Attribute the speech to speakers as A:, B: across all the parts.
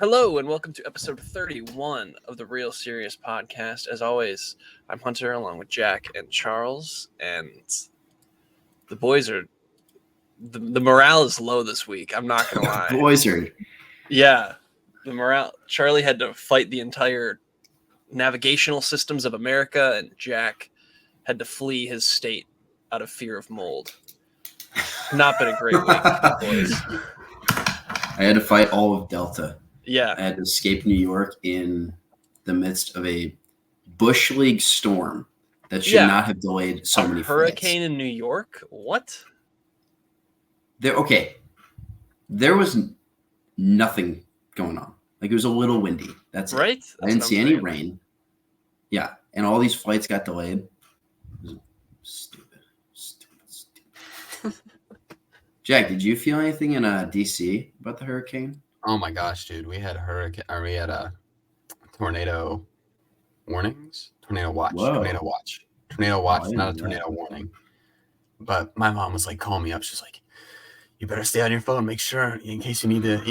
A: Hello and welcome to episode 31 of the Real Serious Podcast. As always, I'm Hunter along with Jack and Charles, and the boys are the morale is low this week. I'm not gonna lie.
B: Boys are
A: the morale. Charlie had to fight the entire navigational systems of America, and Jack had to flee his state out of fear of mold. Not been a great week for the boys.
B: I had to fight all of Delta.
A: Yeah.
B: I had to escape New York in the midst of a Bush League storm that should not have delayed so many
A: hurricane
B: flights.
A: In New York? What?
B: There was nothing going on. Like, it was a little windy. That's
A: right.
B: It. I didn't see any rain. Yeah, and all these flights got delayed. It was stupid. Jack, did you feel anything in DC about the hurricane?
C: Oh my gosh, dude! We had tornado warnings, tornado watch, not a tornado warning. But my mom was like calling me up. She's like, "You better stay on your phone. Make sure in case you need to,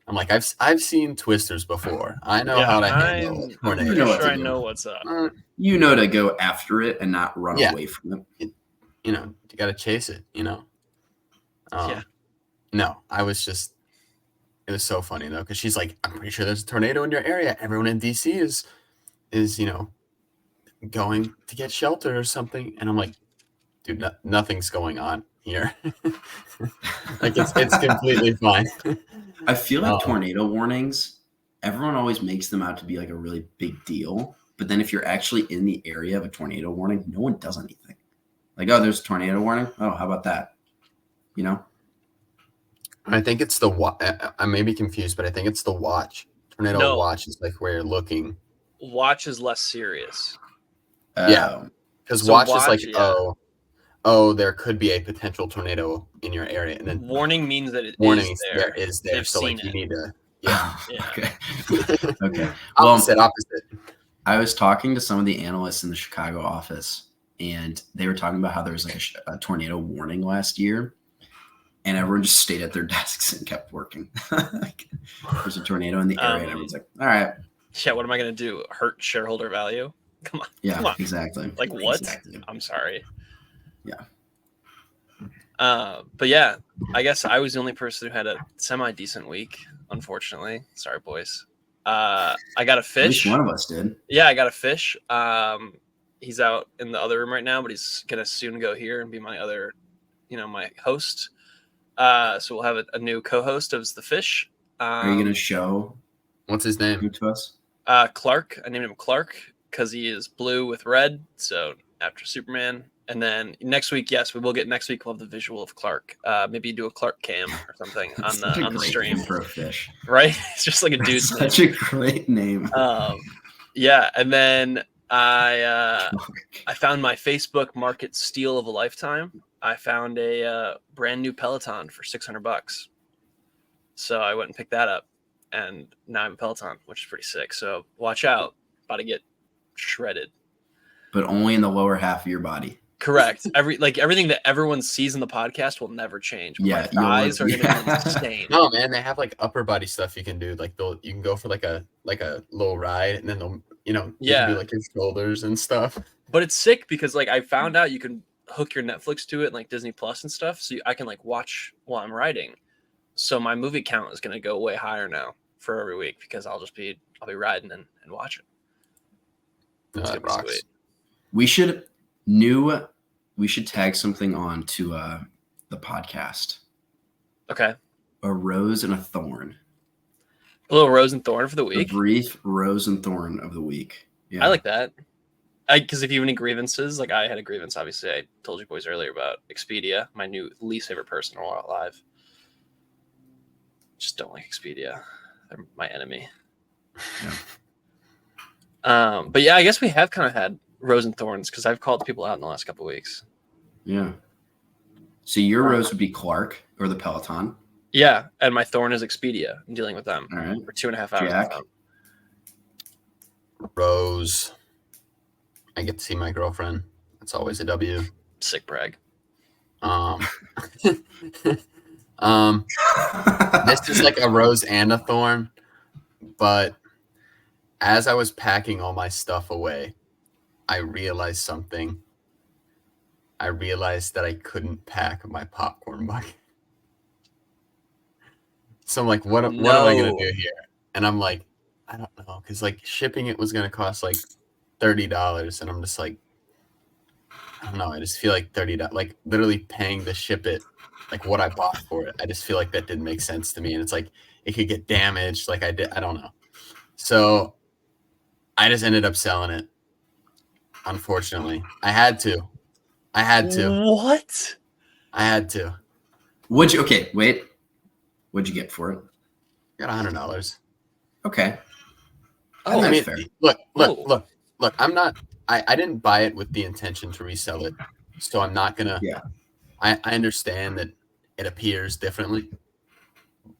C: I'm like, I've seen twisters before. I know how to handle tornadoes.
A: I know what's up.
B: You know to go after it and not run away from it.
C: You got to chase it. No, it was so funny though, because she's like, I'm pretty sure there's a tornado in your area. Everyone in DC is going to get shelter or something. And I'm like, dude, nothing's going on here. Like it's completely fine.
B: I feel like tornado warnings, everyone always makes them out to be like a really big deal. But then if you're actually in the area of a tornado warning, no one does anything. Like, oh, there's a tornado warning. Oh, how about that?
C: I think it's I may be confused, but I think it's the watch. Tornado watch is like where you're looking.
A: Watch is less serious.
C: Yeah, because watch is like, oh, there could be a potential tornado in your area, and then
A: warning means that
C: there is there. So like you need to. Yeah.
B: Okay. Okay.
C: Well, opposite.
B: I was talking to some of the analysts in the Chicago office, and they were talking about how there was like a tornado warning last year. And everyone just stayed at their desks and kept working. Like, there's a tornado in the area, and everyone's like, all right.
A: Yeah, what am I going to do? Hurt shareholder value? Come on.
B: Yeah,
A: come on.
B: Exactly.
A: Like, what?
B: Exactly.
A: I'm sorry.
B: Yeah.
A: But yeah, I guess I was the only person who had a semi-decent week, unfortunately. Sorry, boys. I got a fish.
B: At least one of us did.
A: Yeah, I got a fish. He's out in the other room right now, but he's going to soon go here and be my other, my host. So we'll have a new co-host of the fish.
B: Are you going to show?
C: What's his name?
B: To us?
A: Clark. I named him Clark because he is blue with red. So after Superman. And then next week, yes, we will get next week. We'll have the visual of Clark. Maybe do a Clark cam or something on the stream
B: for a fish.
A: Right? It's just like a dude's name.
B: Such a great name.
A: Yeah. And then I found my Facebook market steal of a lifetime. I found a brand new Peloton for $600. So I went and picked that up, and now I have a Peloton, which is pretty sick. So watch out, about to get shredded.
B: But only in the lower half of your body.
A: Correct. Everything that everyone sees in the podcast will never change. But my thighs are going to be insane.
C: No, man, they have like upper body stuff you can do. Like you can go for like a little ride, and then they'll you can do like your shoulders and stuff.
A: But it's sick because like I found out you can hook your Netflix to it and like Disney Plus and stuff, so I can like watch while I'm riding. So my movie count is going to go way higher now for every week because I'll be riding and watching.
C: That rocks.
B: We should tag something on to the podcast.
A: Okay.
B: A rose and a thorn.
A: A little rose and thorn for the week.
B: A brief rose and thorn of the week. Yeah.
A: I like that. Because if you have any grievances, like I had a grievance, obviously, I told you boys earlier about Expedia, my new least favorite person alive. Just don't like Expedia. They're my enemy.
B: Yeah.
A: But yeah, I guess we have kind of had rose and thorns because I've called people out in the last couple of weeks.
B: Yeah. So your rose would be Clark or the Peloton.
A: Yeah, and my thorn is Expedia. I'm dealing with them
B: for
A: 2.5 hours.
B: Jack?
C: Rose. I get to see my girlfriend. That's always a W.
A: Sick brag.
C: This is like a rose and a thorn. But as I was packing all my stuff away, I realized something. I realized that I couldn't pack my popcorn bucket. So I'm like, what am I gonna
A: No.
C: do here? And I'm like, I don't know, because like shipping it was gonna cost like $30, and I'm just like, I don't know. I just feel like $30, like literally paying to ship it, like what I bought for it. I just feel like that didn't make sense to me, and it's like it could get damaged. Like I don't know. So I just ended up selling it. Unfortunately, I had to.
A: What?
C: I had to.
B: Okay, wait. What'd you get for it?
C: Got $100.
B: Okay.
A: Oh,
C: I mean,
B: fair.
C: look. I'm not. I didn't buy it with the intention to resell it, so I'm not gonna.
B: Yeah.
C: I understand that it appears differently,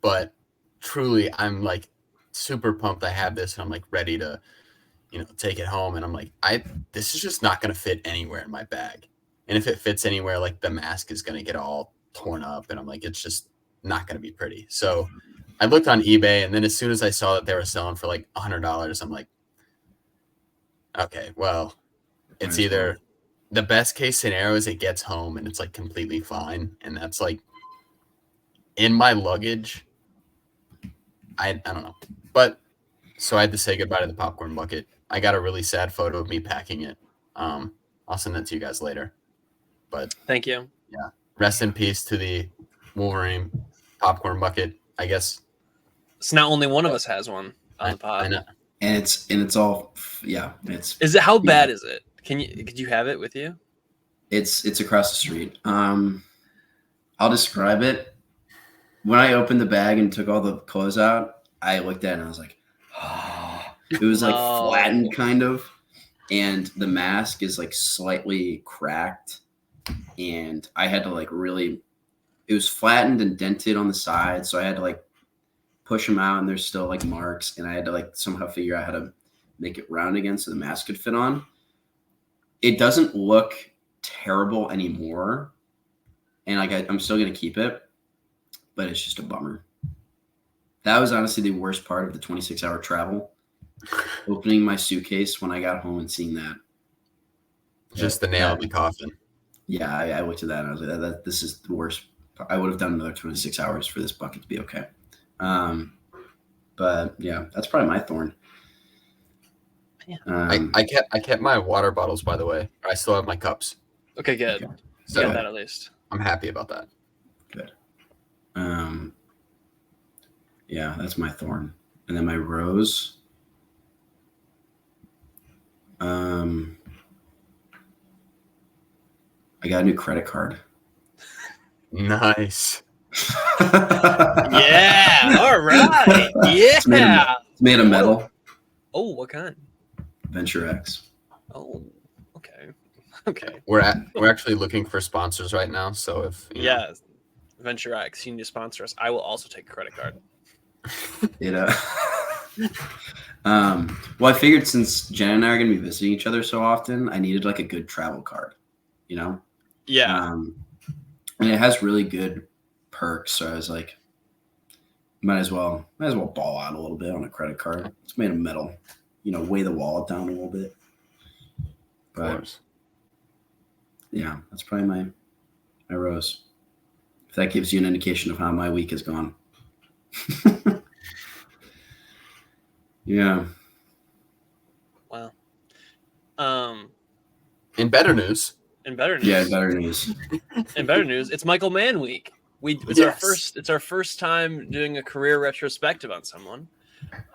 C: but truly, I'm like super pumped. I have this, and I'm like ready to, take it home. And I'm like, this is just not gonna fit anywhere in my bag. And if it fits anywhere, like the mask is gonna get all torn up, and I'm like, it's just not gonna be pretty. So I looked on eBay, and then as soon as I saw that they were selling for like $100, I'm like, okay, well, it's either the best case scenario is it gets home and it's like completely fine, and that's like in my luggage. I don't know, but so I had to say goodbye to the popcorn bucket. I got a really sad photo of me packing it. I'll send that to you guys later. But
A: thank you.
C: yeah, rest in peace to the Wolverine popcorn bucket. I guess.
A: So now only one of us has one on the pod.
C: I know.
B: And it's all it's
A: Is it how bad is it? Could you have it with you?
B: it's across the street. I'll describe it. When I opened the bag and took all the clothes out, I looked at it and I was like, oh. It was like
A: No.
B: flattened kind of, and the mask is like slightly cracked, and I had to like really, it was flattened and dented on the side, so I had to like push them out, and there's still like marks, and I had to like somehow figure out how to make it round again so the mask could fit on. It doesn't look terrible anymore, and like I'm still gonna keep it, but it's just a bummer. That was honestly the worst part of the 26-hour travel. Opening my suitcase when I got home and seeing that.
C: Just the nail in the coffin.
B: Yeah, I looked at that and I was like, this is the worst. I would have done another 26 hours for this bucket to be okay. But yeah, that's probably my thorn.
C: I kept my water bottles, by the way. I still have my cups.
A: Okay, good.
B: Okay.
C: So
A: Get that at least.
C: I'm happy about that.
B: Good. Yeah, that's my thorn. And then my rose. I got a new credit card.
C: Nice.
A: Yeah. All right. Yeah.
B: It's made of metal.
A: Oh, what kind?
B: Venture X.
A: Oh, okay. Okay.
C: We're actually looking for sponsors right now. So if
A: Yeah, Venture X, you need to sponsor us. I will also take a credit card.
B: Well, I figured since Jen and I are going to be visiting each other so often, I needed like a good travel card,
A: Yeah.
B: And it has really good perks. So I was like, might as well ball out a little bit on a credit card. It's made of metal, weigh the wallet down a little bit. But
C: of course.
B: Yeah, that's probably my rose. If that gives you an indication of how my week has gone. Yeah.
A: Wow.
C: In better news.
A: In better news.
B: Yeah, better news.
A: In better news, it's Michael Mann week. It's our first time doing a career retrospective on someone,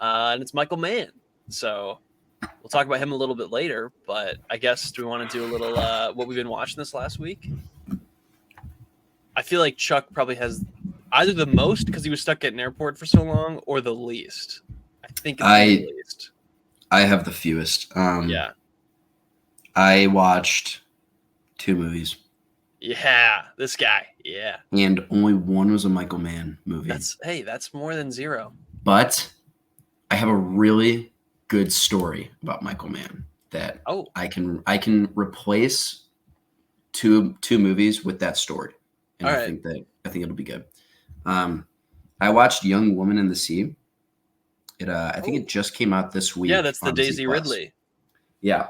A: and it's Michael Mann. So we'll talk about him a little bit later. But I guess do we want to do a little what we've been watching this last week? I feel like Chuck probably has either the most because he was stuck at an airport for so long, or the least. I think it's the least.
B: I have the fewest.
A: Yeah.
B: I watched 2 movies.
A: Yeah, this guy. Yeah.
B: And only one was a Michael Mann movie.
A: That's more than 0.
B: But I have a really good story about Michael Mann that I can replace two movies with that story. And I think it'll be good. I watched Young Woman in the Sea. I think it just came out this week.
A: Yeah, that's the
B: on Disney
A: Daisy
B: Plus.
A: Ridley.
B: Yeah.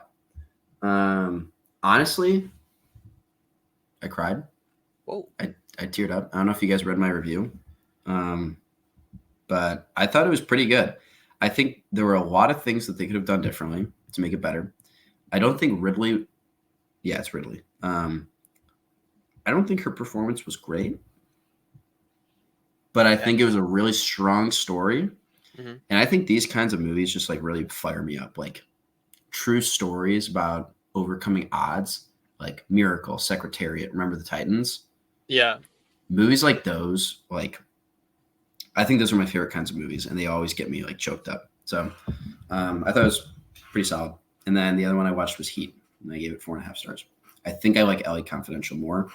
B: Honestly, I cried.
A: Whoa.
B: I teared up. I don't know if you guys read my review, but I thought it was pretty good. I think there were a lot of things that they could have done differently to make it better. I don't think Ridley. Yeah, it's Ridley. I don't think her performance was great, but I think it was a really strong story.
A: Mm-hmm.
B: And I think these kinds of movies just like really fire me up. Like true stories about overcoming odds, like Miracle, Secretariat, Remember the Titans.
A: Yeah.
B: Movies like those, like I think those are my favorite kinds of movies, and they always get me like choked up. So I thought it was pretty solid. And then the other one I watched was Heat, and I gave it 4.5 stars. I think I like LA Confidential more,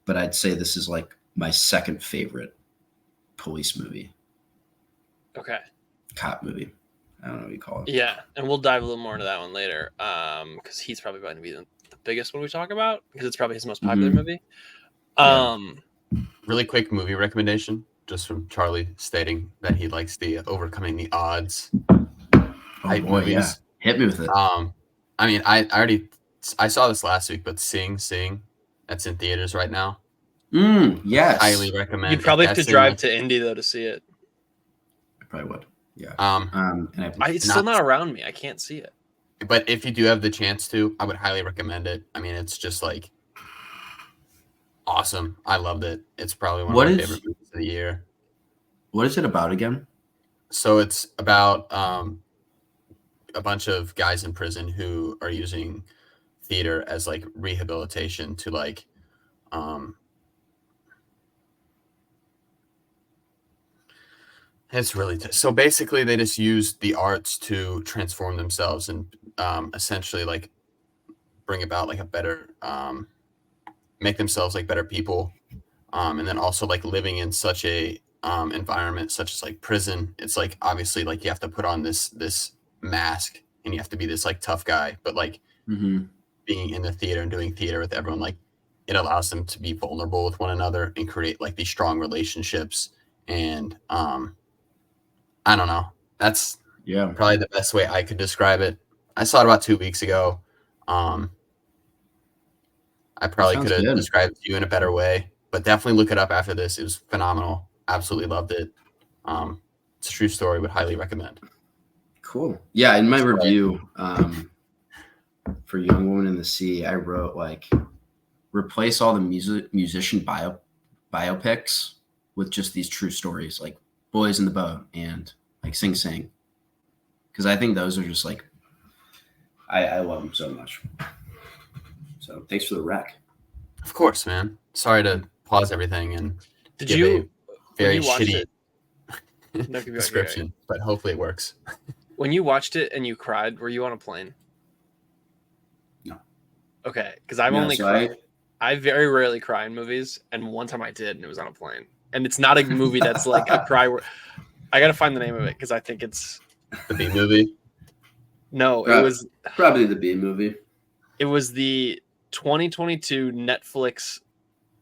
B: but I'd say this is like my second favorite police movie.
A: Okay.
B: Cop movie. I don't know what you call it.
A: Yeah, and we'll dive a little more into that one later, because he's probably going to be the biggest one we talk about because it's probably his most popular movie.
C: Really quick movie recommendation, just from Charlie stating that he likes the overcoming the odds.
B: Oh boy, movies. Yeah. Hit me with it.
C: I mean, I saw this last week, but Sing, that's in theaters right now.
B: Yes.
C: Highly recommend.
A: You'd probably have to drive to Indy though to see it.
B: I probably would. Yeah.
C: And
A: it's still not around me. I can't see it.
C: But if you do have the chance to, I would highly recommend it. I mean, it's just like awesome. I loved it. It's probably one of my favorite movies of the year.
B: What is it about again?
C: So it's about a bunch of guys in prison who are using theater as like rehabilitation to like it's really so basically they just use the arts to transform themselves and essentially like bring about like a better make themselves like better people, and then also like living in such a environment such as like prison. It's like obviously like you have to put on this mask and you have to be this like tough guy, but like being in the theater and doing theater with everyone, like it allows them to be vulnerable with one another and create like these strong relationships. And I don't know, that's probably the best way I could describe it. I saw it about 2 weeks ago. I probably could have described it to you in a better way, but definitely look it up after this. It was phenomenal. Absolutely loved it. It's a true story, would highly recommend.
B: Cool. Yeah, in my review for Young Woman in the Sea, I wrote like replace all the musician biopics with just these true stories, like Boys in the Boat and like Sing Sing, because I think those are just like I love them so much. So thanks for the rec.
C: Of course, man. Sorry to pause everything and
A: did you
C: very shitty description, but hopefully it works.
A: When you watched it and you cried, were you on a plane?
B: No.
A: Okay, because I've only cried. I very rarely cry in movies, and one time I did, and it was on a plane. And it's not a movie that's like a cry. I gotta find the name of it because I think it's
C: the B movie.
A: No, it was
B: probably the B movie.
A: It was the 2022 Netflix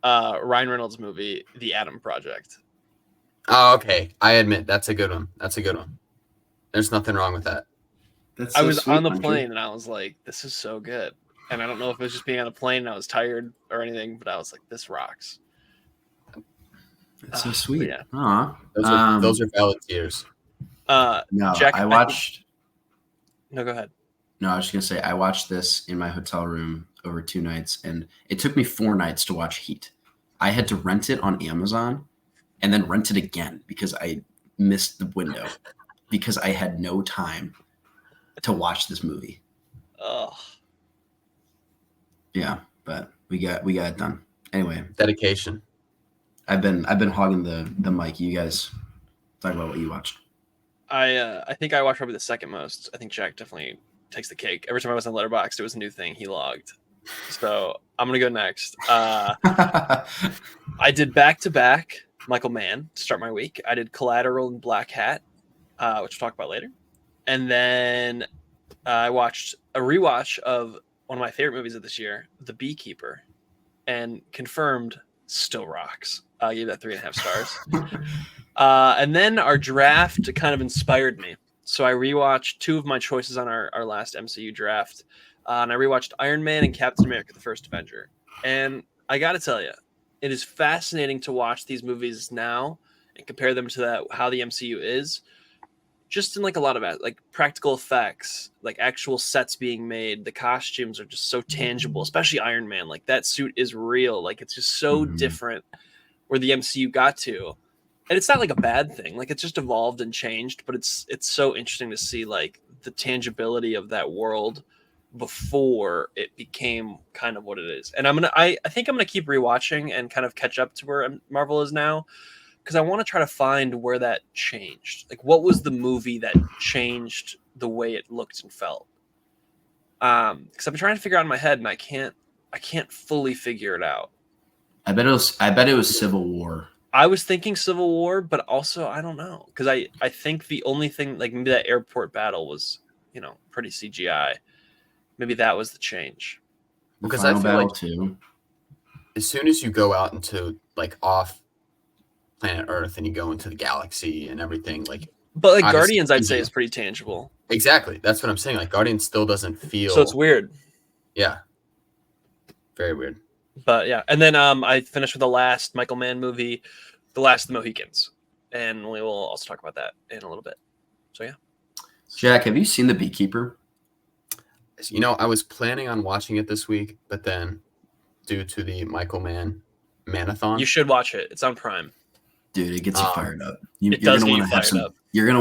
A: Ryan Reynolds movie, The Adam Project.
C: Oh, okay. I admit that's a good one. There's nothing wrong with that.
A: I was on the plane and I was like, this is so good. And I don't know if it was just being on a plane and I was tired or anything, but I was like, this rocks.
B: That's so sweet.
A: Yeah.
C: Those are valid tears.
B: No, Jack, I watched.
A: No, go ahead.
B: No, I was just going to say, I watched this in my hotel room over 2 nights, and it took me 4 nights to watch Heat. I had to rent it on Amazon and then rent it again because I missed the window because I had no time to watch this movie.
A: Oh.
B: Yeah, but we got it done. Anyway.
C: Dedication.
B: I've been hogging the mic. You guys talk about what you watched.
A: I think I watched probably the second most. I think Jack definitely takes the cake. Every time I was on Letterboxd, it was a new thing he logged. So I'm gonna go next. I did back-to-back Michael Mann to start my week. I did Collateral and Black Hat, which we'll talk about later. And then I watched a rewatch of one of my favorite movies of this year, The Beekeeper, and confirmed still rocks. I gave that 3.5 stars. And then our draft kind of inspired me. So I rewatched two of my choices on our last MCU draft. And I rewatched Iron Man and Captain America: The First Avenger. And I got to tell you, it is fascinating to watch these movies now and compare them to how the MCU is. Just in like a lot of like practical effects, like actual sets being made, the costumes are just so tangible, especially Iron Man. Like that suit is real. Like it's just so different where the MCU got to. And it's not like a bad thing. Like it's just evolved and changed, but it's so interesting to see like the tangibility of that world before it became kind of what it is. And I think I'm gonna keep rewatching and kind of catch up to where Marvel is now, because I want to try to find where that changed. Like what was the movie that changed the way it looked and felt? Because I've been trying to figure out in my head and I can't fully figure it out.
B: I bet it was Civil War.
A: I was thinking Civil War, but also I don't know, because I think the only thing, like maybe that airport battle was, pretty CGI. Maybe that was the change.
C: Because I feel like too, as soon as you go out into like off planet Earth and you go into the galaxy and everything, like,
A: but like Guardians, I'd say is pretty tangible.
C: Exactly, that's what I'm saying. Like Guardians still doesn't feel.
A: So it's weird.
C: Yeah, very weird.
A: But yeah, and then I finished with the last Michael Mann movie, The Last of the Mohicans, and we will also talk about that in a little bit. So yeah.
B: Jack, have you seen The Beekeeper?
C: I was planning on watching it this week, but then due to the Michael Mann Manathon,
A: you should watch it. It's on Prime.
B: Dude, it gets you fired up. You're gonna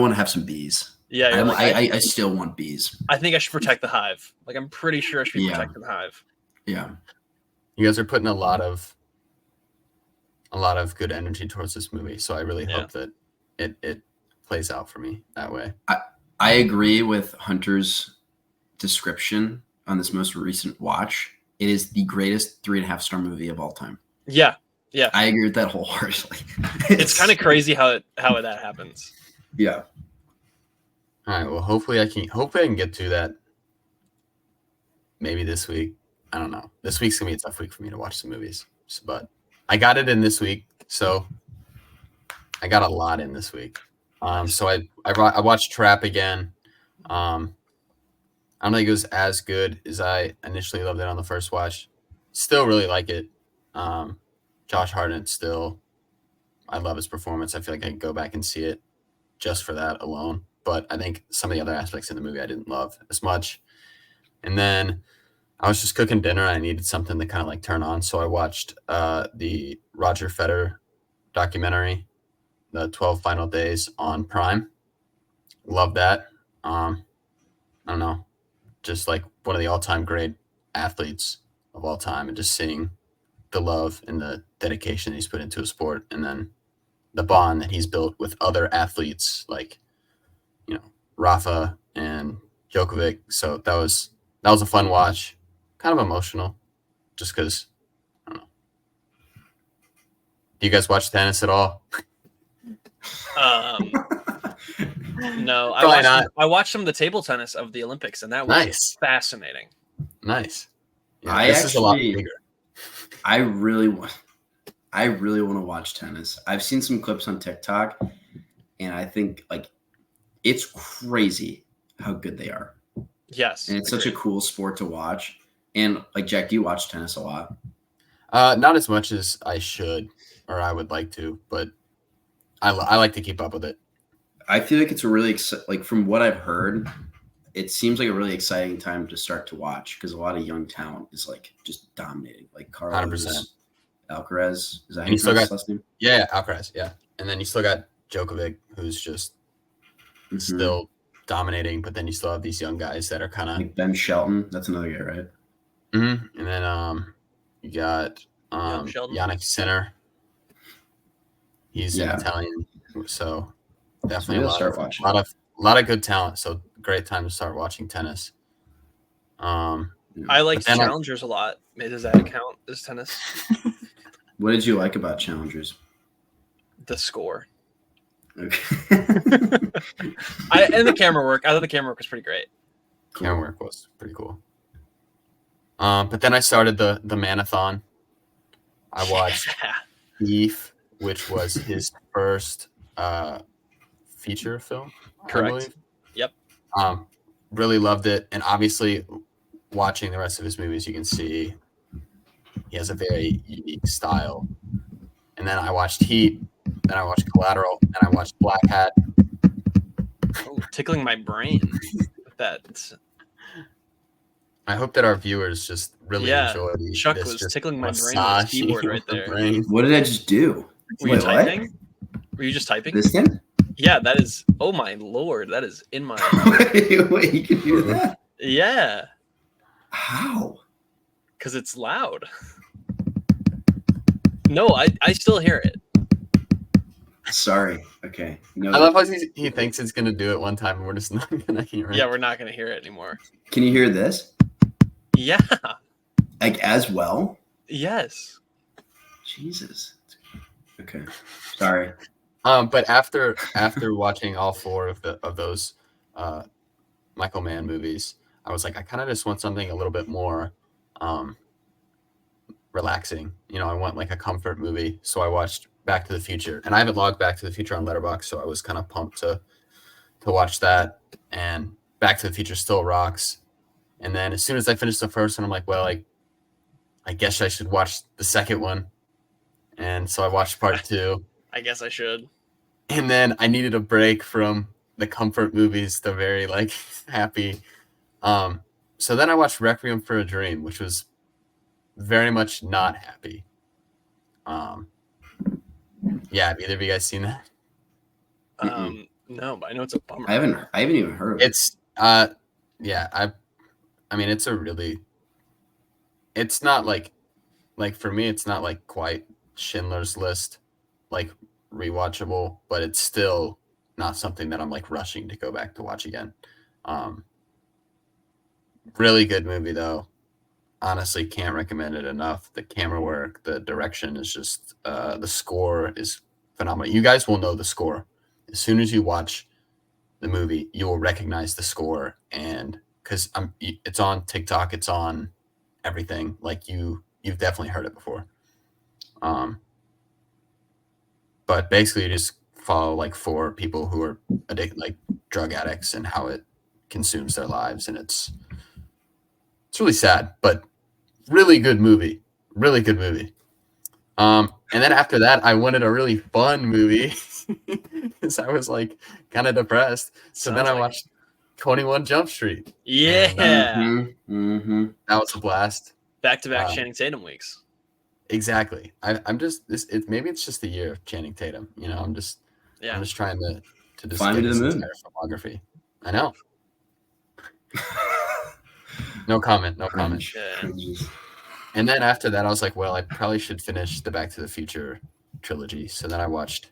B: want to have some bees.
A: Yeah,
B: I still want bees.
A: I think I should protect the hive. Like I'm pretty sure I should be protecting the hive.
B: Yeah.
C: You guys are putting a lot of good energy towards this movie, so I really hope that it plays out for me that way.
B: I agree with Hunter's description on this most recent watch. It is the greatest 3.5-star movie of all time.
A: Yeah.
B: I agree with that wholeheartedly.
A: It's kind of crazy how that happens.
B: Yeah.
C: All right. Well, hopefully I can get to that maybe this week. I don't know. This week's gonna be a tough week for me to watch some movies, but I got it in this week, so I got a lot in this week. So I watched Trap again. I don't think it was as good as I initially loved it on the first watch. Still really like it. Josh Hartnett still, I love his performance. I feel like I could go back and see it just for that alone. But I think some of the other aspects in the movie I didn't love as much. And then I was just cooking dinner. I needed something to kind of like turn on. So I watched the Roger Federer documentary, The 12 Final Days on Prime. Love that. I don't know. Just like one of the all-time great athletes of all time, and just seeing the love and the dedication he's put into a sport, and then the bond that he's built with other athletes like, Rafa and Djokovic. So that was a fun watch, kind of emotional, just because, I don't know. Do you guys watch tennis at all?
A: No, I watched some of the table tennis of the Olympics, and that was fascinating.
C: Nice.
B: Yeah, this is a lot bigger. I really want to watch tennis. I've seen some clips on TikTok, and I think like it's crazy how good they are.
A: Yes,
B: and it's such a cool sport to watch. And like Jack, do you watch tennis a lot?
C: Not as much as I should or I would like to, but I like to keep up with it.
B: I feel like it's a really from what I've heard, it seems like a really exciting time to start to watch, because a lot of young talent is like just dominating. Like Carlos
C: 100%.
B: Alcaraz, is that his last name?
C: Yeah, Alcaraz, yeah. And then you still got Djokovic, who's just still dominating, but then you still have these young guys that are kind of
B: like Ben Shelton. That's another guy, right?
C: Mm-hmm. And then you got Yannick Sinner. He's an Italian, so definitely a lot of good talent. So great time to start watching tennis.
A: I like Challengers a lot. Does that count as tennis?
B: What did you like about Challengers?
A: The score.
B: Okay.
A: And the camera work. I thought the camera work was pretty great.
C: Camera work was pretty cool. But then I started the Manathon. I watched Eve, which was his first feature film.
A: Correct.
C: I believe.
A: Yep.
C: Really loved it, and obviously, watching the rest of his movies, you can see he has a very unique style. And then I watched Heat, then I watched Collateral, and I watched Black Hat.
A: Oh, tickling my brain with that.
C: I hope that our viewers just really enjoy
A: Chuck
C: this
A: was
C: just
A: tickling my brain with his
C: massaging
A: keyboard right
C: of the
A: there.
C: brain.
B: What did I just do?
A: Were you
B: Wait, what?
A: typing? Were you just typing?
B: This thing?
A: Yeah, that is. Oh my lord, that is in my.
B: Wait, you can hear that?
A: Yeah,
B: How?
A: because it's loud. No, I still hear it.
B: Sorry. Okay. No.
C: I love how he thinks it's gonna do it one time, and we're just not gonna hear it.
A: Yeah, we're not gonna hear it anymore.
B: Can you hear this?
A: Yeah.
B: Like as well?
A: Yes.
B: Jesus. Okay. Sorry.
C: But after watching all four of those Michael Mann movies, I was like, I kind of just want something a little bit more relaxing. I want like a comfort movie. So I watched Back to the Future, and I haven't logged Back to the Future on Letterboxd, so I was kind of pumped to watch that. And Back to the Future still rocks. And then as soon as I finished the first one, I'm like, well, I guess I should watch the second one. And so I watched part 2.
A: I guess I should.
C: And then I needed a break from the comfort movies, the very like happy. So then I watched Requiem for a Dream, which was very much not happy. Yeah, have either of you guys seen that?
A: No, but I know it's a bummer.
B: I haven't even heard of it.
C: It's yeah, I mean it's not like for me it's not like quite Schindler's List like rewatchable, but it's still not something that I'm like rushing to go back to watch again. Really good movie though. Honestly, can't recommend it enough. The camera work, the direction is just the score is phenomenal. You guys will know the score. As soon as you watch the movie, you will recognize the score, and because it's on TikTok, it's on everything. Like you've definitely heard it before. But basically you just follow like 4 people who are like drug addicts and how it consumes their lives, and it's really sad, but really good movie. Really good movie. And then after that, I wanted a really fun movie because I was like kind of depressed. So then I watched 21 Jump Street.
A: Yeah.
C: And, that was a blast.
A: Back-to-back Channing Tatum weeks.
C: Exactly. I'm just maybe it's just the year of Channing Tatum. I'm just trying to just
B: Fly me
C: get
B: to the
C: his
B: moon.
C: entire filmography. I know. No comment.
A: Yeah.
C: And then after that, I was like, well, I probably should finish the Back to the Future trilogy. So then I watched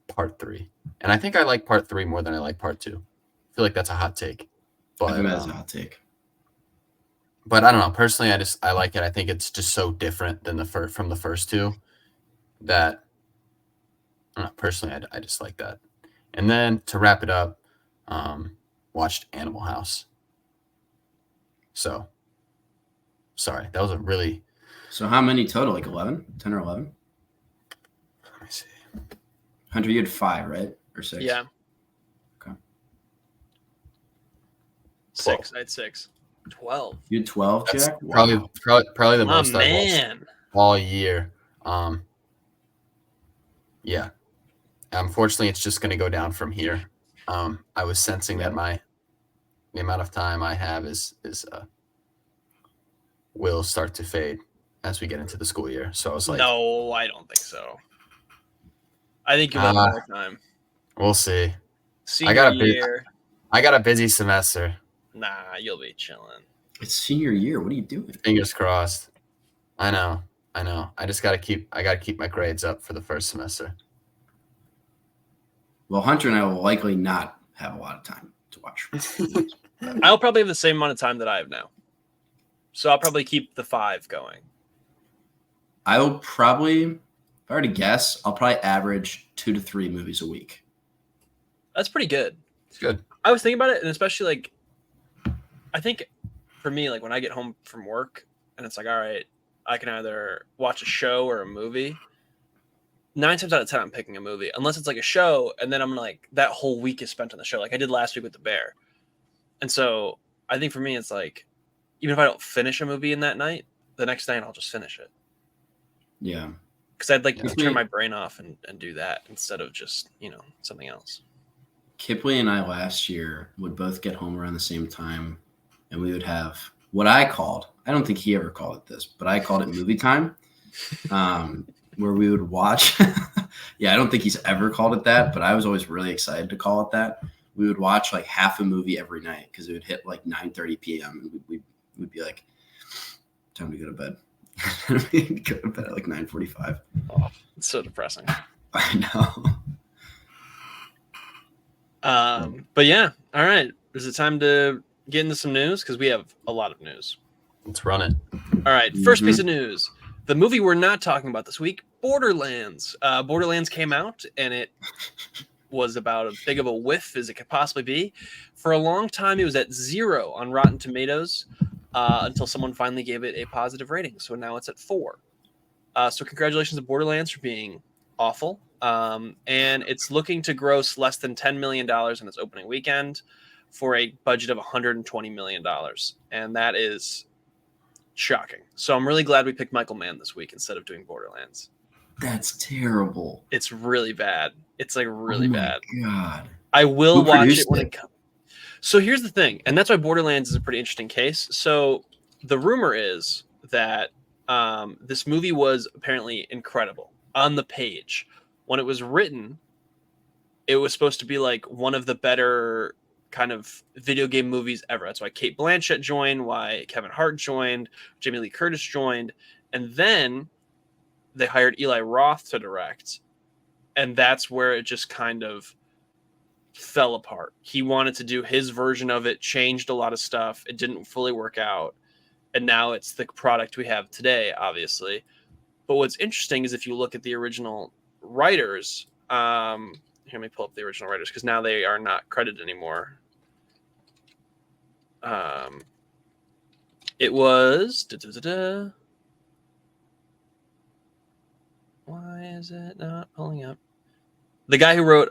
C: part 3. And I think I like part 3 more than I like part 2. I feel like that's a hot take. But
B: I think that's a hot take.
C: But I don't know. Personally, I like it. I think it's just so different than from the first 2 that I don't know, personally, I just like that. And then to wrap it up, watched Animal House. So, sorry, that was a really.
B: So how many total? Like 11? 10 or 11?
C: Let me see.
B: Hunter, you had 5, right? Or 6?
A: Yeah.
B: Okay.
A: 6. I had 6. 12.
B: You had 12,
C: That's
B: Jack?
C: probably the
A: Oh
C: most I've watched
A: man.
C: all year. Yeah. Unfortunately, it's just going to go down from here. I was sensing that the amount of time I have will start to fade as we get into the school year. So I was like,
A: no, I don't think so. I think you have more time.
C: We'll see.
A: Senior year.
C: I got a busy semester.
A: Nah, you'll be chilling.
B: It's senior year. What are you doing?
C: Fingers crossed. I know. I just got to keep my grades up for the first semester.
B: Well, Hunter and I will likely not have a lot of time to watch.
A: I'll probably have the same amount of time that I have now. So I'll probably keep the 5 going.
B: I will probably, if I were to guess, I'll probably average 2 to 3 movies a week.
A: That's pretty good.
C: It's good.
A: I was thinking about it, and especially like, I think for me, like when I get home from work and it's like, all right, I can either watch a show or a movie. 9 times out of 10, I'm picking a movie, unless it's like a show, and then I'm like, that whole week is spent on the show, like I did last week with The Bear. And so I think for me, it's like, even if I don't finish a movie in that night, the next night I'll just finish it.
B: Yeah.
A: Because I'd like to
B: Kipley-
A: turn my brain off and do that instead of just, something else.
B: Kipley and I last year would both get home around the same time, and we would have what I called, I don't think he ever called it this, but I called it movie time, where we would watch. Yeah, I don't think he's ever called it that, but I was always really excited to call it that. We would watch like half a movie every night because it would hit like 9:30 p.m. and we'd be like, time to go to bed. We'd go to bed at like 9:45.
A: Oh, it's so depressing.
B: I know.
A: But yeah, all right. Is it time to get into some news? Because we have a lot of news.
C: Let's run it.
A: All right, first piece of news. The movie we're not talking about this week, Borderlands. Borderlands came out, and it was about as big of a whiff as it could possibly be. For a long time, it was at 0 on Rotten Tomatoes until someone finally gave it a positive rating. So now it's at 4. So congratulations to Borderlands for being awful. And it's looking to gross less than $10 million in its opening weekend for a budget of $120 million. And that is shocking. So I'm really glad we picked Michael Mann this week instead of doing Borderlands.
B: That's terrible.
A: It's really bad. It's like really bad.
B: God.
A: I will
B: Who
A: watch
B: produced
A: it when it comes. So here's the thing, and that's why Borderlands is a pretty interesting case. So the rumor is that this movie was apparently incredible on the page. When it was written, it was supposed to be like one of the better kind of video game movies ever. That's why Cate Blanchett joined, why Kevin Hart joined, Jamie Lee Curtis joined, and then they hired Eli Roth to direct, and that's where it just kind of fell apart. He wanted to do his version of it, changed a lot of stuff. It didn't fully work out, and now it's the product we have today, obviously. But what's interesting is if you look at the original writers, here, let me pull up the original writers because now they are not credited anymore. It was why is it not pulling up? The guy who wrote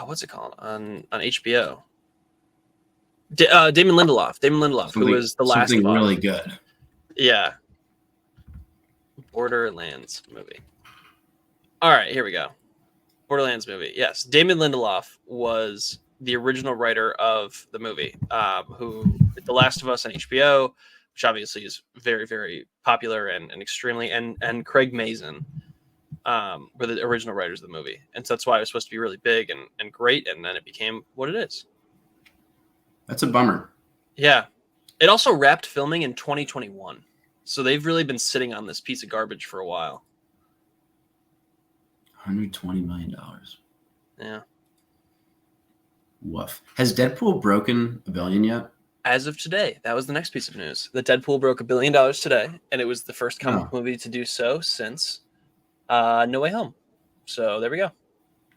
A: what's it called on HBO? Damon Lindelof, who was the last
B: something
A: of Us.
B: really good.
A: Yeah. Borderlands movie. All right, here we go. Borderlands movie. Yes, Damon Lindelof was the original writer of the movie, who did The Last of Us on HBO, which obviously is very, very popular and extremely, and Craig Mazin were the original writers of the movie. And so that's why it was supposed to be really big and great, and then it became what it is.
B: That's a bummer.
A: Yeah. It also wrapped filming in 2021. So they've really been sitting on this piece of garbage for a while.
B: $120 million.
A: Yeah.
B: Woof. Has Deadpool broken $1 billion yet?
A: As of today, that was the next piece of news. The Deadpool broke $1 billion today, and it was the first comic book movie to do so since No Way Home. So there we go.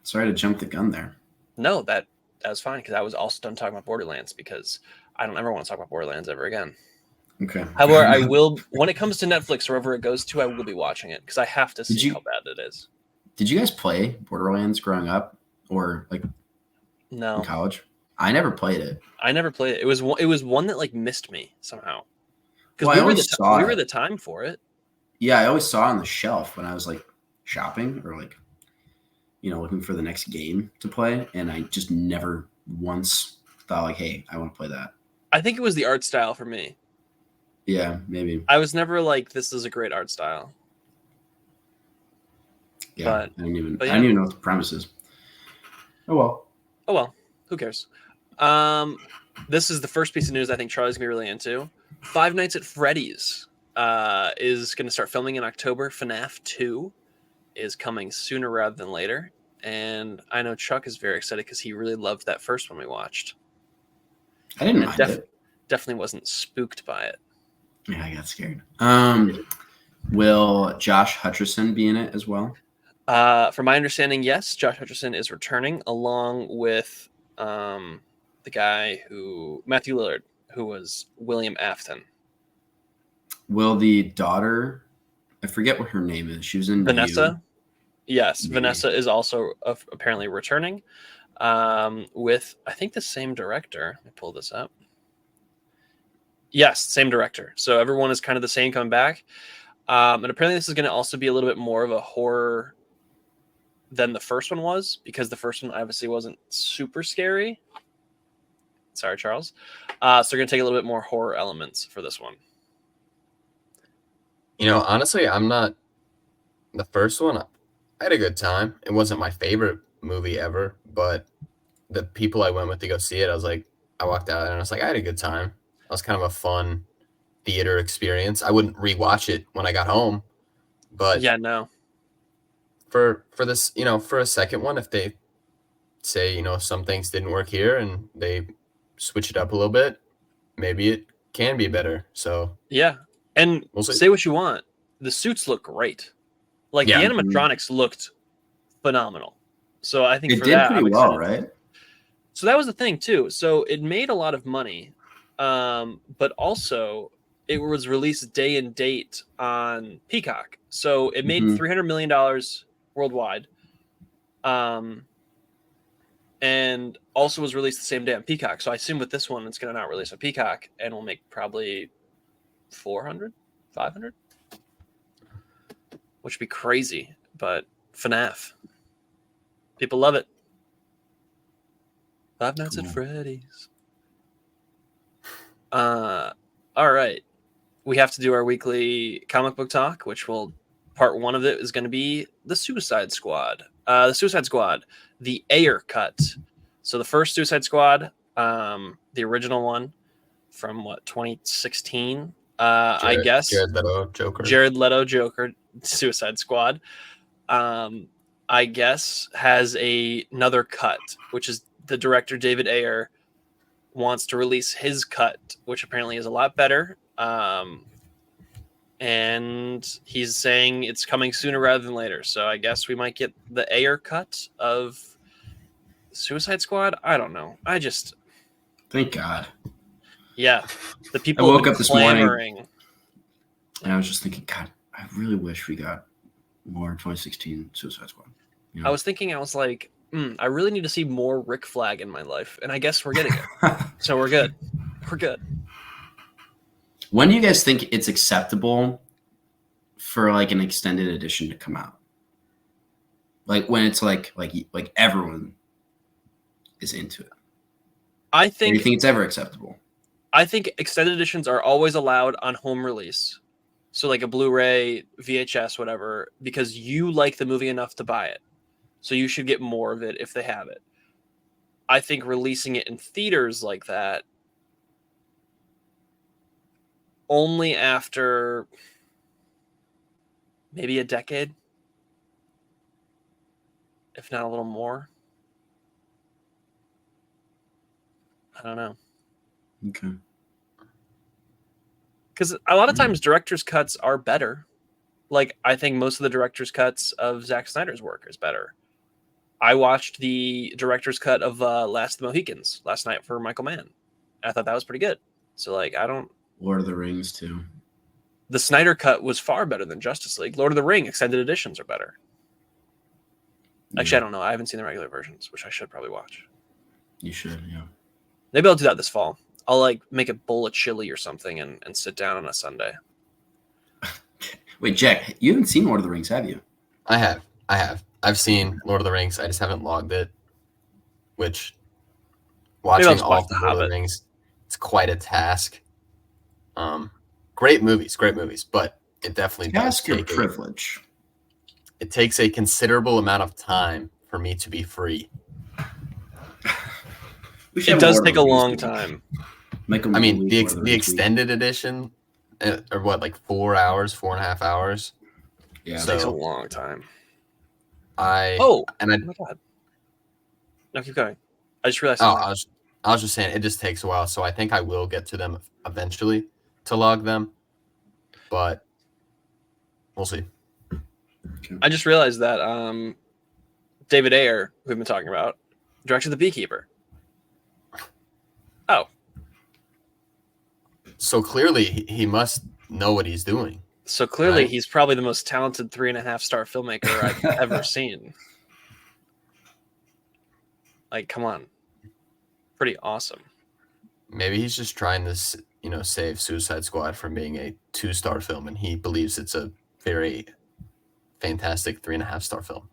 B: Sorry to jump the gun there.
A: No, that was fine because I was also done talking about Borderlands because I don't ever want to talk about Borderlands ever again.
B: Okay.
A: However, I will, when it comes to Netflix or wherever it goes to, I will be watching it because I have to see how bad it is.
B: Did you guys play Borderlands growing up or like in college? I never played it.
A: I never played it. It was one that like missed me somehow because
B: Well,
A: we were the time for it.
B: Yeah, I always saw it on the shelf when I was like shopping or like, looking for the next game to play, and I just never once thought like, hey, I want to play that.
A: I think it was the art style for me.
B: Yeah, maybe.
A: I was never like, this is a great art style.
B: Yeah, I don't even know what the premise is. Oh well.
A: Who cares? This is the first piece of news I think Charlie's gonna be really into. Five Nights at Freddy's is gonna start filming in October. FNAF 2 is coming sooner rather than later, and I know Chuck is very excited because he really loved that first one we watched.
B: I didn't mind it.
A: Definitely wasn't spooked by it.
B: Yeah, I got scared. Will Josh Hutcherson be in it as well?
A: From my understanding, yes. Josh Hutcherson is returning along with the guy Matthew Lillard, who was William Afton.
B: Will the daughter I forget what her name is. She was in
A: Vanessa. Yes,
B: Maybe.
A: Vanessa is also apparently returning with, I think, the same director. Let me pull this up. Yes, same director. So everyone is kind of the same coming back. And apparently this is going to also be a little bit more of a horror than the first one was, because the first one obviously wasn't super scary. Sorry, Charles. So they're going to take a little bit more horror elements for this one.
C: You know, honestly, I'm not the first one. I had a good time. It wasn't my favorite movie ever, but the people I went with to go see it, I walked out and I was like, I had a good time. That was kind of a fun theater experience. I wouldn't rewatch it when I got home, but
A: Yeah, no.
C: For this, for a second one, if they say, some things didn't work here and they switch it up a little bit, maybe it can be better. So
A: yeah, and
C: we'll see.
A: Say what you want, the suits look great. Like
C: Yeah.
A: the animatronics looked phenomenal. So I think
B: It
A: for
B: did
A: that,
B: pretty
A: I'm
B: well,
A: excited.
B: right?
A: So that was the thing too. So it made a lot of money, but also it was released day and date on Peacock. So it made $300 million worldwide, and also was released the same day on Peacock. So I assume with this one, it's going to not release on Peacock and will make probably 400, 500, which would be crazy. But FNAF, people love it. Five Nights at Freddy's. All right. We have to do our weekly comic book talk, which part one of it is going to be the Suicide Squad. The Suicide Squad, the Ayer cut. So the first Suicide Squad, the original one from 2016, I guess. Jared Leto Joker, Suicide Squad. I guess has another cut, which is the director David Ayer wants to release his cut, which apparently is a lot better. And he's saying it's coming sooner rather than later. So I guess we might get the Ayer cut of Suicide Squad. I don't know.
B: Thank God.
A: Yeah, the people
B: I woke up
A: this morning
B: and I was just thinking, God, I really wish we got more 2016 Suicide Squad.
A: I was thinking, I was like, I really need to see more Rick Flag in my life, and I guess we're getting it. So we're good. We're good.
B: When do you guys think it's acceptable for like an extended edition to come out? Like when it's like everyone is into it.
A: I think.
B: Do you think it's ever acceptable?
A: I think extended editions are always allowed on home release. So like a Blu-ray, VHS, whatever, because you like the movie enough to buy it. So you should get more of it if they have it. I think releasing it in theaters like that only after maybe a decade, if not a little more. I don't know.
B: Okay.
A: Because a lot of times director's cuts are better. Like, I think most of the director's cuts of Zack Snyder's work is better. I watched the director's cut of Last of the Mohicans last night for Michael Mann. I thought that was pretty good. So, like,
B: Lord of the Rings, too.
A: The Snyder cut was far better than Justice League. Lord of the Ring extended editions are better. Actually, I don't know. I haven't seen the regular versions, which I should probably watch.
B: You should, yeah.
A: Maybe I'll do that this fall. I'll, like, make a bowl of chili or something and sit down on a Sunday.
B: Wait, Jack, you haven't seen Lord of the Rings, have you?
C: I have. I've seen Lord of the Rings. I just haven't logged it, which watching all of the Lord of the Rings, it's quite a task. Great movies, but it definitely does take
B: privilege.
C: It takes a considerable amount of time for me to be free.
A: It does take a long time.
C: I mean, the extended edition, or what, like 4 hours, 4.5 hours?
A: Yeah, it takes a long time.
C: Oh my
A: God. No, keep going. I just realized.
C: I was just saying it just takes a while, so I think I will get to them eventually to log them, but we'll see.
A: I just realized that David Ayer, who we've been talking about, directed The Beekeeper. Oh.
C: So clearly he must know what he's doing.
A: So clearly,
B: Right.
A: he's probably the most talented 3.5-star filmmaker I've ever seen. Like, come on, pretty awesome.
C: Maybe he's just trying to, save Suicide Squad from being a 2-star film, and he believes it's a very fantastic 3.5-star film.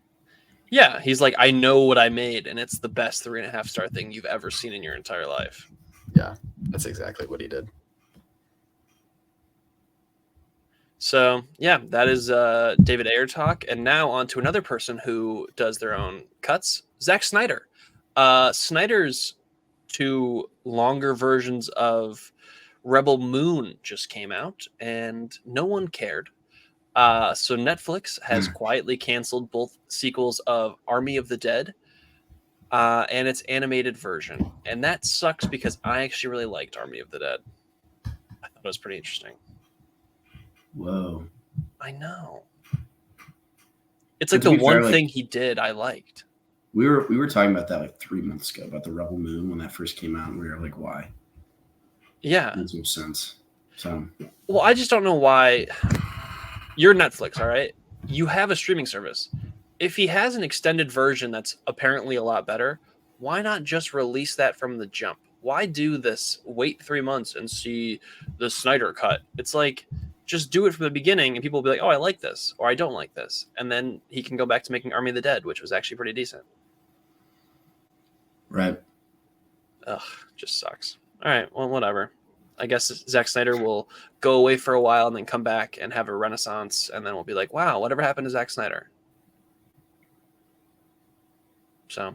A: Yeah, he's like, I know what I made, and it's the best 3.5-star thing you've ever seen in your entire life.
C: Yeah, that's exactly what he did.
A: So, yeah, that is David Ayer talk. And now on to another person who does their own cuts, Zack Snyder. Snyder's 2 longer versions of Rebel Moon just came out, and no one cared. So Netflix has quietly canceled both sequels of Army of the Dead and its animated version. And that sucks because I actually really liked Army of the Dead. I thought it was pretty interesting.
B: Whoa.
A: I know. It's like the one thing he did I liked.
B: We were talking about that like 3 months ago, about the Rebel Moon when that first came out, and we were like, why?
A: Yeah.
B: It makes no sense. So,
A: well, I just don't know why. You're Netflix, all right? You have a streaming service. If he has an extended version that's apparently a lot better, why not just release that from the jump? Why do this? Wait 3 months and see the Snyder cut. It's like, just do it from the beginning, and people will be like, oh, I like this, or I don't like this. And then he can go back to making Army of the Dead, which was actually pretty decent.
B: right.
A: Ugh, just sucks. All right, well, whatever. I guess Zack Snyder will go away for a while and then come back and have a renaissance, and then we'll be like, wow, whatever happened to Zack Snyder? So,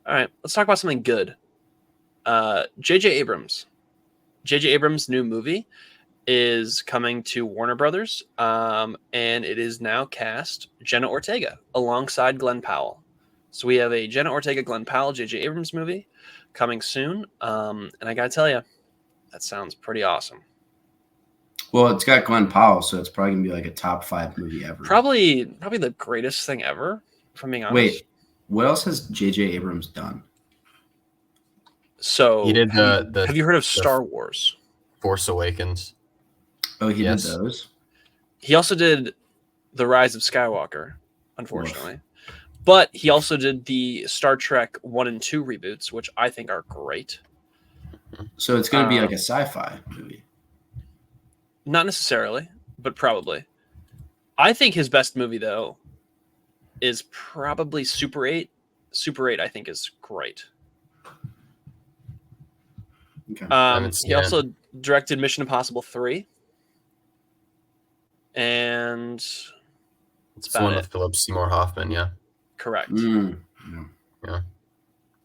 A: all right, let's talk about something good. J.J. Abrams. J.J. Abrams' new movie is coming to Warner Brothers, and it is now cast Jenna Ortega alongside Glenn Powell. So we have a Jenna Ortega, Glenn Powell, J.J. Abrams movie coming soon, and I gotta tell you, that sounds pretty awesome.
B: Well, it's got Glenn Powell, so it's probably gonna be like a top 5 movie ever.
A: Probably the greatest thing ever, if I'm being honest.
B: Wait, what else has J.J. Abrams done?
A: So
C: he did
A: have you heard of Star Wars?
C: Force Awakens.
B: Oh, he did those?
A: He also did The Rise of Skywalker, unfortunately. Oof. But he also did the Star Trek 1 and 2 reboots, which I think are great.
B: So it's going to be like a sci-fi movie.
A: Not necessarily, but probably. I think his best movie, though, is probably Super 8. Super 8, I think, is great. Okay. He also directed Mission Impossible 3. And
C: it's the one with Philip Seymour Hoffman, yeah.
A: Correct.
C: Yeah.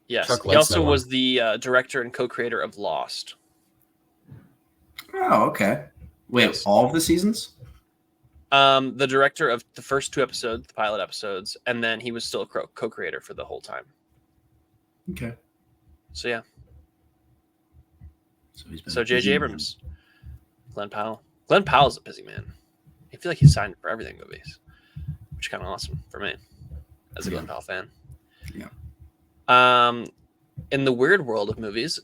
A: Yes. He also was the director and co-creator of Lost.
B: Oh, okay. Wait, yes. All of the seasons?
A: The director of the first 2 episodes, the pilot episodes, and then he was still a co-creator for the whole time.
B: Okay.
A: So yeah. So J.J. Abrams, Glenn Powell. Glenn Powell's a busy man. I feel like he's signed for everything movies, which is kind of awesome for me as a Glenn Powell fan.
B: Yeah.
A: In the weird world of movies,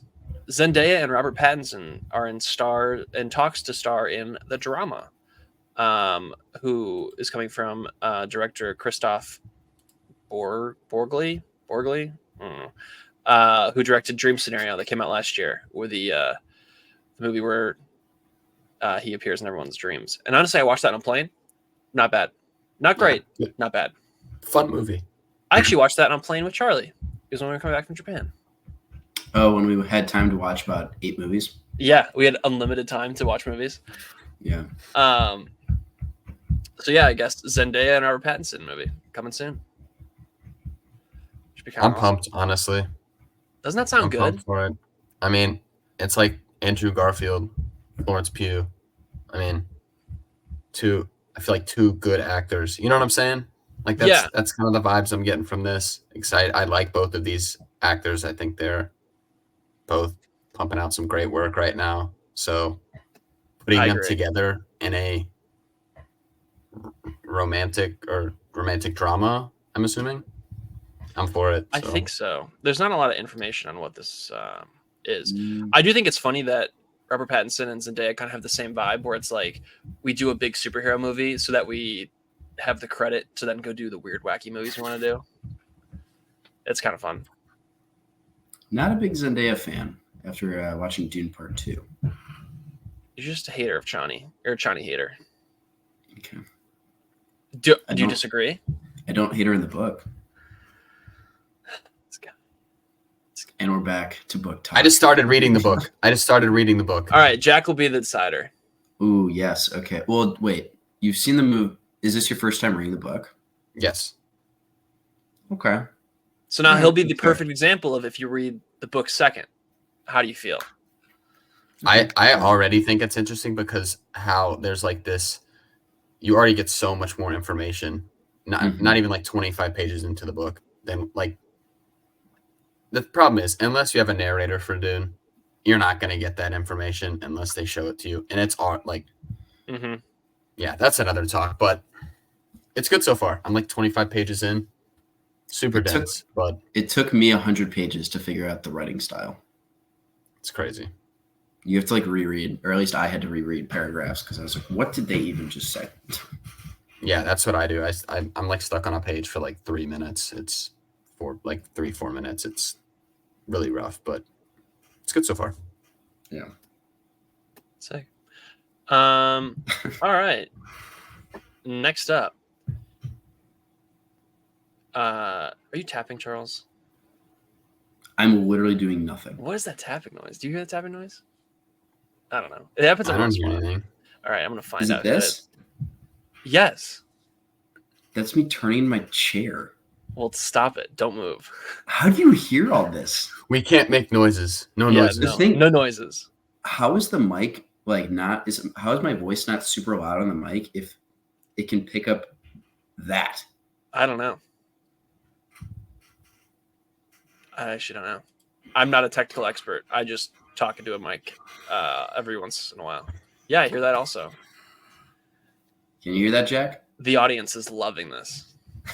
A: Zendaya and Robert Pattinson are in talks to star in The Drama, who is coming from director Christoph Borgli, who directed Dream Scenario that came out last year, where the movie where he appears in everyone's dreams. And honestly, I watched that on a plane. Not bad. Not great. Yeah. Not bad.
C: Fun movie.
A: I actually watched that on a plane with Charlie. It was when we were coming back from Japan.
B: Oh, when we had time to watch about 8 movies?
A: Yeah, we had unlimited time to watch movies.
B: Yeah.
A: So yeah, I guess Zendaya and Robert Pattinson movie coming soon.
C: I'm pumped, honestly.
A: Doesn't that sound good?
C: Pumped for it. I mean, it's like Andrew Garfield, Florence Pugh. I mean, I feel like 2 good actors. You know what I'm saying? Like that's kind of the vibes I'm getting from this. Excited. I like both of these actors. I think they're both pumping out some great work right now. So putting them together in a romantic drama, I'm assuming. I'm for it.
A: I think so. There's not a lot of information on what this is. I do think it's funny that Robert Pattinson and Zendaya kind of have the same vibe, where it's like we do a big superhero movie so that we have the credit to then go do the weird, wacky movies we want to do. It's kind of fun.
B: Not a big Zendaya fan after watching Dune Part 2.
A: You're just a hater of Chani. You're a Chani hater.
B: Okay.
A: Do you disagree?
B: I don't hate her in the book. And we're back to book talk.
C: I just started reading the book.
A: All right, Jack will be the decider.
B: Ooh, yes. Okay. Well, wait. You've seen the movie. Is this your first time reading the book?
C: Yes.
B: Okay.
A: So now he'll be the perfect example of if you read the book second. How do you feel?
C: I already think it's interesting because how there's like this, you already get so much more information. Not even like 25 pages into the book. Then like the problem is, unless you have a narrator for Dune, you're not going to get that information unless they show it to you. And it's art, like, yeah, that's another talk. But it's good so far. I'm like 25 pages in, super dense. But
B: it took me 100 pages to figure out the writing style.
C: It's crazy.
B: You have to like reread, or at least I had to reread paragraphs because I was like, "What did they even just say?"
C: Yeah, that's what I do. I'm like stuck on a page for like 3 minutes. It's for like 3-4 minutes. It's really rough, but it's good so far.
B: Yeah.
A: Sick. All right. Next up. Are you tapping, Charles?
B: I'm literally doing nothing.
A: What is that tapping noise? Do you hear the tapping noise? I don't know. It happens.
C: I don't hear anything.
A: All right, I'm gonna find
B: Is
A: out.
B: It this?
A: Yes.
B: That's me turning my chair.
A: Well, stop it. Don't move.
B: How do you hear all this?
C: We can't make noises. No noises.
A: No noises.
B: How is the mic like not? How is my voice not super loud on the mic if it can pick up that?
A: I don't know. I actually don't know. I'm not a technical expert. I just talk into a mic every once in a while. Yeah, I hear that also.
B: Can you hear that, Jack?
A: The audience is loving this.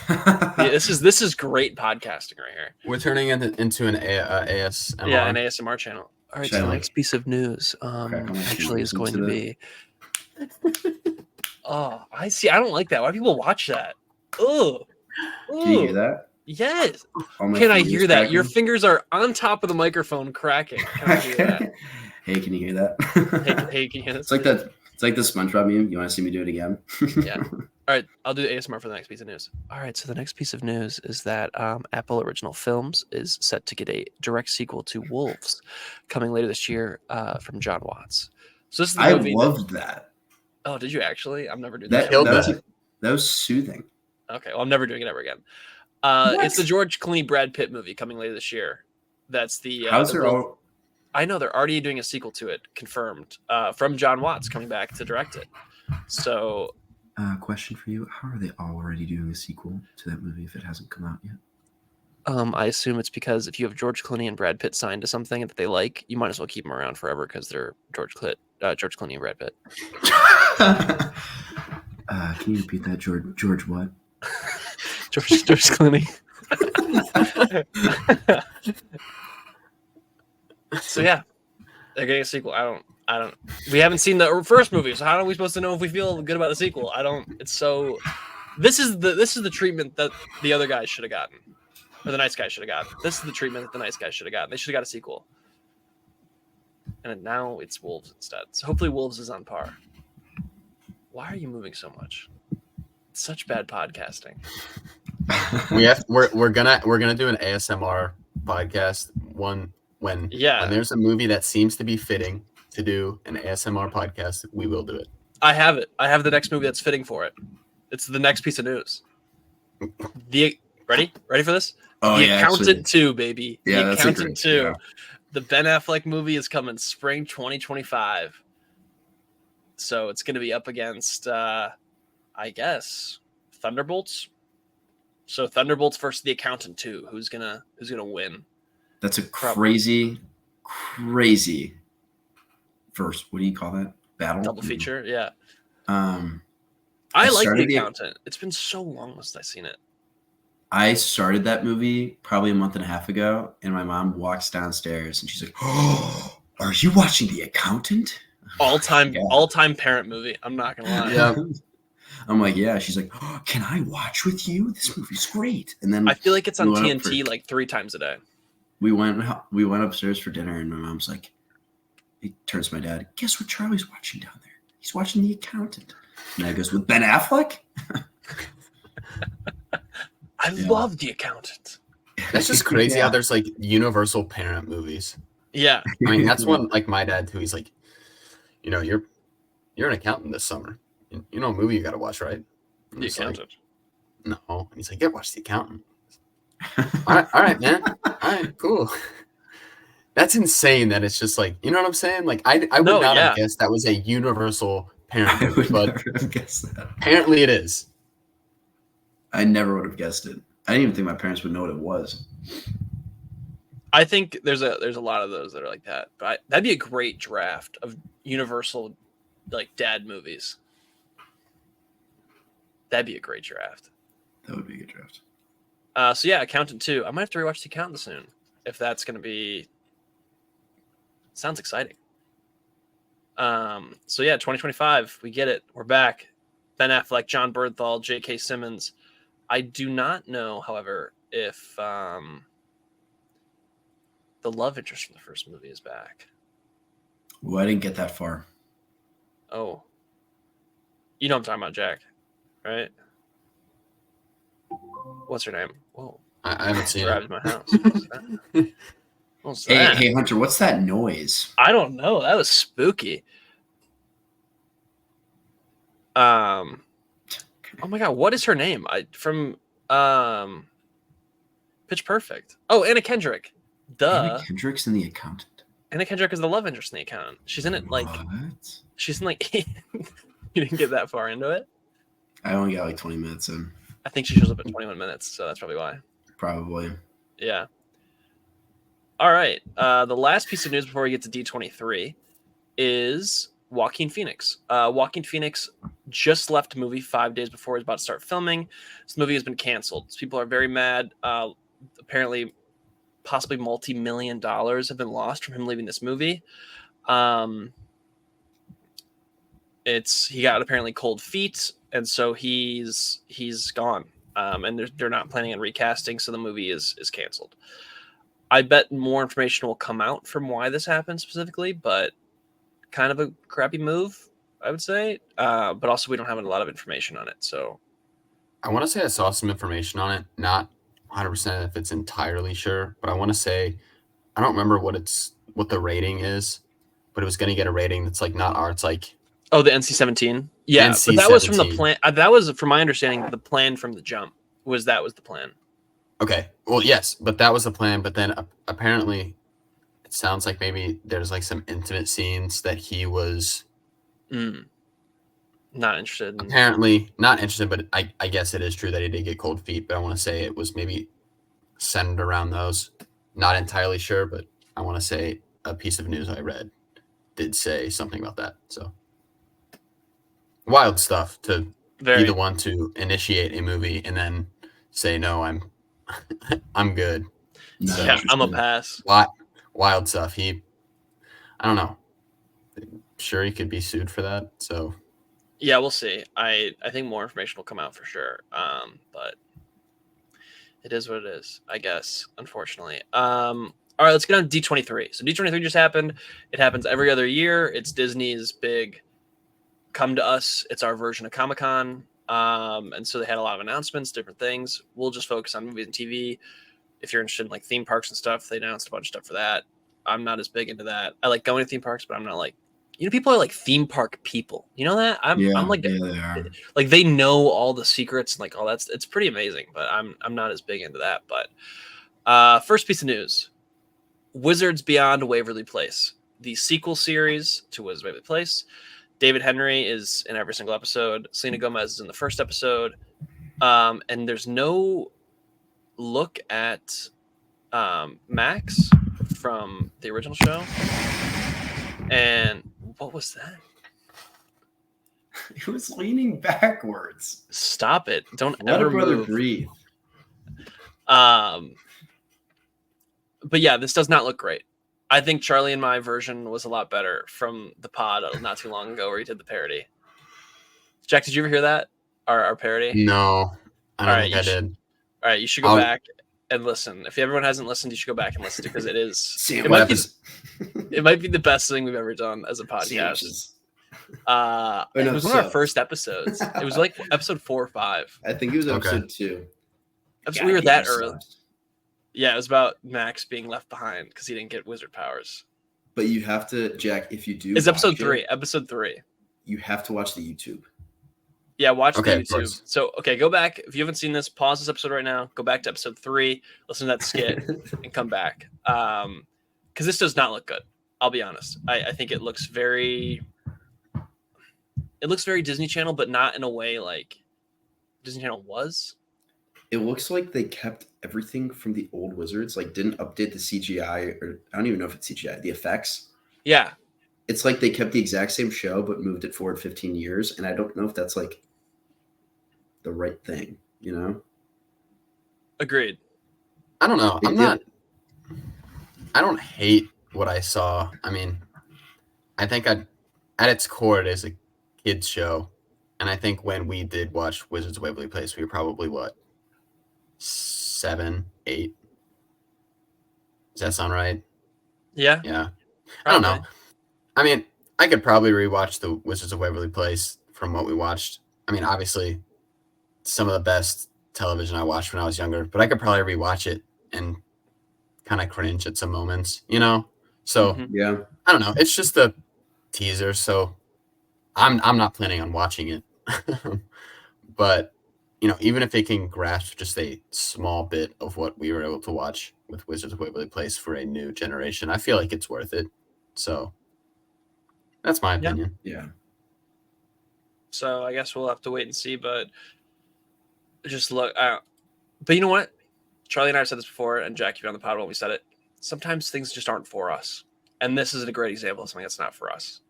A: Yeah, this is great podcasting right here.
C: We're turning into an ASMR.
A: Yeah, an ASMR channel. All right, so the next piece of news actually is going to be. Oh, I see. I don't like that. Why do people watch that? Oh,
B: can you hear that?
A: Yes. Can I hear that?
B: Cracking?
A: Your fingers are on top of the microphone cracking. Can I hear that?
B: Hey, can you hear that?
A: Hey, can you hear this?
B: It's like that. It's like the SpongeBob meme. You want to see me do it again?
A: Yeah. All right, I'll do ASMR for the next piece of news. All right, so the next piece of news is that Apple Original Films is set to get a direct sequel to Wolves coming later this year from John Watts. So this is the
B: I
A: movie
B: loved that.
A: Oh, did you actually? I'm never doing
B: that. That was soothing.
A: Okay, well, I'm never doing it ever again. It's the George Clooney Brad Pitt movie coming later this year. That's the. I know they're already doing a sequel to it, confirmed, from John Watts coming back to direct it. So.
B: Question for you: how are they already doing a sequel to that movie if it hasn't come out yet?
A: I assume it's because if you have George Clooney and Brad Pitt signed to something that they like, you might as well keep them around forever because they're George Clooney and Brad Pitt.
B: Can you repeat that, George what?
A: George Clooney. So yeah, they're getting a sequel. I don't. We haven't seen the first movie, so how are we supposed to know if we feel good about the sequel? I don't. It's so. This is the treatment that the other guys should have gotten, or the nice guy should have gotten. This is the treatment that the nice guys should have gotten. They should have got a sequel, and now it's Wolves instead. So hopefully, Wolves is on par. Why are you moving so much? It's such bad podcasting.
C: We're gonna do an ASMR podcast when there's a movie that seems to be fitting to do an ASMR podcast. We will do it.
A: I have it. I have the next movie that's fitting for it. It's the next piece of news. Ready for this?
B: Oh,
A: The Accountant 2, baby.
B: Yeah,
A: The
B: that's
A: Accountant 2.
B: Yeah.
A: The Ben Affleck movie is coming spring 2025. So it's going to be up against, I guess, Thunderbolts. So Thunderbolts versus The Accountant 2. Who's gonna win?
B: That's a crazy first. What do you call that? Battle?
A: Double feature, yeah.
B: I
A: like The Accountant. It's been so long since I've seen it.
B: I started that movie probably a month and a half ago, and my mom walks downstairs and she's like, "Oh, Are you watching The Accountant?
A: All time
B: Yeah.
A: parent movie. I'm not gonna lie.
C: Yeah.
B: I'm like, yeah. She's like, oh, can I watch with you? This movie's great. And then
A: I feel like it's
B: we
A: on
B: went up
A: TNT like 3 times a day.
B: we went upstairs for dinner, and my mom's like, he turns to my dad, guess what Charlie's watching down there? He's watching The Accountant. And I goes, with Ben Affleck?
A: I love The Accountant.
C: That's just crazy
B: Yeah.
C: how there's like universal parent movies.
A: Yeah.
C: I mean, that's one like my dad too. He's like, you're an accountant this summer. You know a movie you got to watch, right?
A: The Accountant.
C: Like, no. And he's like, yeah, watch The Accountant. all right, man. All right, cool. That's insane that it's just like, you know what I'm saying? Like, I would not have guessed that was a universal parent
B: I
C: movie,
B: would
C: but
B: never have guessed that.
C: apparently it is.
B: I never would have guessed it. I didn't even think my parents would know what it was.
A: I think there's a lot of those that are like that. But that'd be a great draft of universal like dad movies. That'd be a great draft.
B: That would be a good draft.
A: So yeah, Accountant 2. I might have to rewatch The Accountant soon if that's going to be. Sounds exciting. So yeah, 2025, we get it. We're back. Ben Affleck, John Bernthal, J.K. Simmons. I do not know, however, if the love interest from the first movie is back.
B: Well, I didn't get that far.
A: Oh, you know what I'm talking about, Jack, right? What's her name? Whoa,
C: I haven't seen
A: arrived
C: it.
A: at my house. What's that?
B: Hey, Hunter, what's that noise?
A: I don't know. That was spooky. Oh my god, what is her name? From Pitch Perfect. Oh, Anna Kendrick. Duh.
B: Anna Kendrick's in The Accountant.
A: Anna Kendrick is the love interest in The Accountant. She's in it like
B: What?
A: she's in like you didn't get that far into it?
B: I only got like 20 minutes in.
A: I think she shows up in 21 minutes, so that's probably why.
B: Probably.
A: Yeah. All right. The last piece of news before we get to D23 is Joaquin Phoenix. Joaquin Phoenix just left a movie 5 days before he's about to start filming. This movie has been canceled. People are very mad. Apparently, possibly multi-million dollars have been lost from him leaving this movie. He got apparently cold feet, and so he's gone. And they're not planning on recasting, so the movie is canceled. I bet more information will come out from why this happened specifically, but kind of a crappy move, I would say. But also we don't have a lot of information on it. So
C: I want to say I saw some information on it. Not 100% if it's entirely sure, but I want to say I don't remember what the rating is, but it was going to get a rating that's like not R. It's like
A: the NC-17. Yeah,
C: NC-17.
A: But that was from the plan. That was, from my understanding, the plan from the jump was the plan.
C: Okay. Well, yes, but that was the plan. But then apparently it sounds like maybe there's like some intimate scenes that he was
A: not interested in.
C: Apparently not interested, but I guess it is true that he did get cold feet, but I want to say it was maybe centered around those. Not entirely sure, but I want to say a piece of news I read did say something about that. So wild stuff to be the one to initiate a movie and then say, no, I'm good.
A: Yeah, I'm a pass.
C: Wild stuff. I don't know. Sure, he could be sued for that. So
A: yeah, we'll see. I think more information will come out for sure. But it is what it is, I guess, unfortunately. All right, let's get on to D23. So D23 just happened. It happens every other year. It's Disney's big come to us. It's our version of Comic-Con. And so they had a lot of announcements, different things. We'll just focus on movies and TV. If you're interested in like theme parks and stuff, they announced a bunch of stuff for that. I'm not as big into that. I like going to theme parks, but I'm not like, people are like theme park people. You know that? I'm like,
B: they are.
A: Like they know all the secrets and like all that's, it's pretty amazing, but I'm not as big into that. But first piece of news, Wizards Beyond Waverly Place, the sequel series to Wizards Waverly Place. David Henry is in every single episode. Selena Gomez is in the first episode. And there's no look at Max from the original show. And what was that?
B: He was leaning backwards.
A: Stop it. Don't
B: Let
A: ever
B: a brother
A: move.
B: breathe.
A: But yeah, this does not look great. I think Charlie and my version was a lot better from the pod not too long ago where he did the parody. Jack, did you ever hear that? Our parody?
C: No, I don't think I did.
A: All right, you should go back and listen. If everyone hasn't listened, you should go back and listen because it is. It might be the best thing we've ever done as a podcast. It was one of our first episodes. It was like episode 4 or 5.
B: I think it was episode 2.
A: We were that early. Yeah, it was about Max being left behind because he didn't get wizard powers.
B: But you have to, Jack, if you do.
A: It's episode 3. Episode 3.
B: You have to watch the YouTube.
A: Yeah, watch the YouTube. So, go back. If you haven't seen this, pause this episode right now. Go back to episode 3, listen to that skit, and come back. Because this does not look good. I'll be honest. I think it looks very Disney Channel, but not in a way like Disney Channel was.
B: It looks like they kept everything from the old Wizards, like didn't update the CGI, or I don't even know if it's CGI, the effects.
A: Yeah.
B: It's like they kept the exact same show, but moved it forward 15 years. And I don't know if that's like the right thing, you know?
A: Agreed.
C: I don't know. I don't hate what I saw. I mean, I think at its core, it is a kid's show. And I think when we did watch Wizards of Waverly Place, we were probably, 7, 8? Does that sound right?
A: Yeah.
C: Yeah. I don't know. I mean, I could probably rewatch the Wizards of Waverly Place from what we watched. I mean, obviously, some of the best television I watched when I was younger, but I could probably rewatch it and kind of cringe at some moments, you know? So,
B: yeah,
C: I don't know. It's just a teaser, so I'm not planning on watching it. But, you know, even if it can grasp just a small bit of what we were able to watch with Wizards of Waverly Place for a new generation, I feel like it's worth it. So, that's my opinion.
B: Yeah.
A: So I guess we'll have to wait and see, but just look. But you know what? Charlie and I have said this before, and Jack, you've been on the pod when we said it. Sometimes things just aren't for us. And this is a great example of something that's not for us.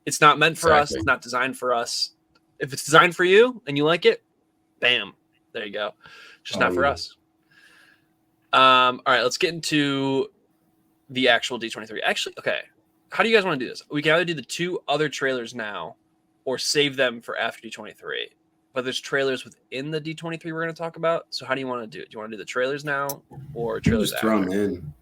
A: It's not meant for us. It's not designed for us. If it's designed for you and you like it, bam, there you go. Just not for us. All right, let's get into the actual D23. Actually, okay. How do you guys want to do this? We can either do the 2 other trailers now or save them for after D23. But there's trailers within the D23 we're going to talk about. So how do you want to do it? Do you want to do the trailers now or trailers
B: just throw them in?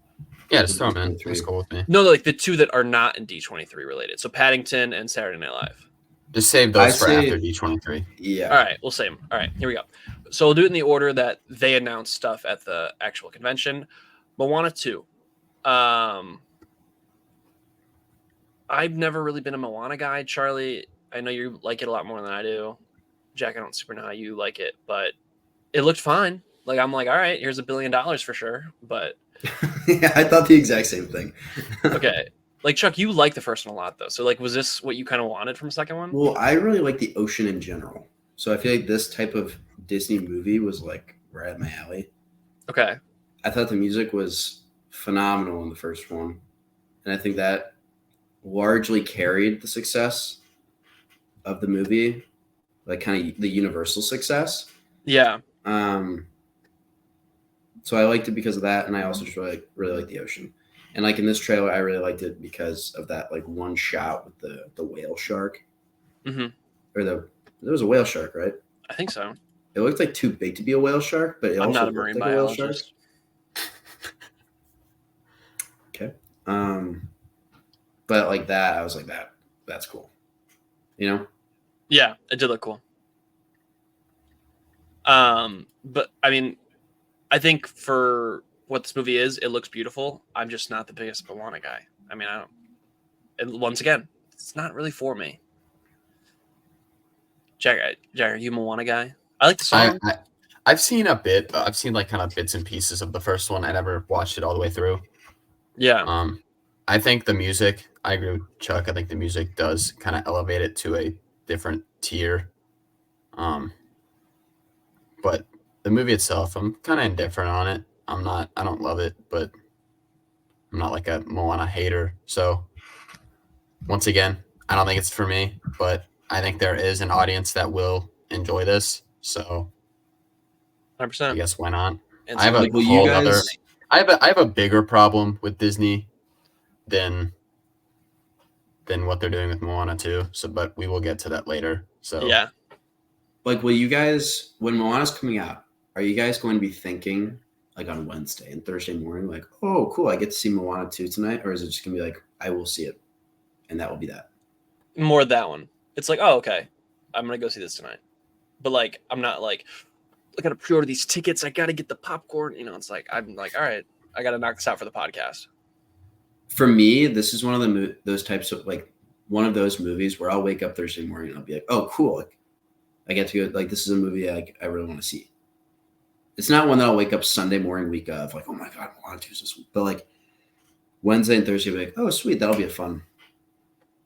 C: Yeah, just throw them in. That's cool with me.
A: No, like the 2 that are not in D23 related. So Paddington and Saturday Night Live.
C: Just save those for after D23.
A: Yeah. All right, we'll save them. All right, here we go. So we'll do it in the order that they announced stuff at the actual convention. Moana 2. I've never really been a Moana guy. Charlie, I know you like it a lot more than I do. Jack, I don't super know how you like it, but it looked fine. Like, I'm like, all right, here's $1 billion for sure. But
B: yeah, I thought the exact same thing.
A: Okay. Like, Chuck, you like the first one a lot, though. So, like, was this what you kind of wanted from the second one?
B: Well, I really like the ocean in general. So I feel like this type of Disney movie was, like, right up my alley.
A: Okay.
B: I thought the music was phenomenal in the first one. And I think that largely carried the success of the movie, like kind of the universal success.
A: Yeah.
B: So I liked it because of that, and I also just really like the ocean. And like in this trailer, I really liked it because of that like one shot with the whale shark.
A: Mm-hmm.
B: Or there was a whale shark, right?
A: I think so.
B: It looked like too big to be a whale shark, but it
A: I'm
B: also
A: not a
B: looked
A: marine
B: like a whale shark.
A: biologist.
B: Okay. But like that, I was like that's cool. You know?
A: Yeah, it did look cool. But I mean, I think for what this movie is, it looks beautiful. I'm just not the biggest Moana guy. I mean, I don't. And once again, it's not really for me. Jack, are you a Moana guy? I like the song.
C: I've seen a bit. I've seen like kind of bits and pieces of the first one. I never watched it all the way through.
A: Yeah.
C: I think the music. I agree with Chuck. I think the music does kind of elevate it to a different tier. But the movie itself, I'm kind of indifferent on it. I don't love it, but I'm not like a Moana hater. So once again, I don't think it's for me, but I think there is an audience that will enjoy this. So
A: 100%.
C: I guess why not?
A: And
C: I have a whole other. I have a bigger problem with Disney than what they're doing with Moana 2. So, but we will get to that later. So
A: Yeah.
B: Like, will you guys, when Moana's coming out, are you guys going to be thinking like on Wednesday and Thursday morning, like, oh, cool, I get to see Moana 2 tonight? Or is it just going to be like, I will see it and that will be that?
A: More that one. It's like, oh, okay, I'm going to go see this tonight. But like, I'm not like, I got to pre-order these tickets. I got to get the popcorn. You know, it's like, I'm like, all right, I got to knock this out for the podcast.
B: For me, this is one of those types of like one of those movies where I'll wake up Thursday morning and I'll be like, oh, cool. Like, I get to go, like, this is a movie I really want to see. It's not one that I'll wake up Sunday morning week of like, oh my God, I want to do this. But like Wednesday and Thursday, I'll be like, oh, sweet. That'll be a fun,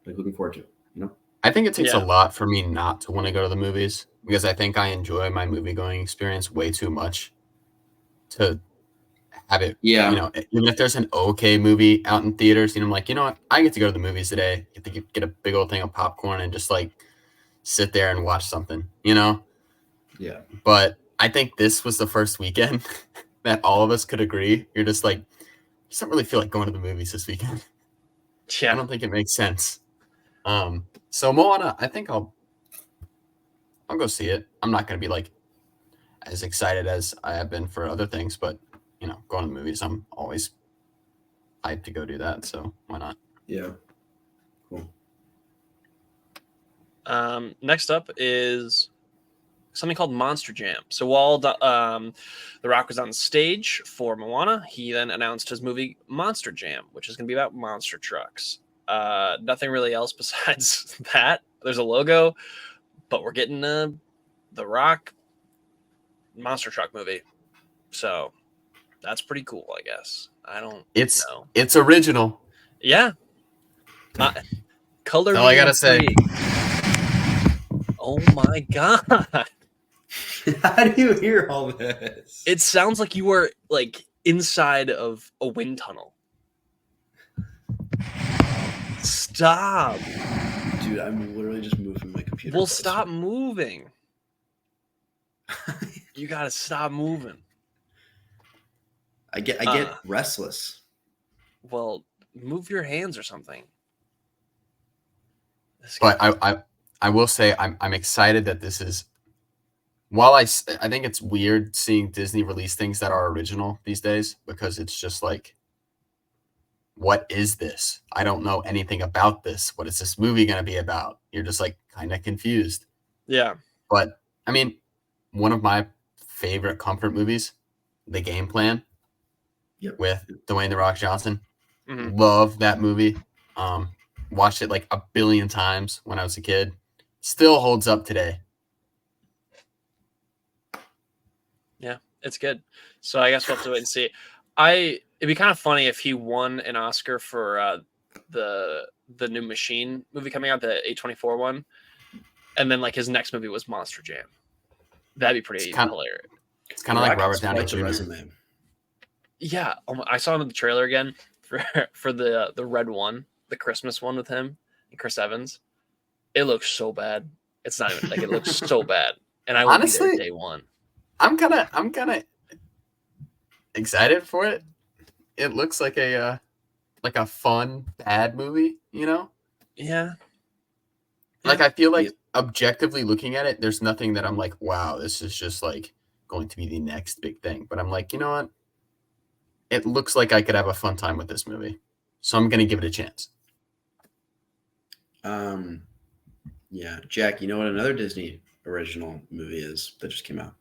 B: like looking forward to it, you know?
C: I think it takes a lot for me not to want to go to the movies because I think I enjoy my movie going experience way too much to have it.
B: Yeah.
C: You know, even if there's an okay movie out in theaters, I'm like, you know what? I get to go to the movies today. Get to get a big old thing of popcorn and just like sit there and watch something, you know?
B: Yeah.
C: But I think this was the first weekend that all of us could agree. You're just like, I just don't really feel like going to the movies this weekend.
A: Yeah.
C: I don't think it makes sense. So Moana, I think I'll go see it. I'm not going to be like as excited as I have been for other things, but you know, going to the movies, I'm always hyped to go do that. So why not?
B: Yeah. Cool.
A: Next up is something called Monster Jam. So while The Rock was on stage for Moana, he then announced his movie Monster Jam, which is going to be about monster trucks. Nothing really else besides that. There's a logo, but we're getting The Rock monster truck movie. So that's pretty cool, I guess. I don't know.
C: It's original.
A: Yeah. Color.
C: All I gotta say.
A: Oh my God.
B: How do you hear all this?
A: It sounds like you were like inside of a wind tunnel. Stop.
B: Dude, I'm literally just moving my computer.
A: Well, stop moving. You gotta stop moving.
B: I get restless.
A: Well, move your hands or something.
C: But I will say I'm excited that this is. While I think it's weird seeing Disney release things that are original these days because it's just like, what is this? I don't know anything about this. What is this movie going to be about? You're just like kind of confused.
A: Yeah.
C: But I mean, one of my favorite comfort movies, The Game Plan, with Dwayne "The Rock" Johnson. Mm-hmm. Love that movie. Watched it like 1 billion times when I was a kid. Still holds up today.
A: Yeah, it's good. So I guess we'll have to wait and see. It'd be kind of funny if he won an Oscar for the new Machine movie coming out, the A24 one, and then like his next movie was Monster Jam. That'd be pretty hilarious.
C: It's kind of like Robert Downey Jr.
A: Yeah, I saw him in the trailer again for the red one, the Christmas one with him and Chris Evans. It looks so bad. It's not even like it looks so bad. And I will be there day one.
C: I'm kind of excited for it. It looks like a fun bad movie, you know?
A: Yeah.
C: Like I feel like objectively looking at it, there's nothing that I'm like, wow, this is just like going to be the next big thing. But I'm like, you know what? It looks like I could have a fun time with this movie. So I'm gonna give it a chance.
B: Yeah. Jack, you know what another Disney original movie is that just came out?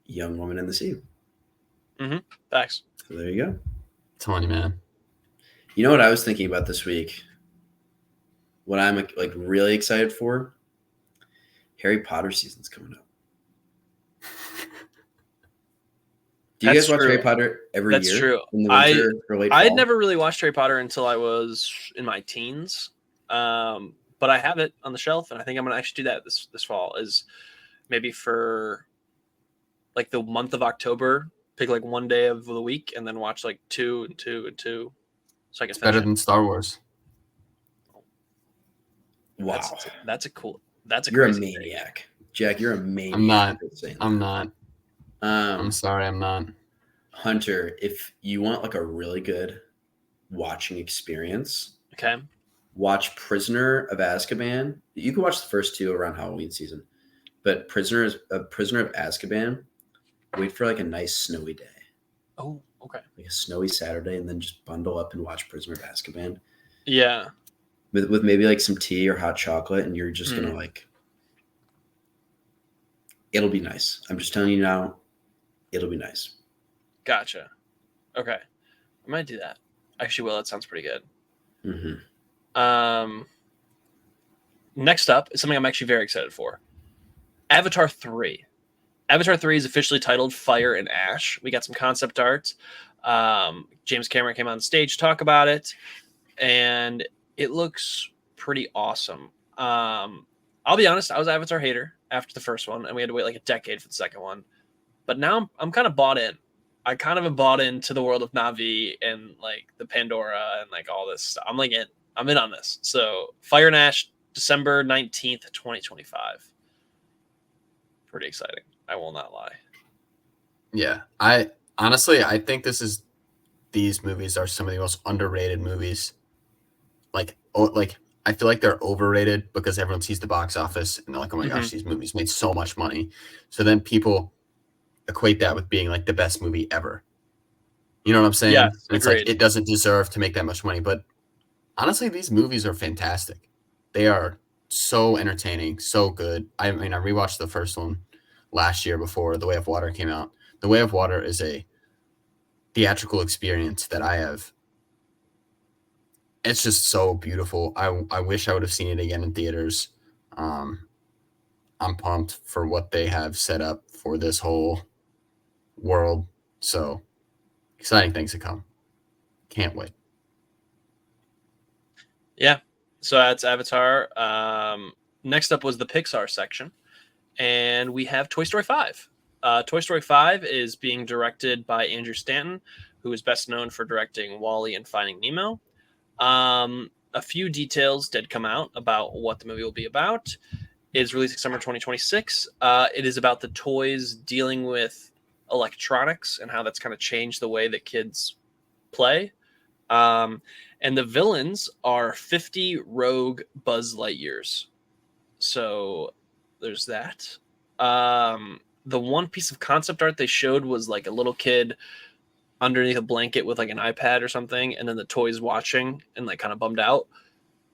B: Young Woman in the Sea.
A: Mm-hmm. Thanks.
B: So there you go.
C: I'm telling you, man.
B: You know what I was thinking about this week? What I'm like really excited for? Harry Potter season's coming up. Do you guys watch Harry Potter every year?
A: That's true.
B: In the winter or late fall?
A: I had never really watched Harry Potter until I was in my teens. But I have it on the shelf, and I think I'm gonna actually do that this fall. Is maybe for like the month of October, pick like one day of the week, and then watch like 2 and 2 and 2. So I can. It's
C: better than Star Wars.
B: Wow,
A: that's a cool.
B: You're a maniac, thing. Jack. You're a maniac.
C: I'm not. I'm sorry, I'm not.
B: Hunter, if you want like a really good watching experience.
A: Okay.
B: Watch Prisoner of Azkaban. You can watch the first two around Halloween season, but Prisoner of Azkaban. Wait for like a nice snowy day,
A: Oh, okay.
B: like a snowy Saturday, and then just bundle up and watch Prisoner of Azkaban
A: Yeah.
B: with maybe like some tea or hot chocolate, and you're just gonna like. It'll be nice. I'm just telling you now. It'll be nice.
A: Gotcha. Okay. I might do that. Actually, well, that sounds pretty good.
B: Mm-hmm.
A: Next up is something I'm actually very excited for. Avatar 3. Avatar 3 is officially titled Fire and Ash. We got some concept art. James Cameron came on stage to talk about it, and it looks pretty awesome. I'll be honest, I was an Avatar hater after the first one, and we had to wait like a decade for the second one. But now I'm kind of bought in. I kind of am bought into the world of Na'vi and like the Pandora and like all this stuff. I'm in on this. So Fire and Ash, December 19th, 2025. Pretty exciting. I will not lie.
C: Yeah. I think these movies are some of the most underrated movies. Like I feel like they're overrated because everyone sees the box office and they're like, oh my gosh, these movies made so much money. So then people equate that with being like the best movie ever. You know what I'm saying?
A: Yes,
C: and it's
A: agreed.
C: like it doesn't deserve to make that much money. But honestly, these movies are fantastic. They are so entertaining, so good. I mean, I rewatched the first one last year before The Way of Water came out. The Way of Water is a theatrical experience that I have. It's just so beautiful. I wish I would have seen it again in theaters. I'm pumped for what they have set up for this whole world. So exciting things to come. Can't wait.
A: Yeah. So that's Avatar. Next up was the Pixar section, and we have Toy Story 5. Toy Story 5 is being directed by Andrew Stanton, who is best known for directing WALL-E and Finding Nemo. A few details did come out about what the movie will be about. It is releasing summer 2026. It is about the toys dealing with electronics and how that's kind of changed the way that kids play. And the villains are 50 rogue Buzz Lightyears. So there's that. The one piece of concept art they showed was like a little kid underneath a blanket with like an iPad or something, and then the toys watching and like kind of bummed out.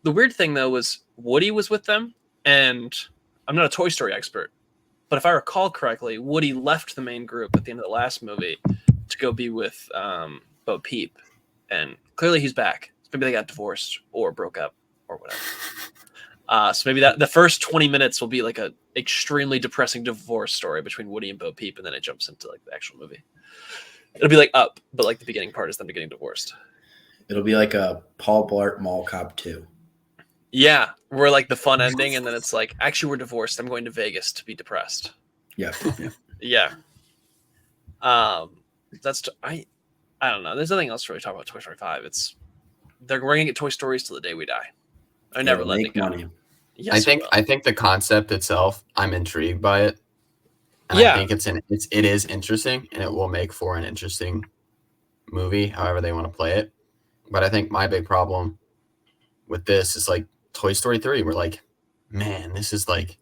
A: The weird thing though was Woody was with them, and I'm not a Toy Story expert, but if I recall correctly, Woody left the main group at the end of the last movie to go be with Bo Peep, and clearly he's back. Maybe they got divorced or broke up or whatever. So maybe that the first 20 minutes will be like a extremely depressing divorce story between Woody and Bo Peep, and then it jumps into like the actual movie. It'll be like Up, but like the beginning part is them getting divorced.
B: It'll be like a Paul Blart Mall Cop 2.
A: Yeah, we're like the fun ending, and then it's like, actually, we're divorced. I'm going to Vegas to be depressed.
B: Yeah.
A: Yeah. I don't know. There's nothing else to really talk about Toy Story 5. We're gonna get Toy Stories till the day we die. I never let it go.
B: Money.
A: Yes,
C: I think the concept itself, I'm intrigued by it. And
A: yeah.
C: I think it is interesting, and it will make for an interesting movie, however they want to play it. But I think my big problem with this is like Toy Story 3. We're like, man, this is like,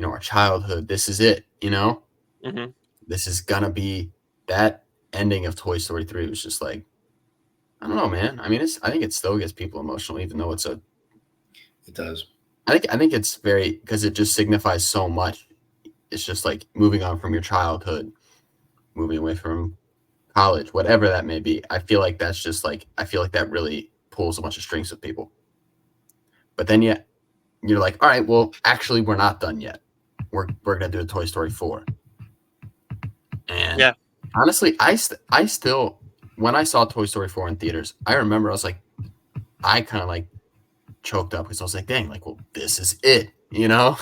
C: our childhood. This is it,
A: Mm-hmm.
C: This is gonna be that ending of Toy Story 3 was just like, I don't know, man. I mean, I think it still gets people emotional, even though it
B: does.
C: I think it's very, because it just signifies so much. It's just like moving on from your childhood, moving away from college, whatever that may be. I feel like that's just like, I feel like that really pulls a bunch of strings with people. But then you're like, all right, well, actually, we're not done yet. We're gonna do a Toy Story 4. And
A: yeah,
C: honestly, I still, when I saw Toy Story 4 in theaters, I remember I was like, I kind of like choked up because I was like, dang, like, well, this is it, Like,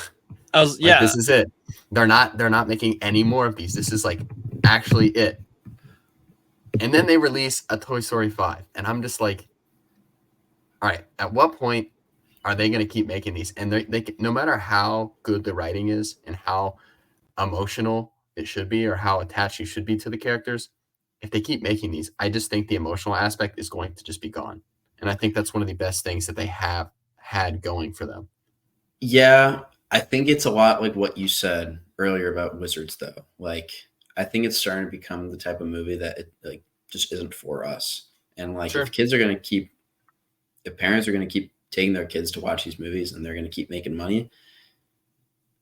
C: this is it. They're not making any more of these. This is like actually it. And then they release a Toy Story 5, and I'm just like, all right, at what point are they going to keep making these? And they no matter how good the writing is and how emotional it should be or how attached you should be to the characters, if they keep making these, I just think the emotional aspect is going to just be gone. And I think that's one of the best things that they have had going for them.
B: Yeah, I think it's a lot like what you said earlier about Wizards, though. Like, I think it's starting to become the type of movie that it like just isn't for us. And like,
C: Sure.
B: if parents are going to keep taking their kids to watch these movies and they're going to keep making money,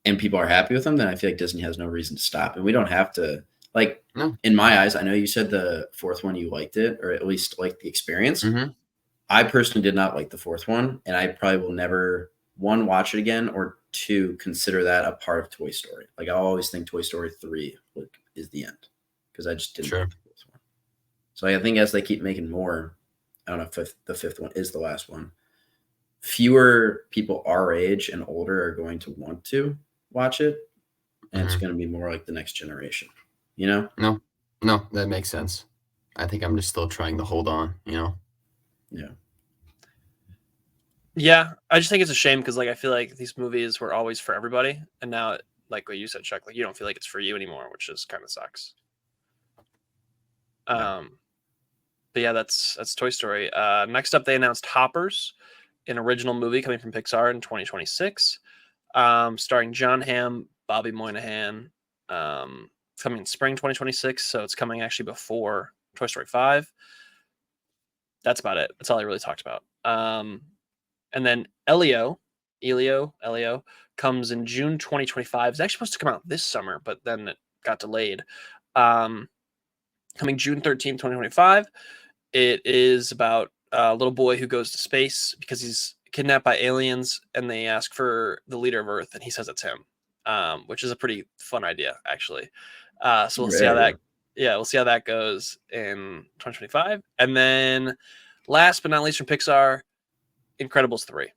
B: and people are happy with them, then I feel like Disney has no reason to stop. And we don't have to like.
C: No.
B: In my eyes, I know you said the fourth one you liked it, or at least like the experience.
C: Mm-hmm.
B: I personally did not like the fourth one, and I probably will never, one, watch it again, or two, consider that a part of Toy Story. Like, I always think Toy Story 3 is the end, because I just didn't like the fourth one. So I think as they keep making more, I don't know if the fifth one is the last one, fewer people our age and older are going to want to watch it, and it's going to be more like the next generation, you know?
C: No, that makes sense. I think I'm just still trying to hold on, you know?
B: Yeah.
A: Yeah, I just think it's a shame because like I feel like these movies were always for everybody, and now like what you said, Chuck, like you don't feel like it's for you anymore, which just kind of sucks.
B: Yeah.
A: But yeah, that's Toy Story. Next up, they announced Hoppers, an original movie coming from Pixar in 2026, starring John Hamm, Bobby Moynihan, coming in spring 2026. So it's coming actually before Toy Story 5. That's about it. That's all I really talked about. And then Elio comes in June 2025. It's actually supposed to come out this summer, but then it got delayed. Coming June 13th, 2025. It is about a little boy who goes to space because he's kidnapped by aliens, and they ask for the leader of Earth, and he says it's him, which is a pretty fun idea, actually. So we'll see how that. Yeah, we'll see how that goes in 2025. And then, last but not least, from Pixar, Incredibles 3.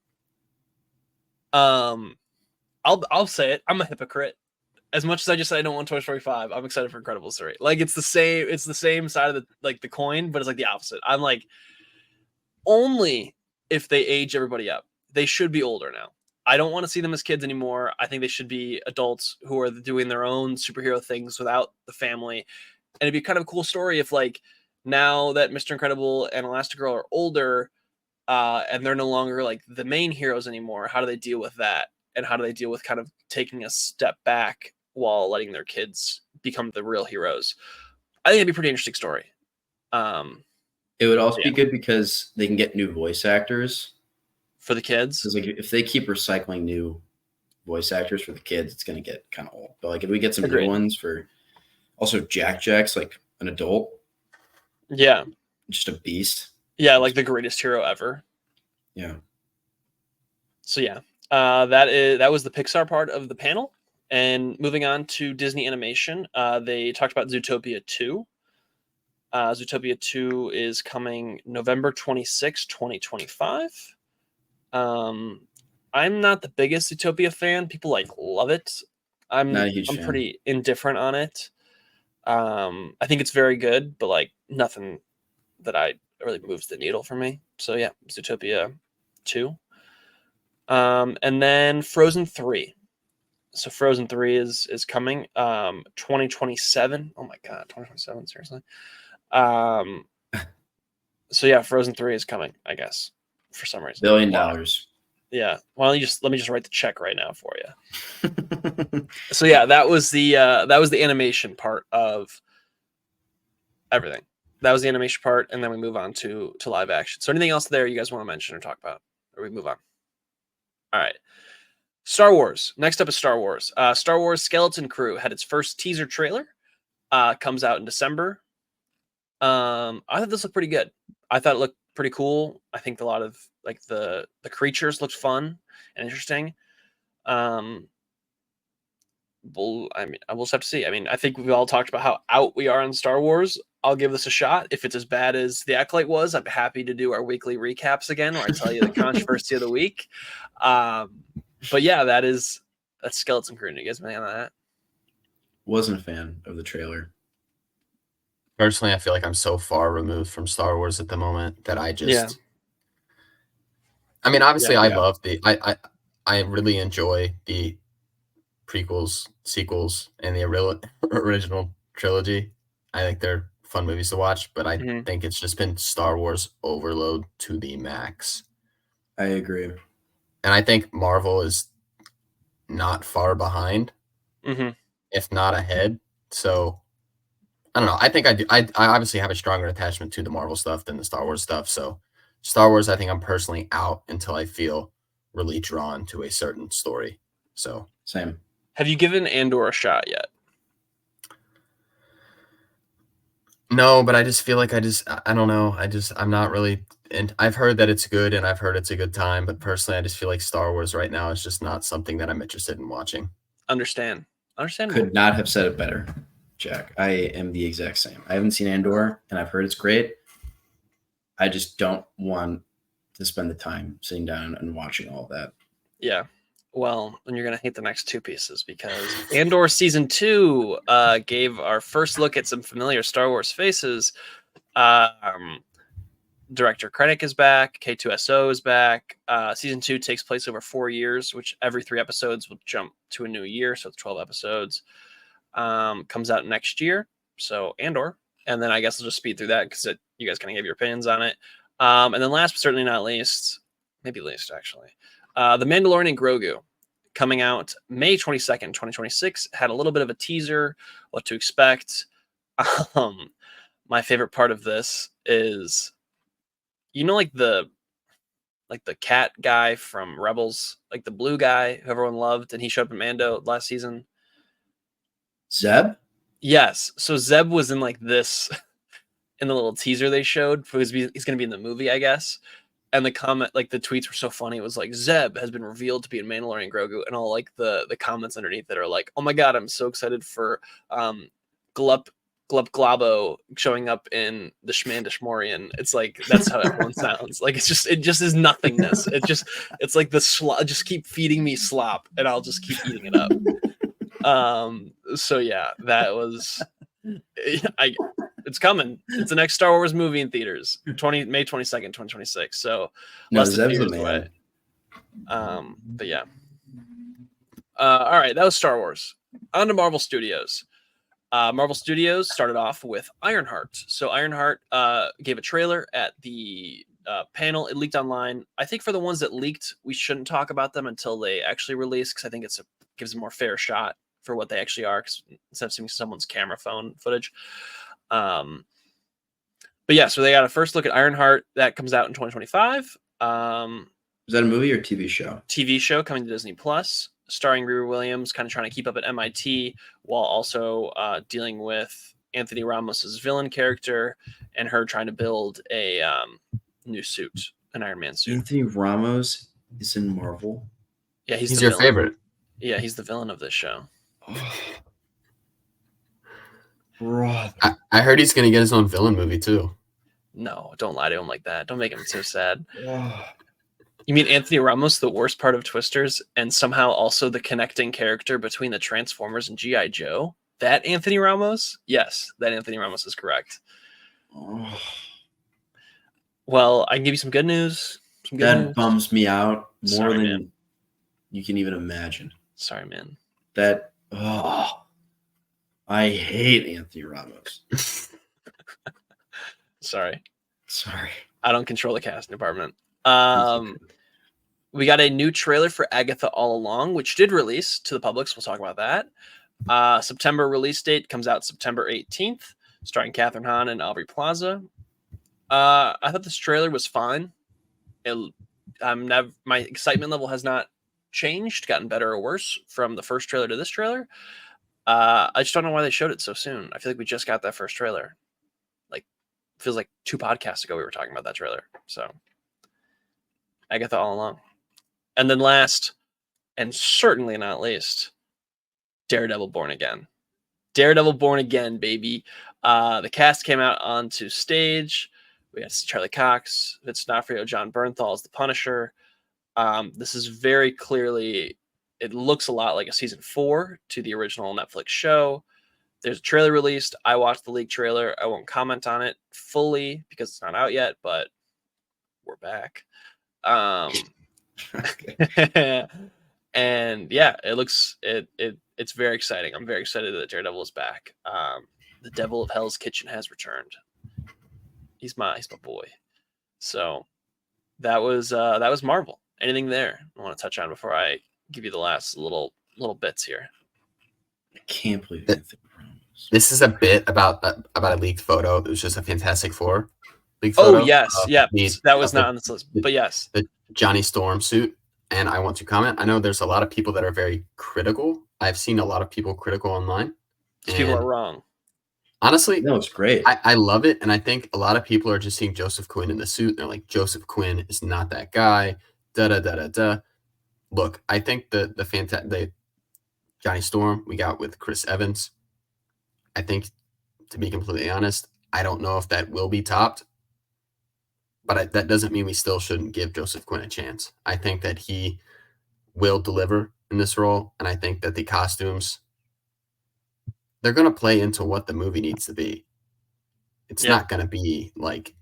A: I'll say it. I'm a hypocrite. As much as I just said I don't want Toy Story 5, I'm excited for Incredibles 3. Like it's the same side of the coin, but it's like the opposite. I'm like, only if they age everybody up. They should be older now. I don't want to see them as kids anymore. I think they should be adults who are doing their own superhero things without the family. And it'd be kind of a cool story if like now that Mr. Incredible and Elastigirl are older, and they're no longer like the main heroes anymore, how do they deal with that? And how do they deal with kind of taking a step back while letting their kids become the real heroes? I think it'd be a pretty interesting story.
B: It would also be good because they can get new voice actors
A: for the kids.
B: Because like if they keep recycling new voice actors for the kids, it's gonna get kind of old. But like if we get some new ones for also Jack's like an adult,
A: yeah,
B: just a beast.
A: Yeah, like the greatest hero ever.
B: Yeah.
A: So yeah, that was the Pixar part of the panel. And moving on to Disney Animation, they talked about Zootopia 2. Zootopia 2 is coming November 26, 2025. I'm not the biggest Zootopia fan. People like love it. I'm
B: not a huge fan.
A: Pretty indifferent on it. I think it's very good, but like nothing that really moves the needle for me. So yeah, Zootopia 2. And then Frozen 3. So Frozen 3 is coming 2027. Oh my god, 2027, seriously. So yeah, Frozen 3 is coming, I guess, for some reason.
B: $1 billion.
A: Yeah. Why don't you let me just write the check right now for you. So yeah, that was the animation part of everything. That was the animation part, and then we move on to live action. So anything else there you guys want to mention or talk about? Or we move on? All right. Star Wars. Next up is Star Wars. Star Wars Skeleton Crew had its first teaser trailer. Comes out in December. I thought this looked pretty good. I thought it looked pretty cool. I think a lot of like the creatures looked fun and interesting. I will just have to see. I mean, I think we've all talked about how out we are on Star Wars. I'll give this a shot. If it's as bad as The Acolyte was, I'm happy to do our weekly recaps again, where I tell you the controversy of the week. But yeah, that's Skeleton Crew. You guys, man, on that?
B: Wasn't a fan of the trailer.
C: Personally, I feel like I'm so far removed from Star Wars at the moment that I just.
A: Yeah.
C: I mean, obviously, I love I really enjoy the prequels, sequels, and the original trilogy. I think they're fun movies to watch, but I
A: Mhm.
C: think it's just been Star Wars overload to the max.
B: I agree.
C: And I think Marvel is not far behind,
A: Mhm.
C: if not ahead. So I don't know. I think I do. I obviously have a stronger attachment to the Marvel stuff than the Star Wars stuff. So Star Wars, I think I'm personally out until I feel really drawn to a certain story. So
B: Same.
A: Have you given Andor a shot yet?
C: no, but I just feel like I don't know. I'm not really, and I've heard that it's good and I've heard it's a good time, but personally, I just feel like Star Wars right now is just not something that I'm interested in watching.
A: Understandable.
B: Could not have said it better, Jack. I am the exact same. I haven't seen Andor, and I've heard it's great. I just don't want to spend the time sitting down and watching all that.
A: Yeah. Well, then you're gonna hate the next two pieces because Andor season 2 gave our first look at some familiar Star Wars faces. Director Krennic is back. K2SO is back. Season 2 takes place over 4 years, which every 3 episodes will jump to a new year, so it's 12 episodes. Comes out next year, so Andor, and then I guess I'll just speed through that because you guys kind of gave your opinions on it. And then last but certainly not least, maybe least actually, The Mandalorian and Grogu coming out May 22nd, 2026. Had a little bit of a teaser, what to expect. My favorite part of this is, like the cat guy from Rebels, like the blue guy who everyone loved, and he showed up in Mando last season.
B: Zeb?
A: Yes. So Zeb was in like this in the little teaser they showed because he's going to be in the movie, I guess. And the comment, like the tweets were so funny. It was like Zeb has been revealed to be in Mandalorian Grogu, and all like the comments underneath that are like, "Oh my god, I'm so excited for Glup Glabo showing up in the Shmandishmorian." It's like that's how everyone sounds. Like it just is nothingness. It's like the slop. Just keep feeding me slop, and I'll just keep eating it up. So yeah, that was it's coming. It's the next Star Wars movie in theaters. May 22nd, 2026. So
B: No,
A: less than 2
B: Zeb's the
A: years away.
B: man.
A: But yeah. All right, that was Star Wars. On to Marvel Studios. Marvel Studios started off with Ironheart. So Ironheart gave a trailer at the panel. It leaked online. I think for the ones that leaked, we shouldn't talk about them until they actually release because I think gives a more fair shot for what they actually are, instead of seeing someone's camera phone footage. But yeah, so they got a first look at Ironheart that comes out in 2025.
B: Is that a movie or TV show?
A: TV show coming to Disney Plus, starring Riri Williams, kind of trying to keep up at MIT while also dealing with Anthony Ramos's villain character and her trying to build a new suit, an Iron Man suit.
B: Anthony Ramos is in Marvel.
A: Yeah, he's
C: He's
A: the
C: your
A: villain.
C: favorite.
A: Yeah, he's the villain of this show.
B: Brother.
C: I heard he's gonna get his own villain movie too.
A: No, don't lie to him like that. Don't make him so sad. You mean Anthony Ramos, the worst part of Twisters, and somehow also the connecting character between the Transformers and G.I. Joe? That Anthony Ramos? Yes, that Anthony Ramos is correct. Well, I can give you some good news.
B: That bums me out more
A: Sorry,
B: than
A: man.
B: you can even imagine.
A: Sorry, man.
B: That I hate Anthony Ramos.
A: Sorry.
B: I
A: don't control the casting department. We got a new trailer for Agatha All Along, which did release to the public, so we'll talk about that. September release date comes out September 18th, starring Kathryn Hahn and Aubrey Plaza. I thought this trailer was fine. My excitement level has not changed, gotten better or worse from the first trailer to this trailer. I just don't know why they showed it so soon. I feel like we just got that first trailer. Like, feels like 2 podcasts ago we were talking about that trailer. So, Agatha All Along. And then last, and certainly not least, Daredevil Born Again. Daredevil Born Again, baby. The cast came out onto stage. We had Charlie Cox, Vince D'Onofrio, John Bernthal as the Punisher. This is very clearly, it looks a lot like a season 4 to the original Netflix show. There's a trailer released. I watched the leaked trailer. I won't comment on it fully because it's not out yet, but we're back. And yeah, it's very exciting. I'm very excited that Daredevil is back. the devil of Hell's Kitchen has returned. He's my boy. So that was Marvel. Anything there I want to touch on before I give you the last little bits here?
B: I can't believe it.
C: This is a bit about a leaked photo. It was just a Fantastic Four leaked
A: Oh
C: photo.
A: yes, that was not on this list, but yes,
C: the Johnny Storm suit. And I want to comment. I know there's a lot of people that are very critical. I've seen a lot of people critical online.
A: These people are wrong.
C: Honestly,
B: no, it's great.
C: I love it, and I think a lot of people are just seeing Joseph Quinn in the suit. And they're like, Joseph Quinn is not that guy. Da da da da da. Look, I think the Johnny Storm we got with Chris Evans. I think, to be completely honest, I don't know if that will be topped. But that doesn't mean we still shouldn't give Joseph Quinn a chance. I think that he will deliver in this role, and I think that the costumes, they're going to play into what the movie needs to be. It's not going to be like,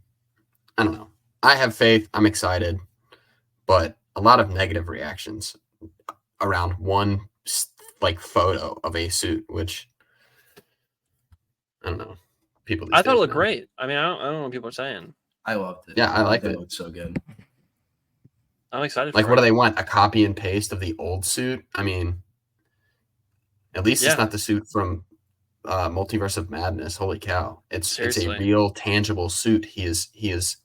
C: I don't know. I have faith. I'm excited. But a lot of negative reactions around one photo of a suit, which, I don't know. People
A: I thought it looked great. I mean, I don't know what people are saying.
B: I loved it.
C: Yeah, I liked it.
B: It looked so good.
A: I'm excited.
C: Like, what do they want? A copy and paste of the old suit? I mean, at least it's not the suit from Multiverse of Madness. Holy cow! It's a real, tangible suit. He is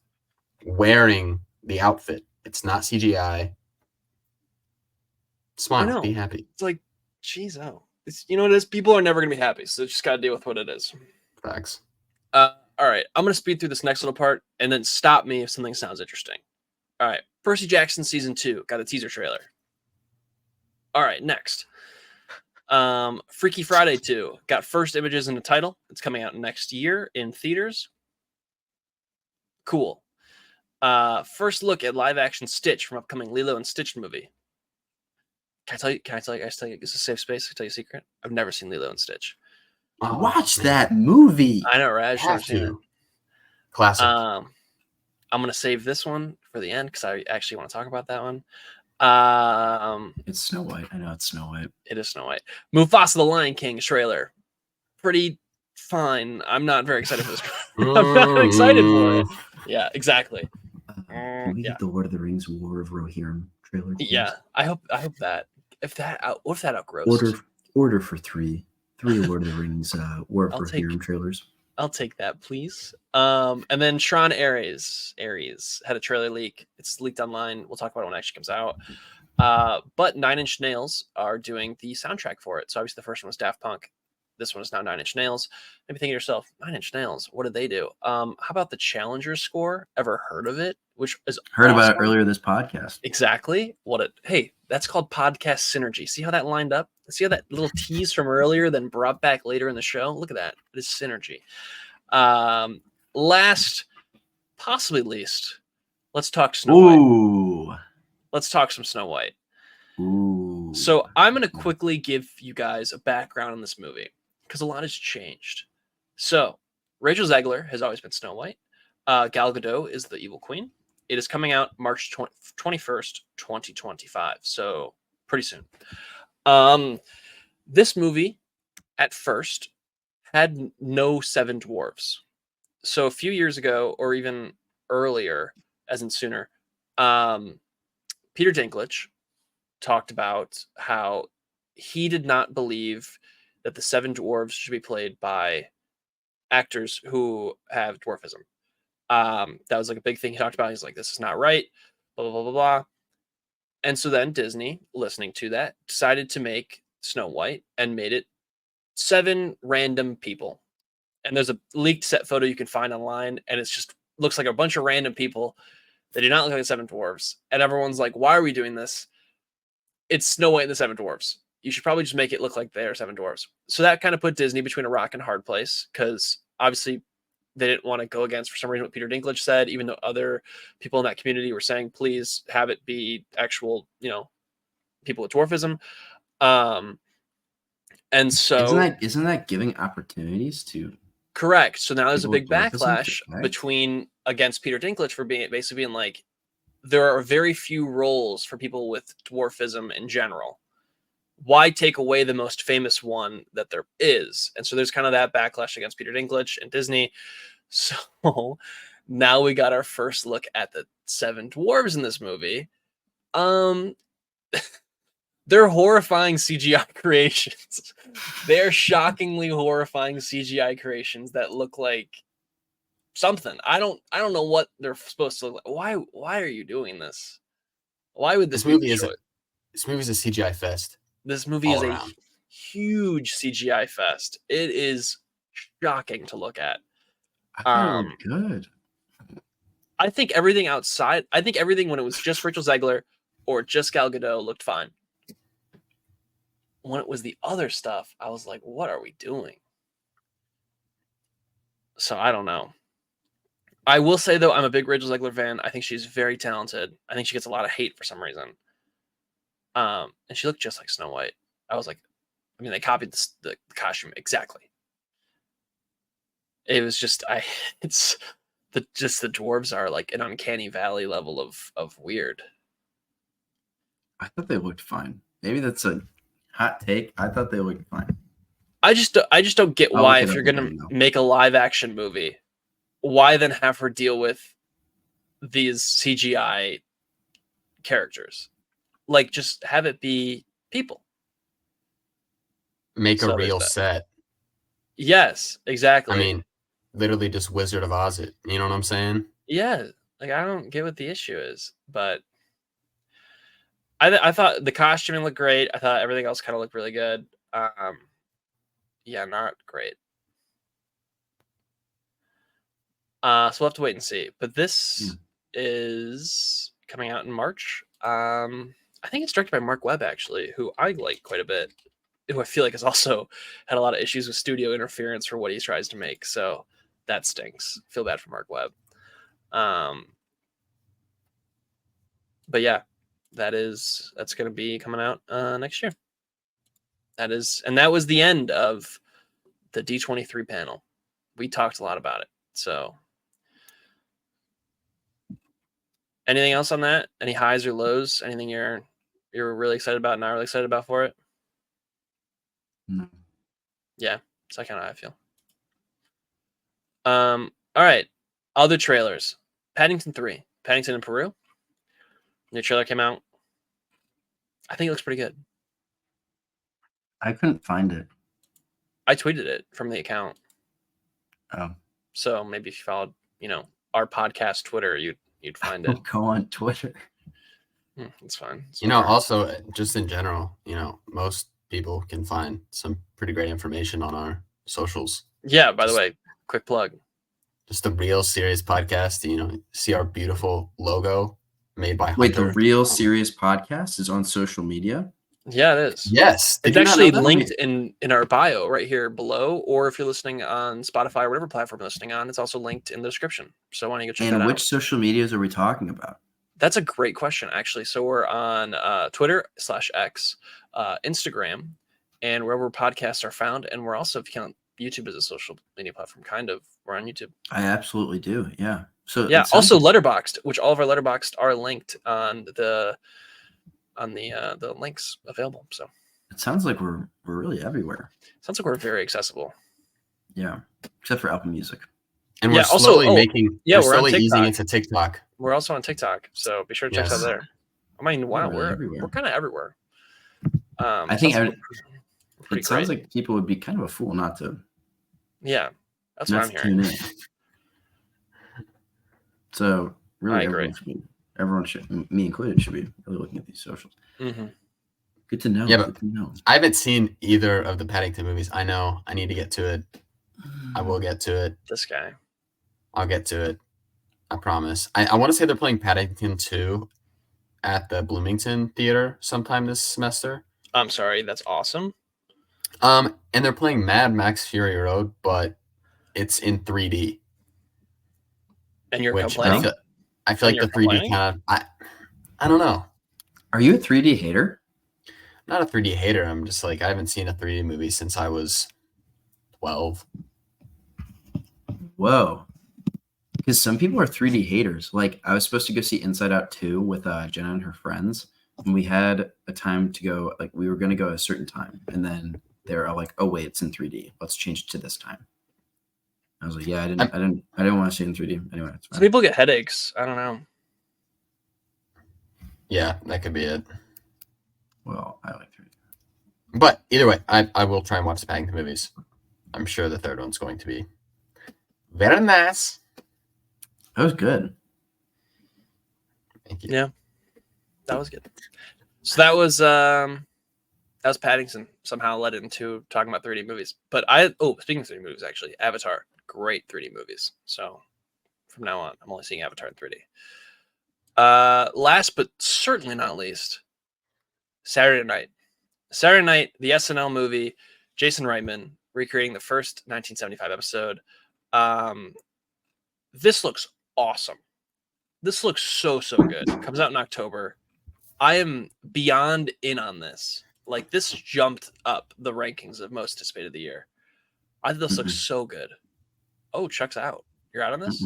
C: wearing the outfit. It's not CGI. Smile, be happy.
A: It's like, geez, you know what it is? People are never gonna be happy, so just gotta deal with what it is.
C: Facts.
A: All right, I'm going to speed through this next little part and then stop me if something sounds interesting. All right, Percy Jackson Season 2 got a teaser trailer. All right, next. Freaky Friday 2 got first images in the title. It's coming out next year in theaters. Cool. First look at live-action Stitch from upcoming Lilo and Stitch movie. Can I tell you, it's a safe space. Can I tell you a secret? I've never seen Lilo and Stitch.
B: Watch that movie.
A: I know, right? I
C: have
A: seen it.
C: Classic.
A: I'm gonna save this one for the end because I actually want to talk about that one.
B: It's Snow White. I know it's Snow White.
A: It is Snow White. Mufasa the Lion King trailer. Pretty fine. I'm not very excited for this. I'm not excited for it. Yeah, exactly.
B: Can we get the Lord of the Rings War of Rohirrim trailer? Please?
A: Yeah, I hope that if that outgrows
B: order for three Lord of the Rings War of Rohirrim trailers.
A: I'll take that, please. And then Tron Ares had a trailer leak. It's leaked online. We'll talk about it when it actually comes out. But 9 Inch Nails are doing the soundtrack for it. So obviously the first one was Daft Punk. This one is now 9 Inch Nails. Maybe thinking to yourself, 9 Inch Nails, what did they do? How about the Challenger score? Ever heard of it? Which is
B: heard awesome. About it earlier this podcast.
A: Exactly. Hey, that's called podcast synergy. See how that lined up? See how that little tease from earlier then brought back later in the show? Look at that. It is synergy. Last, possibly least, let's talk Snow White. Let's talk some Snow White.
B: Ooh.
A: So I'm going to quickly give you guys a background on this movie because a lot has changed. So Rachel Zegler has always been Snow White. Gal Gadot is the evil queen. It is coming out March 21st, 2025. So pretty soon. This movie at first had no 7 dwarves. So a few years ago, or even earlier, as in sooner, Peter Dinklage talked about how he did not believe that the 7 dwarves should be played by actors who have dwarfism. That was like a big thing he talked about. He's like, this is not right, blah, blah, blah, blah, blah. And so then Disney, listening to that, decided to make Snow White and made it 7 random people. And there's a leaked set photo you can find online, and it's just looks like a bunch of random people that do not look like the 7 dwarves. And everyone's like, why are we doing this? It's Snow White and the 7 dwarves. You should probably just make it look like they're 7 dwarves. So that kind of put Disney between a rock and a hard place because obviously they didn't want to go against, for some reason, what Peter Dinklage said, even though other people in that community were saying, please have it be actual, people with dwarfism. And so
B: isn't that giving opportunities to?
A: Correct. So now there's a big backlash against Peter Dinklage for basically being like, there are very few roles for people with dwarfism in general. why take away the most famous one that there is? And so there's kind of that backlash against Peter Dinklage and Disney. So now we got our first look at the 7 dwarves in this movie. They're horrifying CGI creations. They're shockingly horrifying CGI creations that look like something. I don't know what they're supposed to look like. Why are you doing this? Why would this be the choice?
C: This movie's a CGI fest.
A: This movie is a huge CGI fest. It is shocking to look at.
B: I thought it looked good.
A: I think everything outside, I think everything when it was just Rachel Zegler or just Gal Gadot looked fine. When it was the other stuff, I was like, what are we doing? So I don't know. I will say, though, I'm a big Rachel Zegler fan. I think she's very talented. I think she gets a lot of hate for some reason. And she looked just like Snow White. I was like, I mean, they copied the costume exactly. It was just, the dwarves are like an uncanny valley level of weird.
B: I thought they looked fine. Maybe that's a hot take. I thought they looked fine.
A: I just don't get why, if you're gonna make a live action movie, why then have her deal with these CGI characters? Like, just have it be people.
C: Make a real set.
A: Yes, exactly.
C: I mean, literally just Wizard of Oz it. You know what I'm saying?
A: Yeah. Like, I don't get what the issue is, but I thought the costuming looked great. I thought everything else kind of looked really good. Yeah, not great. So we'll have to wait and see. But this is coming out in March. I think it's directed by Mark Webb, actually, who I like quite a bit, who I feel like has also had a lot of issues with studio interference for what he tries to make. So that stinks. Feel bad for Mark Webb. But yeah, that's going to be coming out next year. That was the end of the D23 panel. We talked a lot about it. So anything else on that? Any highs or lows? Anything you're really excited about, not really excited about for it?
B: No.
A: Yeah, that's kind of how I feel. All right. Other trailers. Paddington 3. Paddington in Peru. New trailer came out. I think it looks pretty good.
B: I couldn't find it.
A: I tweeted it from the account.
B: Oh.
A: So maybe if you followed, our podcast Twitter, you'd find it.
B: Go on Twitter.
A: It's fine.
C: Also, just in general, most people can find some pretty great information on our socials.
A: Yeah, by the way, quick plug.
C: Just a Real Serious Podcast. See our beautiful logo made by Hunter.
B: Wait, the Real Serious Podcast is on social media?
A: Yeah, it is.
C: Yes.
A: It's actually linked in our bio right here below, or if you're listening on Spotify or whatever platform you're listening on, it's also linked in the description. So why don't you go check that out?
B: And which social medias are we talking about?
A: That's a great question, actually. So we're on Twitter /X, Instagram, and wherever podcasts are found. And we're also, if you count YouTube as a social media platform, kind of, we're on YouTube.
B: I absolutely do. Yeah. So
A: yeah. Also Letterboxd, which all of our Letterboxd are linked on the links available. So
B: it sounds like we're really everywhere.
A: Sounds like we're very accessible.
B: Yeah, except for Apple Music.
C: And we're slowly we're slowly easing into TikTok.
A: We're also on TikTok, so be sure to check us out there. I mean, wow, we're kind of everywhere.
B: I think it sounds like people would be kind of a fool not to.
A: Yeah, that's what I'm hearing.
B: So really,
A: I agree.
B: Everyone should, me included, should be really looking at these socials.
A: Mm-hmm.
B: Good to know.
C: Yeah, but I haven't seen either of the Paddington movies. I know I need to get to it. I will get to it.
A: This guy.
C: I'll get to it. I promise. I want to say they're playing Paddington 2 at the Bloomington Theater sometime this semester.
A: I'm sorry. That's awesome.
C: And they're playing Mad Max Fury Road, but it's in 3D.
A: And you're complaining?
C: I feel like the 3D kind of... I don't know.
B: Are you a 3D hater?
C: Not a 3D hater. I'm just like, I haven't seen a 3D movie since I was 12.
B: Whoa. Because some people are 3D haters. Like, I was supposed to go see Inside Out 2 with Jenna and her friends And we had a time to go, like we were going to go at a certain time, and then they were all like, "Oh wait, it's in 3D. Let's change it to this time." I was like, "Yeah, I didn't want to see it in 3D anyway." It's
A: Some
B: fine.
A: people get headaches. I don't know.
C: Yeah, that could be it.
B: Well, I like 3D.
C: But either way, I will try and watch the Paddington movies. I'm sure the third one's going to be very nice.
B: That was good.
C: Thank you.
A: Yeah, that was good. So that was Paddington. Somehow led into talking about 3D movies. But speaking of 3D movies, actually, Avatar, great 3D movies. So from now on, I'm only seeing Avatar in 3D. Last but certainly not least, Saturday Night. Saturday Night, the SNL movie, Jason Reitman recreating the first 1975 episode. This looks awesome. This looks so good. Comes out in October. I am beyond in on this. Like, this jumped up the rankings of most anticipated of the year. I think this looks so good. Oh, Chuck's out. You're out on this?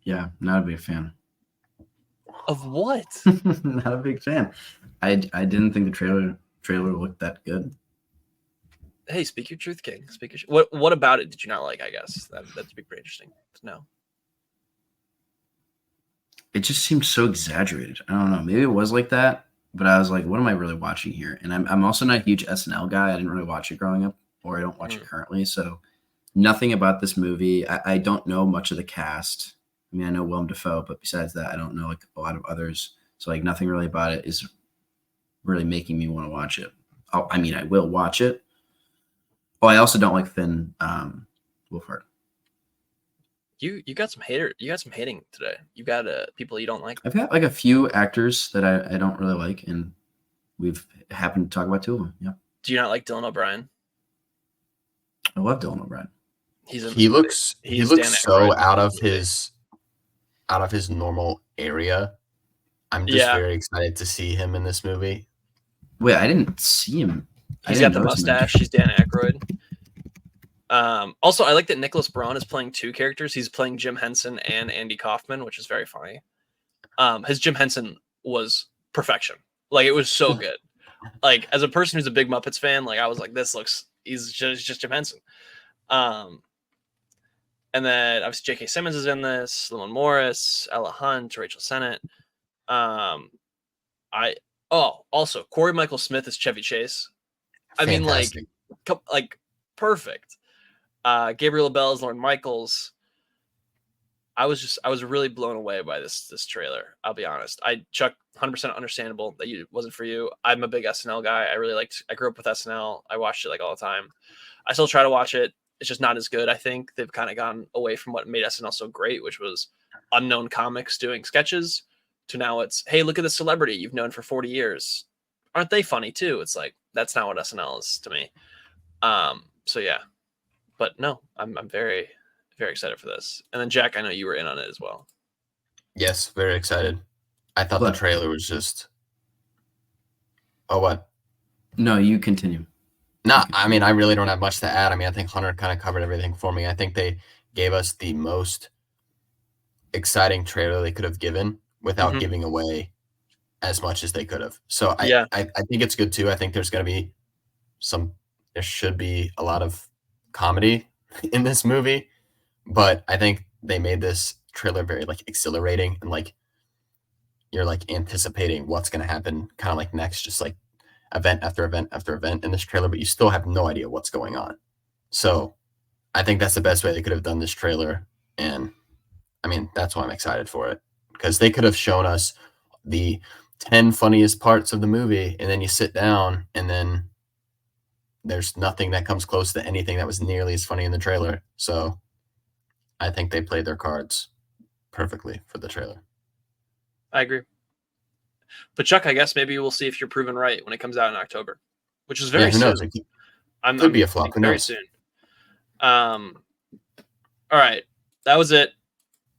B: Yeah, not a big fan.
A: Of what?
B: Not a big fan. I didn't think the trailer looked that good.
A: Hey, speak your truth, King. Speak your what about it did you not like? I guess that'd be pretty interesting to know.
B: It just seemed so exaggerated. I don't know. Maybe it was like that, but I was like, what am I really watching here? And I'm also not a huge SNL guy. I didn't really watch it growing up, or I don't watch it currently. So nothing about this movie. I don't know much of the cast. I mean, I know Willem Dafoe, but besides that, I don't know like a lot of others. So like nothing really about it is really making me want to watch it. I mean, I will watch it. Oh, I also don't like Finn Wolfhard.
A: You got some hater. You got some hating today. You got people you don't like.
B: I've got like a few actors that I don't really like, and we've happened to talk about two of them. Yeah.
A: Do you not like Dylan O'Brien?
B: I love Dylan O'Brien.
C: He looks so out of his normal area. I'm just very excited to see him in this movie.
B: Wait, I didn't see him.
A: He's got the mustache. He's Dan Aykroyd. Also, I like that Nicholas Braun is playing two characters. He's playing Jim Henson and Andy Kaufman, which is very funny. His Jim Henson was perfection. Like, it was so good. Like, as a person who's a big Muppets fan, like, I was like, he's just Jim Henson. And then obviously J.K. Simmons is in this, Lemon Morris, Ella Hunt, Rachel Sennett. Also Corey Michael Smith is Chevy Chase.
C: Fantastic.
A: I mean, like perfect. Gabriel Bell is Lorne Michaels. I was really blown away by this trailer. I'll be honest. Chuck, 100% understandable that it wasn't for you. I'm a big SNL guy. I grew up with SNL. I watched it like all the time. I still try to watch it. It's just not as good. I think they've kind of gone away from what made SNL so great, which was unknown comics doing sketches, to now it's, hey, look at this celebrity you've known for 40 years. Aren't they funny too? It's like, that's not what SNL is to me. So yeah, but no, I'm very, very excited for this. And then Jack, I know you were in on it as well.
C: Yes, very excited. I thought the trailer was just. Oh, what?
B: No, you continue.
C: No, I mean, I really don't have much to add. I mean, I think Hunter kind of covered everything for me. I think they gave us the most exciting trailer they could have given without giving away as much as they could have. So I think it's good too. I think there's going to be there should be a lot of comedy in this movie, but I think they made this trailer very like exhilarating and like you're like anticipating what's going to happen kind of like next, just like event after event after event in this trailer, but you still have no idea what's going on. So I think that's the best way they could have done this trailer. And I mean, that's why I'm excited for it, because they could have shown us the 10 funniest parts of the movie, and then you sit down and then there's nothing that comes close to anything that was nearly as funny in the trailer. So I think they played their cards perfectly for the trailer.
A: I agree. But Chuck, I guess maybe we'll see if you're proven right when it comes out in October, which is very
C: who knows?
A: soon.
C: It could be a flop. Who
A: very
C: knows?
A: soon. All right, that was it.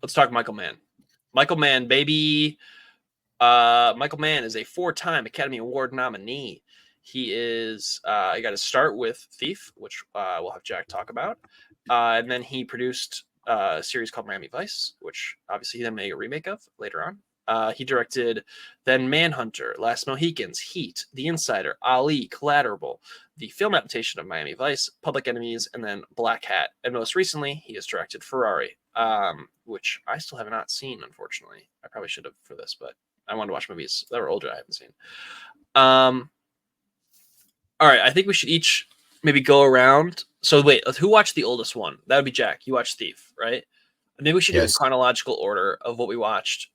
A: Let's talk Michael Mann. Michael Mann, baby. Michael Mann is a 4-time Academy Award nominee. He is. He got to start with Thief, which we'll have Jack talk about, and then he produced a series called Miami Vice, which obviously he then made a remake of later on. He directed then Manhunter, Last Mohicans, Heat, The Insider, Ali, Collateral, the film adaptation of Miami Vice, Public Enemies, and then Black Hat. And most recently, he has directed Ferrari, which I still have not seen, unfortunately. I probably should have for this, but I wanted to watch movies that were older I haven't seen. All right, I think we should each maybe go around. So wait, who watched the oldest one? That would be Jack. You watched Thief, right? Maybe we should do a chronological order of what we watched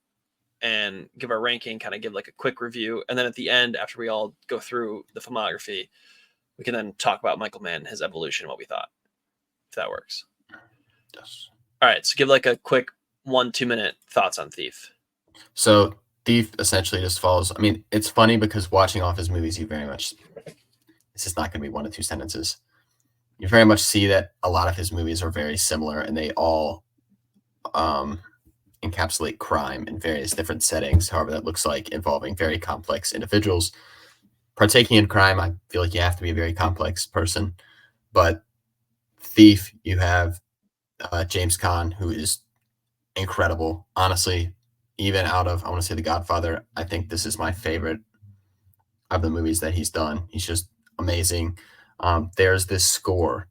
A: and give our ranking, kind of give like a quick review. And then at the end, after we all go through the filmography, we can then talk about Michael Mann, his evolution, what we thought, if that works.
C: Yes.
A: All right, so give like a quick 1-2 minute thoughts on Thief.
C: So Thief essentially just follows. I mean, it's funny because watching off his movies, you very much, this is not going to be 1 or 2 sentences. You very much see that a lot of his movies are very similar, and they all encapsulate crime in various different settings, however that looks like, involving very complex individuals. Partaking in crime, I feel like you have to be a very complex person. But Thief, you have James Caan, who is incredible. Honestly, even out of, I want to say, The Godfather, I think this is my favorite of the movies that he's done. He's just amazing. There's this score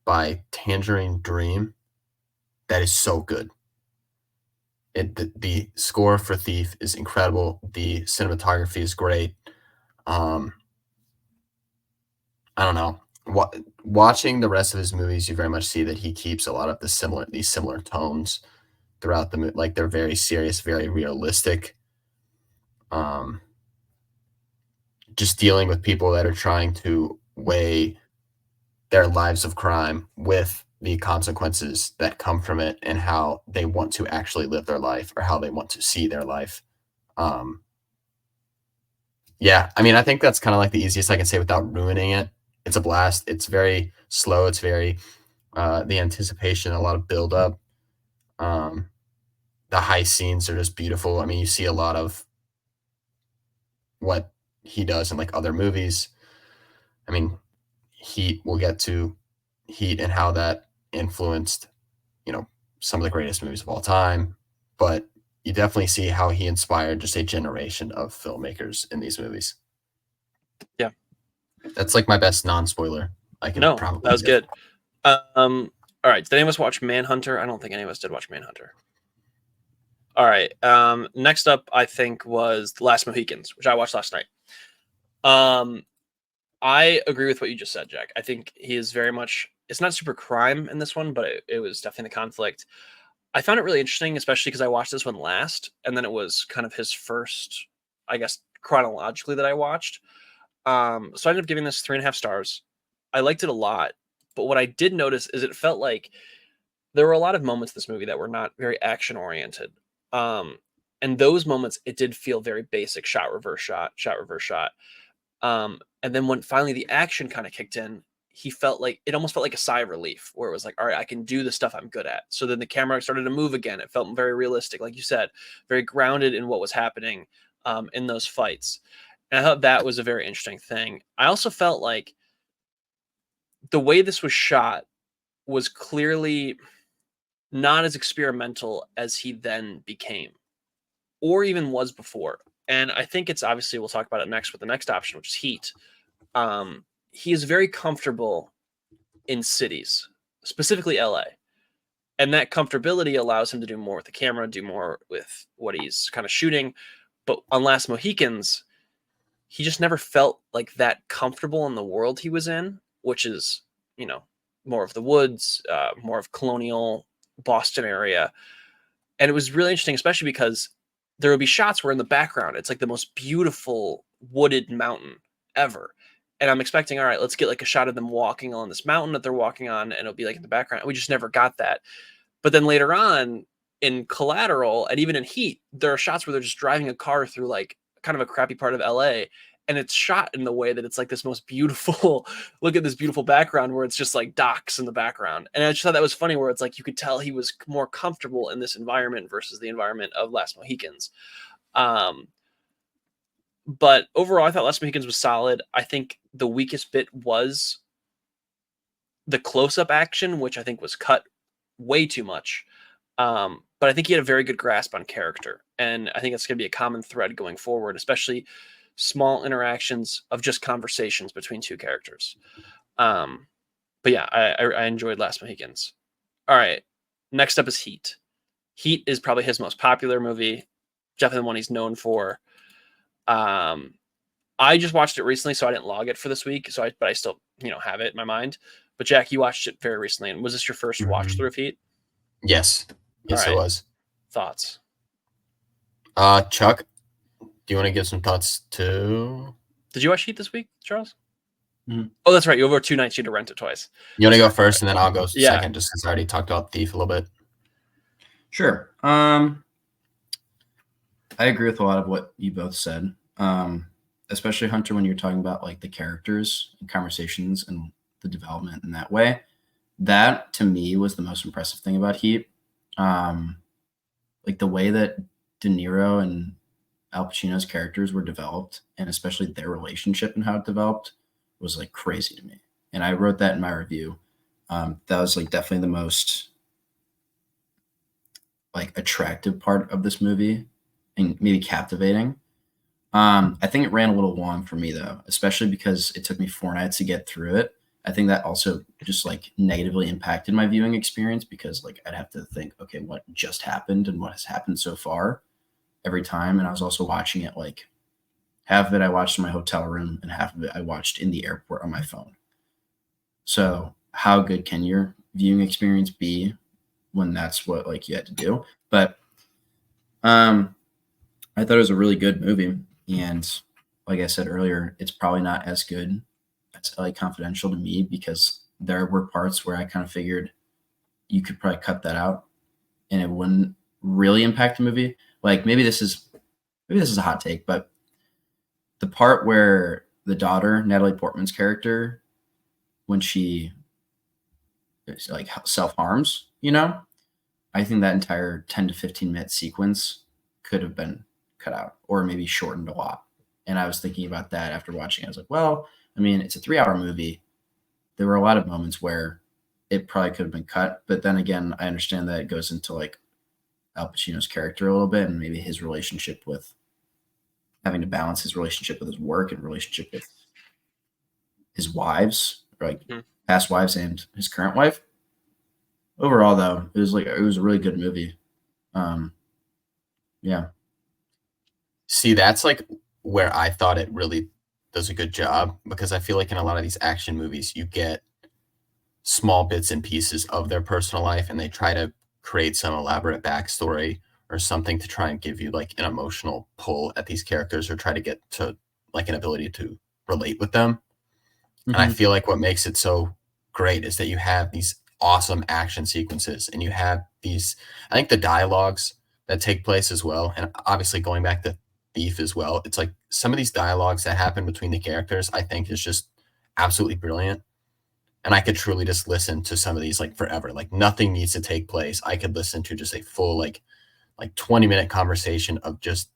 C: by Tangerine Dream that is so good. The score for Thief is incredible. The cinematography is great. I don't know. Watching the rest of his movies, you very much see that he keeps a lot of these similar tones throughout the movie. Like, they're very serious, very realistic. Just dealing with people that are trying to weigh their lives of crime with the consequences that come from it and how they want to actually live their life or how they want to see their life. Yeah, I mean, I think that's kind of like the easiest I can say without ruining it. It's a blast. It's very slow. It's very the anticipation, a lot of buildup. The heist scenes are just beautiful. I mean, you see a lot of what he does in like other movies. I mean, Heat, we'll get to Heat and how that influenced, some of the greatest movies of all time. But you definitely see how he inspired just a generation of filmmakers in these movies.
A: Yeah.
C: That's like my best non-spoiler I can probably
A: that was
C: give.
A: good. All right, did any of us watch Manhunter? I don't think any of us did watch Manhunter. All right, next up I think was The Last Mohicans, which I watched last night. I agree with what you just said, Jack. I think he is very much, it's not super crime in this one, but it was definitely the conflict. I found it really interesting, especially because I watched this one last, and then it was kind of his first, I guess, chronologically that I watched. So I ended up giving this 3.5 stars. I liked it a lot, but what I did notice is it felt like there were a lot of moments in this movie that were not very action oriented. And those moments, it did feel very basic: shot, reverse shot, shot, reverse shot. And then when finally the action kind of kicked in, it almost felt like a sigh of relief, where it was like, all right, I can do the stuff I'm good at. So then the camera started to move again. It felt very realistic, like you said, very grounded in what was happening in those fights. And I thought that was a very interesting thing. I also felt like the way this was shot was clearly not as experimental as he then became, or even was before. And I think it's obviously, we'll talk about it next with the next option, which is Heat. He is very comfortable in cities, specifically LA. And that comfortability allows him to do more with the camera, do more with what he's kind of shooting. But on Last Mohicans, he just never felt like that comfortable in the world he was in, which is, more of the woods, more of colonial Boston area. And it was really interesting, especially because there would be shots where in the background, it's like the most beautiful wooded mountain ever. And I'm expecting, all right, let's get like a shot of them walking on this mountain that they're walking on, and it'll be like in the background. We just never got that. But then later on in Collateral and even in Heat, there are shots where they're just driving a car through like kind of a crappy part of LA. And it's shot in the way that it's like this most beautiful, look at this beautiful background where it's just like docks in the background. And I just thought that was funny, where it's like you could tell he was more comfortable in this environment versus the environment of Last Mohicans. But overall, I thought Last Mohicans was solid. I think the weakest bit was the close-up action, which I think was cut way too much. But but I think he had a very good grasp on character. And I think it's going to be a common thread going forward, especially small interactions of just conversations between two characters. But yeah, I enjoyed Last Mohicans. All right. Next up is Heat. Heat is probably his most popular movie, definitely the one he's known for. I just watched it recently, so I didn't log it for this week. But I still, have it in my mind. But Jack, you watched it very recently, and was this your first watch through of Heat?
C: Yes. Yes,
A: All
C: it
A: right.
C: was.
A: Thoughts?
C: Chuck, do you want to give some thoughts too?
A: Did you watch Heat this week, Charles?
B: Mhm.
A: Oh, that's right. You over 2 nights. You had to rent it twice.
C: You want to go first, and then I'll go
A: Yeah.
C: second, just because I already talked about Thief a little bit.
B: Sure. I agree with a lot of what you both said. Especially Hunter, when you're talking about like the characters and conversations and the development in that way. That to me was the most impressive thing about Heat. Like the way that De Niro and Al Pacino's characters were developed, and especially their relationship and how it developed, was like crazy to me. And I wrote that in my review. That was like definitely the most like attractive part of this movie and maybe captivating. I think it ran a little long for me though, especially because it took me 4 nights to get through it. I think that also just like negatively impacted my viewing experience because like I'd have to think, okay, what just happened and what has happened so far every time. And I was also watching it like half of it I watched in my hotel room and half of it I watched in the airport on my phone. So how good can your viewing experience be when that's what like you had to do? But I thought it was a really good movie. And like I said earlier, it's probably not as good as LA Confidential to me because there were parts where I kind of figured you could probably cut that out and it wouldn't really impact the movie. Like maybe this is a hot take, but the part where the daughter, Natalie Portman's character, when she like self-harms, I think that entire 10 to 15-minute sequence could have been cut out or maybe shortened a lot. And I was thinking about that after watching it. I was like, well, I mean, it's a 3-hour movie. There were a lot of moments where it probably could have been cut. But then again, I understand that it goes into like Al Pacino's character a little bit and maybe his relationship with having to balance his relationship with his work and relationship with his wives, like past wives and his current wife. Overall, though, it was a really good movie. Yeah.
C: See, that's like where I thought it really does a good job because I feel like in a lot of these action movies, you get small bits and pieces of their personal life and they try to create some elaborate backstory or something to try and give you like an emotional pull at these characters or try to get to like an ability to relate with them. And I feel like what makes it so great is that you have these awesome action sequences and you have these, I think the dialogues that take place as well. And obviously going back to Thief as well, it's like some of these dialogues that happen between the characters, I think is just absolutely brilliant. And I could truly just listen to some of these like forever. Like nothing needs to take place. I could listen to just a full like 20-minute conversation of just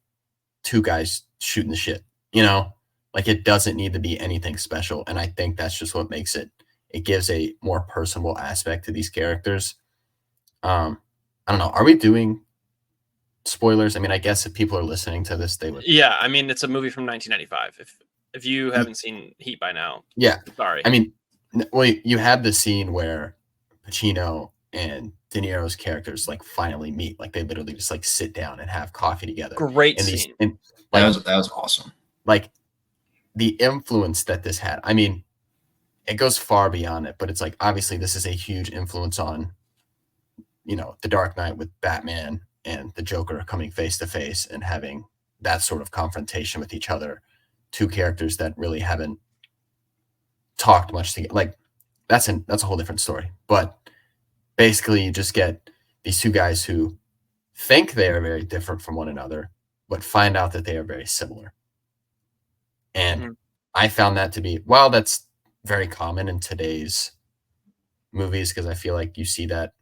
C: 2 guys shooting the shit, Like it doesn't need to be anything special. And I think that's just what makes it gives a more personable aspect to these characters. I don't know. Are we doing spoilers? I mean, I guess if people are listening to this, they would.
A: Yeah, I mean, it's a movie from 1995. If you haven't seen Heat by now,
C: yeah.
A: Sorry.
C: I mean, well, you have the scene where Pacino and De Niro's characters like finally meet. Like they literally just like sit down and have coffee together.
A: Great scene.
C: And like,
B: that was awesome.
C: Like the influence that this had. I mean, it goes far beyond it, but it's like obviously this is a huge influence on, The Dark Knight with Batman and the Joker coming face to face and having that sort of confrontation with each other. 2 characters that really haven't talked much together. Like that's a whole different story. But basically you just get these 2 guys who think they are very different from one another, but find out that they are very similar. And I found that to be, while that's very common in today's movies, because I feel like you see that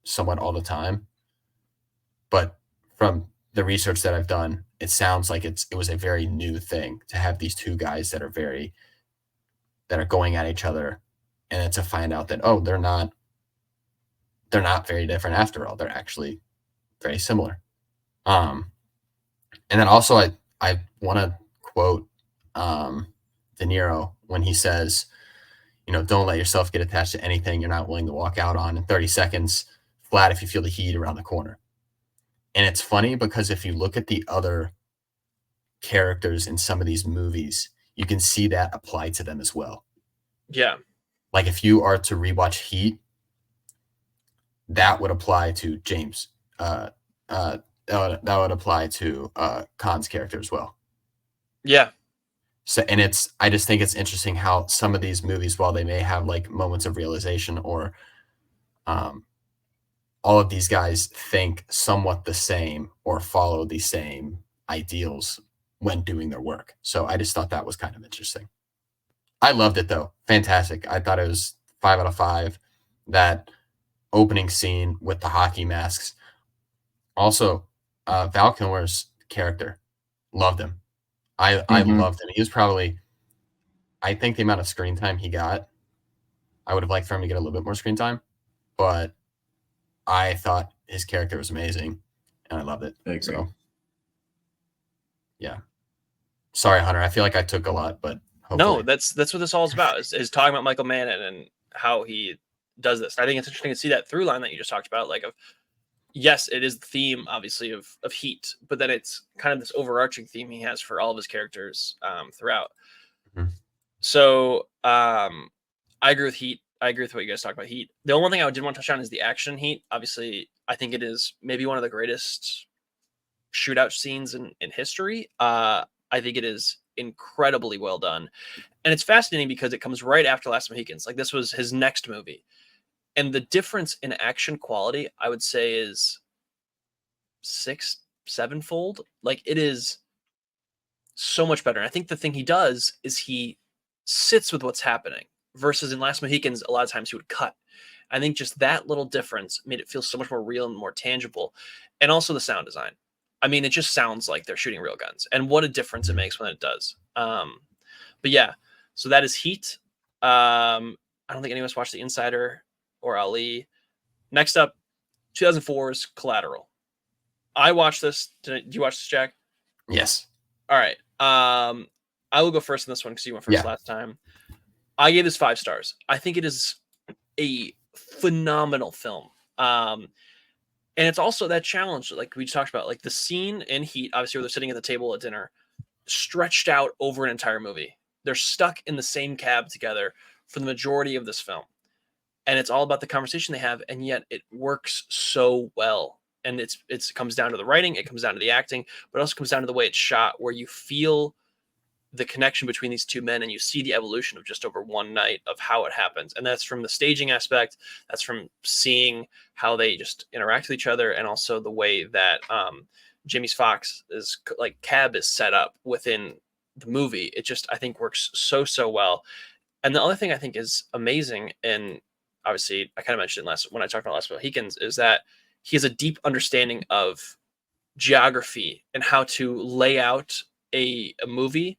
C: somewhat all the time. But from the research that I've done, it sounds like it was a very new thing to have these 2 guys that are going at each other, and then to find out that they're not very different after all. They're actually very similar. And then also I want to quote De Niro when he says, don't let yourself get attached to anything you're not willing to walk out on in 30 seconds flat if you feel the heat around the corner. And it's funny because if you look at the other characters in some of these movies, you can see that apply to them as well.
A: Yeah.
C: Like if you are to rewatch Heat, that would apply to James. That would apply to Khan's character as well.
A: Yeah.
C: So, and I just think it's interesting how some of these movies, while they may have like moments of realization or all of these guys think somewhat the same or follow the same ideals when doing their work. So I just thought that was kind of interesting. I loved it though. Fantastic. I thought it was 5 out of 5. That opening scene with the hockey masks. Also, Val Kilmer's character, loved him. I loved him. He was probably, I think the amount of screen time he got, I would have liked for him to get a little bit more screen time, but I thought his character was amazing, and I loved it.
B: I agree.
C: So, yeah. Sorry, Hunter. I feel like I took a lot, but hopefully.
A: No, that's what this all is about. Is talking about Michael Mann and how he does this. I think it's interesting to see that through line that you just talked about. Like, yes, it is the theme, obviously, of Heat, but then it's kind of this overarching theme he has for all of his characters throughout.
C: Mhm.
A: So I agree with Heat. I agree with what you guys talked about Heat. The only thing I did want to touch on is the action Heat. Obviously, I think it is maybe one of the greatest shootout scenes in history. I think it is incredibly well done. And it's fascinating because it comes right after Last Mohicans. Like, this was his next movie. And the difference in action quality, I would say, is 6-7-fold. Like, it is so much better. And I think the thing he does is he sits with what's happening versus in Last Mohicans, a lot of times he would cut. I think just that little difference made it feel so much more real and more tangible. And also the sound design. I mean, it just sounds like they're shooting real guns. And what a difference it makes when it does. But yeah, so that is Heat. I don't think any of us watched The Insider or Ali. Next up, 2004's Collateral. I watched this. Did you watch this, Jack?
C: Yes.
A: All right. I will go first in this one because you went first last time. I gave this 5 stars. I think it is a phenomenal film. And it's also that challenge, like we talked about, like the scene in Heat, obviously, where they're sitting at the table at dinner, stretched out over an entire movie. They're stuck in the same cab together for the majority of this film. And it's all about the conversation they have, and yet it works so well. And it comes down to the writing, it comes down to the acting, but it also comes down to the way it's shot, where you feel the connection between these two men and you see the evolution of just over one night of how it happens. And that's from the staging aspect, that's from seeing how they just interact with each other, and also the way that Jamie Foxx's like cab is set up within the movie. It just, I think, works so well. And the other thing I think is amazing, and obviously I kind of mentioned when I talked about Last Mohicans, is that he has a deep understanding of geography and how to lay out a movie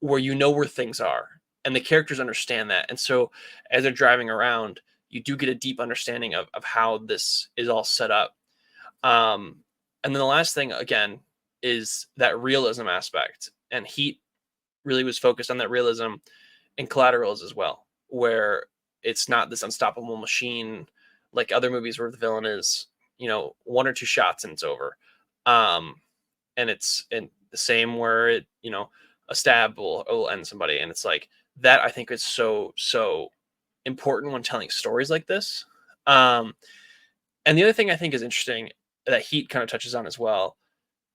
A: where you know where things are, and the characters understand that. And so as they're driving around, you do get a deep understanding of how this is all set up. And then the last thing, again, is that realism aspect. And Heat really was focused on that realism, and Collaterals as well, where it's not this unstoppable machine like other movies where the villain is, 1 or 2 shots and it's over. And it's the same where it, a stab will end somebody. And it's like that, I think, is so important when telling stories like this. And the other thing I think is interesting that Heat kind of touches on as well,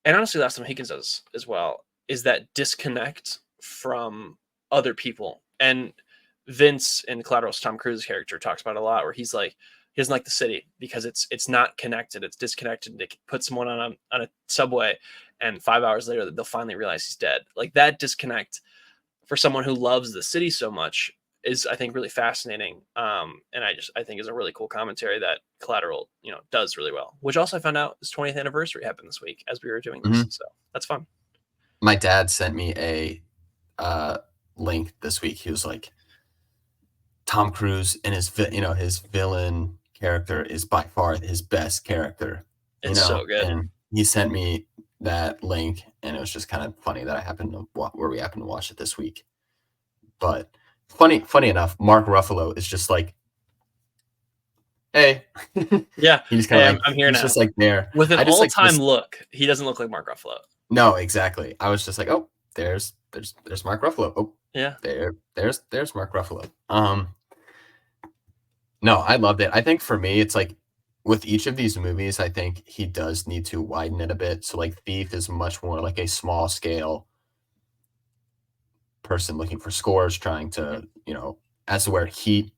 A: and honestly Last Mohicans does as well, is that disconnect from other people. And Vince in Collateral's Tom Cruise's character talks about it a lot, where he's like, he doesn't like the city because it's not connected, it's disconnected. They put someone on a subway, and 5 hours later they'll finally realize he's dead. Like, that disconnect for someone who loves the city so much is, I think, really fascinating. And I think is a really cool commentary that Collateral, does really well. Which also I found out his 20th anniversary happened this week as we were doing this, so that's fun.
C: My dad sent me a link this week. He was like, Tom Cruise and his villain character is by far his best character
A: It's so good.
C: And he sent me that link, and it was just kind of funny that I happened to where we happened to watch it this week. But funny enough, Mark Ruffalo is just like, hey,
A: Yeah,
C: he just kind of like
A: I'm here
C: he's
A: now.
C: just like there
A: With an
C: I just
A: all-time
C: like
A: look. He doesn't look like Mark Ruffalo.
C: No, exactly. I was just like, oh, there's Mark Ruffalo. Oh,
A: Yeah,
C: there's Mark Ruffalo. No, I loved it. I think for me, it's like with each of these movies, I think he does need to widen it a bit. So like Thief is much more like a small scale person looking for scores, trying to, as to where Heat,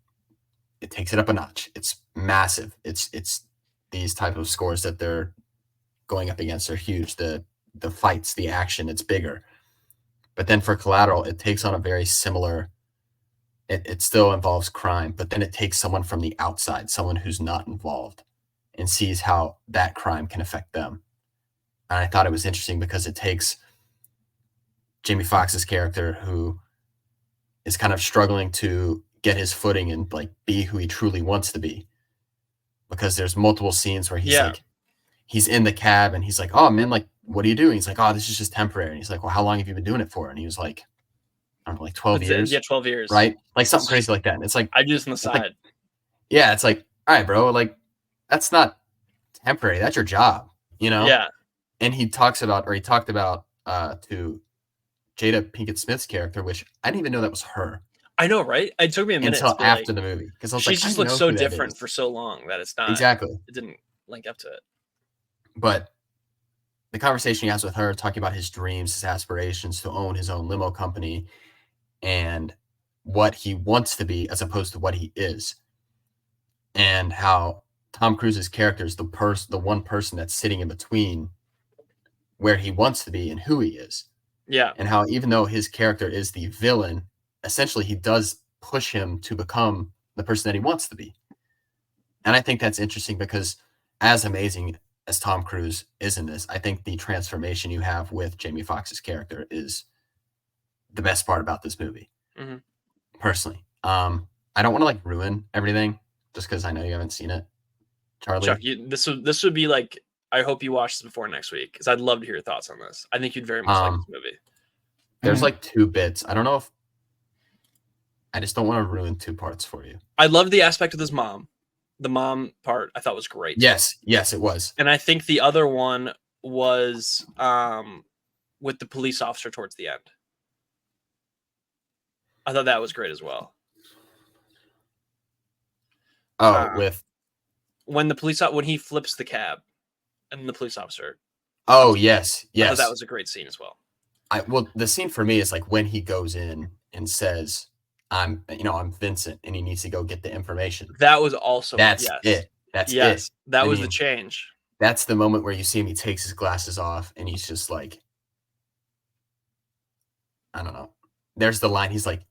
C: it takes it up a notch. It's massive. It's these type of scores that they're going up against are huge. The fights, the action, it's bigger. But then for Collateral, it takes on a very similar. It still involves crime, but then it takes someone from the outside, someone who's not involved, and sees how that crime can affect them. And I thought it was interesting because it takes Jamie Foxx's character, who is kind of struggling to get his footing and like be who he truly wants to be. Because there's multiple scenes where he's like, he's in the cab and he's like, oh man, like, what are you doing? He's like, oh, this is just temporary. And he's like, well, how long have you been doing it for? And he was like, I don't know, like 12 years.
A: Yeah, 12 years.
C: Right? Like something crazy like that. And it's like,
A: I do this on the side.
C: Like, yeah, it's like, all right, bro, like that's not temporary. That's your job,
A: Yeah.
C: And he talked about to Jada Pinkett Smith's character, which I didn't even know that was her.
A: I know, right? It took me a minute
C: until after the movie, because I was like,
A: she's just looked so different for so long that it's not
C: exactly.
A: It didn't link up to it.
C: But the conversation he has with her, talking about his dreams, his aspirations to own his own limo company, and what he wants to be as opposed to what he is, and how Tom Cruise's character is the one person that's sitting in between where he wants to be and who he is.
A: Yeah.
C: And how even though his character is the villain, essentially he does push him to become the person that he wants to be. And I think that's interesting because as amazing as Tom Cruise is in this, I think the transformation you have with Jamie Foxx's character is the best part about this movie.
A: Mm-hmm.
C: Personally. I don't want to like ruin everything just because I know you haven't seen it. Charlie?
A: Chuck, this would be like, I hope you watch this before next week because I'd love to hear your thoughts on this. I think you'd very much like this movie.
C: There's like 2 bits. I don't know if I just don't want to ruin 2 parts for you.
A: I love the aspect of his mom. The mom part I thought was great.
C: Yes, it was.
A: And I think the other one was with the police officer towards the end. I thought that was great as well.
C: Oh, with
A: when he flips the cab and the police officer.
C: Oh, yes.
A: I thought that was a great scene as well.
C: Well, the scene for me is like when he goes in and says, I'm Vincent, and he needs to go get the information.
A: That was also
C: it. That's it.
A: That was the change.
C: That's the moment where you see him. He takes his glasses off, and he's just like, I don't know. There's the line. He's like,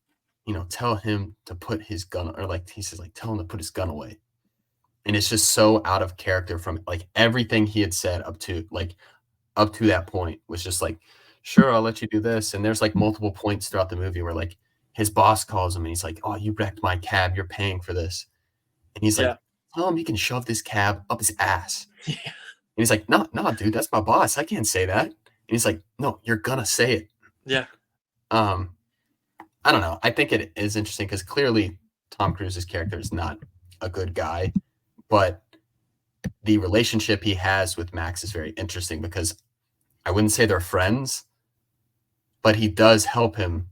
C: tell him to put his gun, or like he says, like, tell him to put his gun away. And it's just so out of character from like everything he had said up to that point was just like, sure, I'll let you do this. And there's like multiple points throughout the movie where like his boss calls him and he's like, oh, you wrecked my cab. You're paying for this. And he's like, tell him he can shove this cab up his ass. Yeah. And he's like, no, dude, that's my boss. I can't say that. And he's like, no, you're gonna say it.
A: Yeah.
C: I don't know. I think it is interesting because clearly Tom Cruise's character is not a good guy, but the relationship he has with Max is very interesting because I wouldn't say they're friends, but he does help him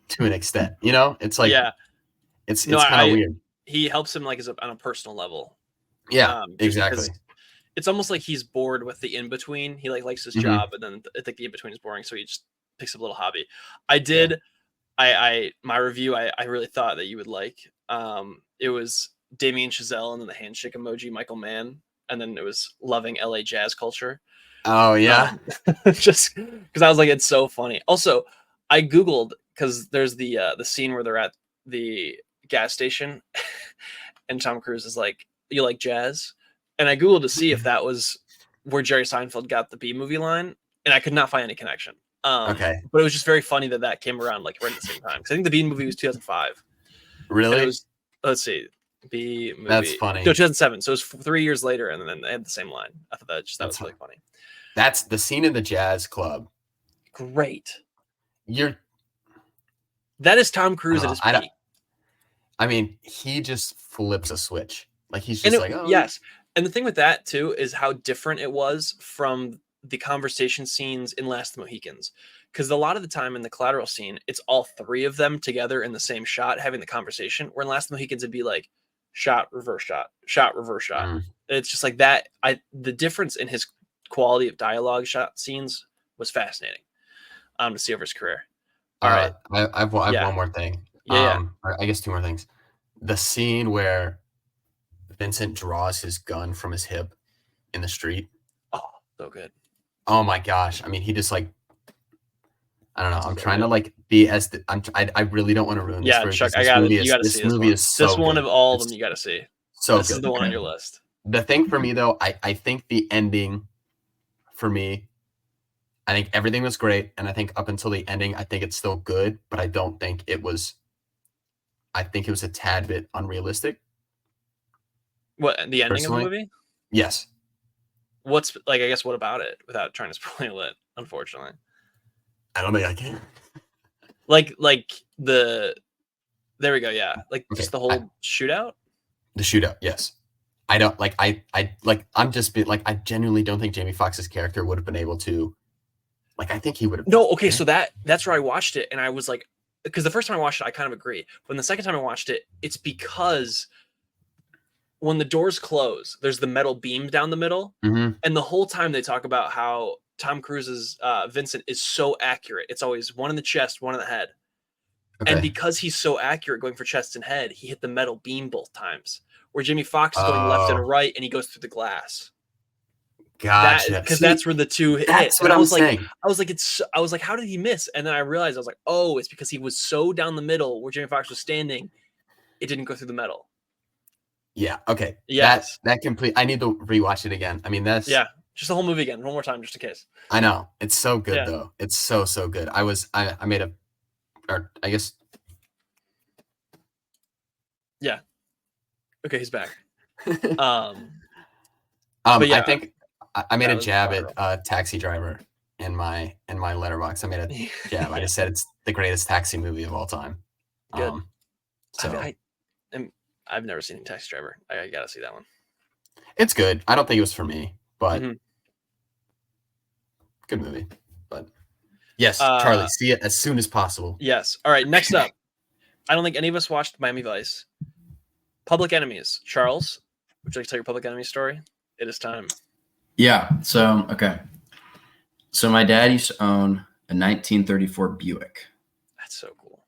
C: to an extent. It's like, it's kind of weird.
A: He helps him like on a personal level.
C: Yeah, exactly.
A: It's almost like he's bored with the in-between. He like likes his job, and then I think the in-between is boring, so he just picks up a little hobby. My review, I really thought that you would like. It was Damien Chazelle and then the handshake emoji, Michael Mann, and then it was loving LA jazz culture.
C: Oh yeah.
A: Just because I was like, it's so funny. Also, I Googled because there's the scene where they're at the gas station and Tom Cruise is like, you like jazz? And I Googled to see if that was where Jerry Seinfeld got the B movie line, and I could not find any connection.
C: Okay.
A: But it was just very funny that came around like right at the same time. Because I think the B movie was 2005.
C: Really?
A: Let's see. B movie.
C: That's funny.
A: No, 2007. So it was 3 years later, and then they had the same line. I thought that was really funny.
C: That's the scene in the jazz club.
A: Great.
C: You're
A: That is Tom Cruise at his peak.
C: I mean, he just flips a switch. Like he's just
A: yes. And the thing with that too is how different it was from the conversation scenes in Last of the Mohicans. Because a lot of the time in the collateral scene, it's all three of them together in the same shot having the conversation. Where in Last of the Mohicans, it'd be like shot, reverse shot, shot, reverse shot.
C: Mm.
A: It's just like that. The difference in his quality of dialogue shot scenes was fascinating to see over his career. All right.
C: I have one more thing.
A: Yeah.
C: Or I guess two more things. The scene where Vincent draws his gun from his hip in the street.
A: Oh, so good.
C: Oh my gosh. I mean, he just like, I don't know. I'm trying to like be as I really don't want to ruin this for you.
A: Chuck, you gotta see this movie. Is so this one of all of them you gotta see.
C: So
A: this is the one on your list.
C: The thing for me though, I think the ending for me, I think everything was great, and I think up until the ending, I think it's still good, but I don't think it was. I think it was a tad bit unrealistic.
A: What, the ending of the movie?
C: Yes.
A: What's like? I guess what about it? Without trying to spoil it, unfortunately.
C: I don't think I can.
A: Like the. There we go. Yeah, like just the whole shootout.
C: The shootout, yes. I don't like. I'm just like I genuinely don't think Jamie Foxx's character would have been able to. Like I think he would have.
A: No, okay, so that's where I watched it, and I was like, because the first time I watched it, I kind of agree. But the second time I watched it, it's because when the doors close, there's the metal beam down the middle, and the whole time they talk about how Tom Cruise's Vincent is so accurate. It's always one in the chest, one in the head. Okay. And because he's so accurate going for chest and head, he hit the metal beam both times. Where Jamie Foxx is going left and right, and he goes through the glass.
C: Gotcha.
A: Because that's where the two hit.
C: That's what I was saying.
A: I was like, how did he miss? And then I realized, I was like, oh, it's because he was so down the middle where Jamie Foxx was standing, it didn't go through the metal.
C: Yeah. Okay.
A: Yes.
C: That complete. I need to rewatch it again. I mean, that's
A: just the whole movie again, one more time, just in case.
C: I know it's so good though. It's so good. I made or I guess.
A: Yeah. Okay, he's back.
C: I think I made a jab at Taxi Driver in my letterbox. I made a jab. I just said it's the greatest taxi movie of all time.
A: Good. I've never seen Taxi Driver. I gotta see that one.
C: It's good. I don't think it was for me, but good movie. But yes, Charlie, see it as soon as possible.
A: Yes. All right. Next up, I don't think any of us watched Miami Vice. Public Enemies. Charles, would you like to tell your Public Enemy story? It is time.
B: Yeah. So, okay. So my dad used to own a 1934 Buick.
A: That's so cool.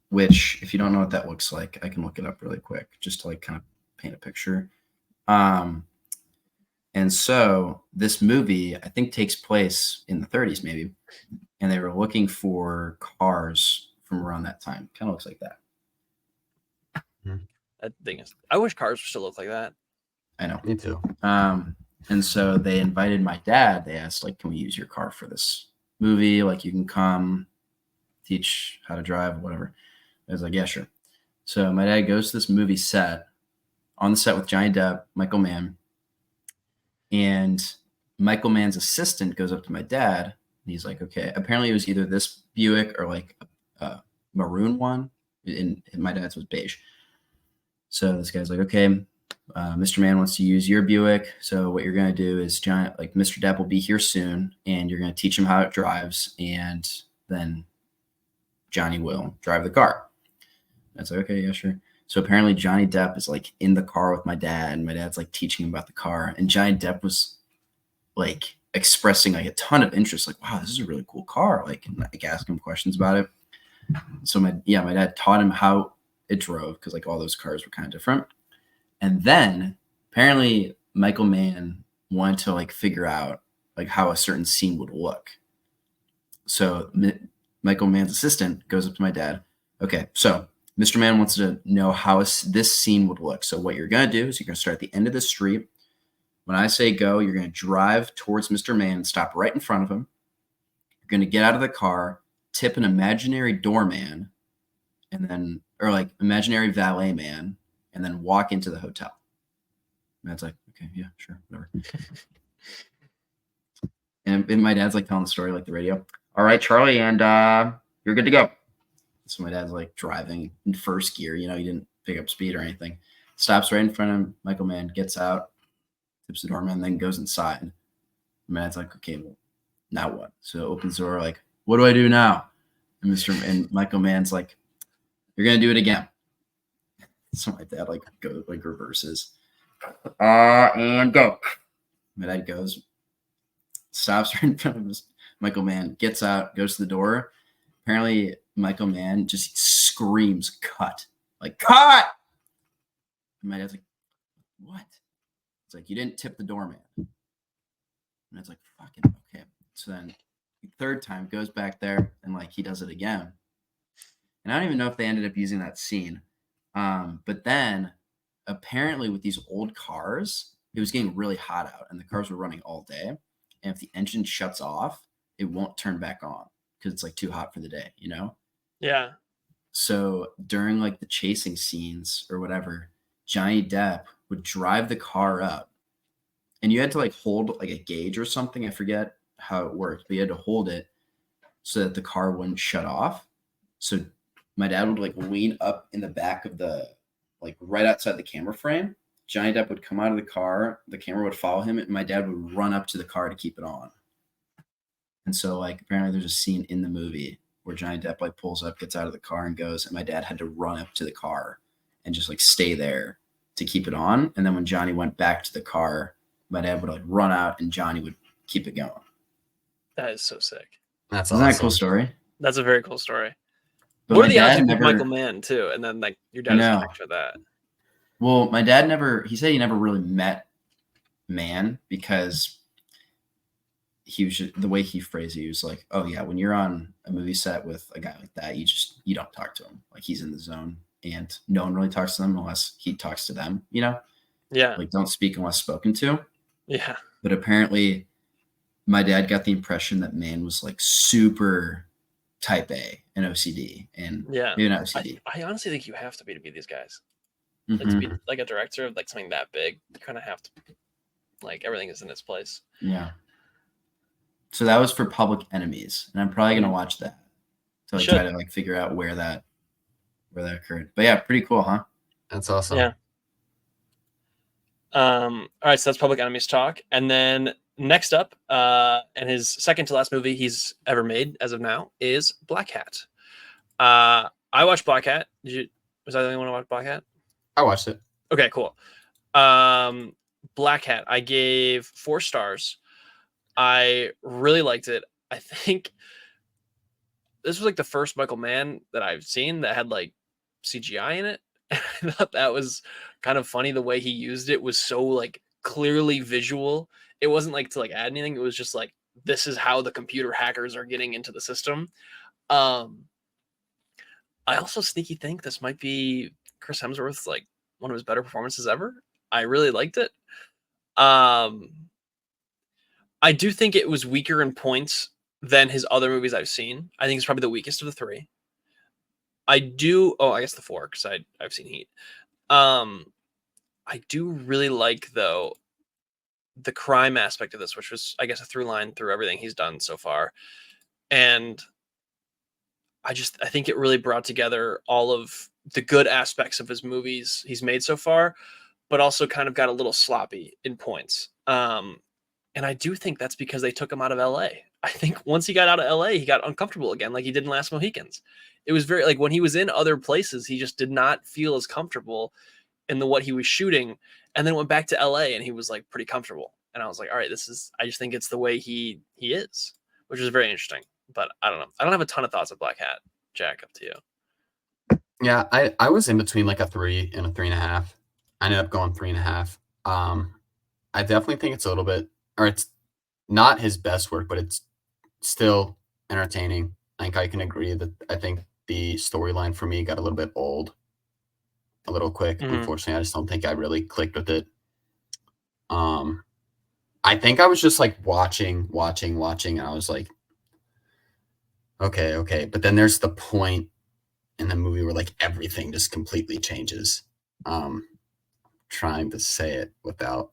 B: Which, if you don't know what that looks like, I can look it up really quick just to like kind of paint a picture. And so this movie, I think, takes place in the 30s maybe. And they were looking for cars from around that time. Kind of looks like that.
A: That thing is, I wish cars still look like that.
B: I know.
C: Me too.
B: And so they invited my dad. They asked, like, can we use your car for this movie? Like, you can come teach how to drive, whatever. I was like, yeah, sure. So my dad goes to this movie set, on the set with Johnny Depp, Michael Mann. And Michael Mann's assistant goes up to my dad, and he's like, okay. Apparently it was either this Buick or like a maroon one. And my dad's was beige. So this guy's like, okay, Mr. Mann wants to use your Buick. So what you're going to do is Mr. Depp will be here soon, and you're going to teach him how it drives. And then Johnny will drive the car. I was like, okay, yeah, sure. So apparently Johnny Depp is like in the car with my dad, and my dad's like teaching him about the car. And Johnny Depp was like expressing like a ton of interest, like, wow, this is a really cool car. Like, and like asking him questions about it. So my dad taught him how it drove, because like all those cars were kind of different. And then apparently Michael Mann wanted to like figure out like how a certain scene would look. So Michael Mann's assistant goes up to my dad. Okay, so Mr. Mann wants to know how this scene would look. So what you're going to do is you're going to start at the end of the street. When I say go, you're going to drive towards Mr. Mann and stop right in front of him. You're going to get out of the car, tip an imaginary doorman, and then, or like imaginary valet man, and then walk into the hotel. Matt's like, okay, yeah, sure, whatever. and my dad's like telling the story like the radio. All right, Charlie, and you're good to go. So my dad's like driving in first gear. You know, he didn't pick up speed or anything. Stops right in front of him. Michael Mann gets out, tips the doorman, then goes inside. Matt's like, okay, well, now what? So opens the door, like, what do I do now? And Michael Mann's like, you're gonna do it again. So my dad like goes like reverses. And go. My dad goes, stops right in front of us. Michael Mann gets out, goes to the door. Apparently, Michael Mann just screams, cut. Like, cut! And my dad's like, what? It's like, you didn't tip the doorman. And it's like, fucking okay. So then the third time goes back there and like he does it again. And I don't even know if they ended up using that scene. But then apparently with these old cars, it was getting really hot out and the cars were running all day. And if the engine shuts off, it won't turn back on because it's like too hot for the day, you know?
A: Yeah.
B: So during like the chasing scenes or whatever, Johnny Depp would drive the car up and you had to like hold like a gauge or something. I forget how it worked, but you had to hold it so that the car wouldn't shut off. So my dad would like lean up in the back of the, like right outside the camera frame. Johnny Depp would come out of the car, the camera would follow him, and my dad would run up to the car to keep it on. And so like apparently there's a scene in the movie where Johnny Depp like pulls up, gets out of the car and goes, and my dad had to run up to the car and just like stay there to keep it on. And then when Johnny went back to the car, my dad would like run out and Johnny would keep it going.
A: That is so sick.
C: That's
B: Isn't
C: awesome.
B: that a cool story?
A: That's a very cool story.
B: But
A: What are the
B: my
A: odds
B: dad
A: you pick
B: never,
A: Michael Mann too? And then like your dad is
B: know.
A: after that.
B: well, my dad never, he said he never really met Mann because he was just, the way he phrased it, he was like, oh yeah, when you're on a movie set with a guy like that, you don't talk to him. Like he's in the zone and no one really talks to them unless he talks to them, you know?
A: Yeah.
B: Like don't speak unless spoken to.
A: Yeah.
B: But apparently my dad got the impression that Mann was like super type A and OCD and
A: Yeah.
B: maybe not OCD.
A: I honestly think you have to be these guys.
B: Mhm.
A: Like to be like a director of like something that big, you kind of have to like everything is in its place.
B: Yeah. So that was for Public Enemies, and I'm probably gonna watch that to like
A: Should.
B: try to like figure out where that occurred. But yeah, pretty cool, huh?
C: That's awesome.
A: Yeah. All right, so that's Public Enemies talk, and then next up, and his second to last movie he's ever made as of now is Black Hat. I watched Black Hat. Was I the only one to watch Black Hat?
C: I watched it.
A: Okay, cool. Black Hat, I gave 4 stars. I really liked it. I think this was like the first Michael Mann that I've seen that had like CGI in it. I thought that was kind of funny. The way he used it was so like clearly visual. It wasn't like to like add anything. It was just like, this is how the computer hackers are getting into the system. I also sneaky think this might be Chris Hemsworth's like one of his better performances ever. I really liked it. I do think it was weaker in points than his other movies I've seen. I think it's probably the weakest of the 3. I guess the 4 because I've seen Heat. I do really like though the crime aspect of this, which was I guess a through line through everything he's done so far, and I think it really brought together all of the good aspects of his movies he's made so far, but also kind of got a little sloppy in points. And I do think that's because they took him out of LA. I think once he got out of LA, he got uncomfortable again, like he did in Last Mohicans. It was very like when he was in other places, he just did not feel as comfortable in what he was shooting, and then went back to LA and he was like pretty comfortable. And I was like, all right, I just think it's the way he is, which is very interesting. But I don't know. I don't have a ton of thoughts of Black Hat. Jack, up to you.
C: Yeah, I was in between like a 3 and a 3.5. I ended up going 3.5. I definitely think it's a little bit, or it's not his best work, but it's still entertaining. Like I can agree that I think the storyline for me got a little bit old, a little quick.
A: Mhm.
C: Unfortunately, I just don't think I really clicked with it. I think I was just like watching, and I was like, okay. But then there's the point in the movie where like everything just completely changes. trying to say it without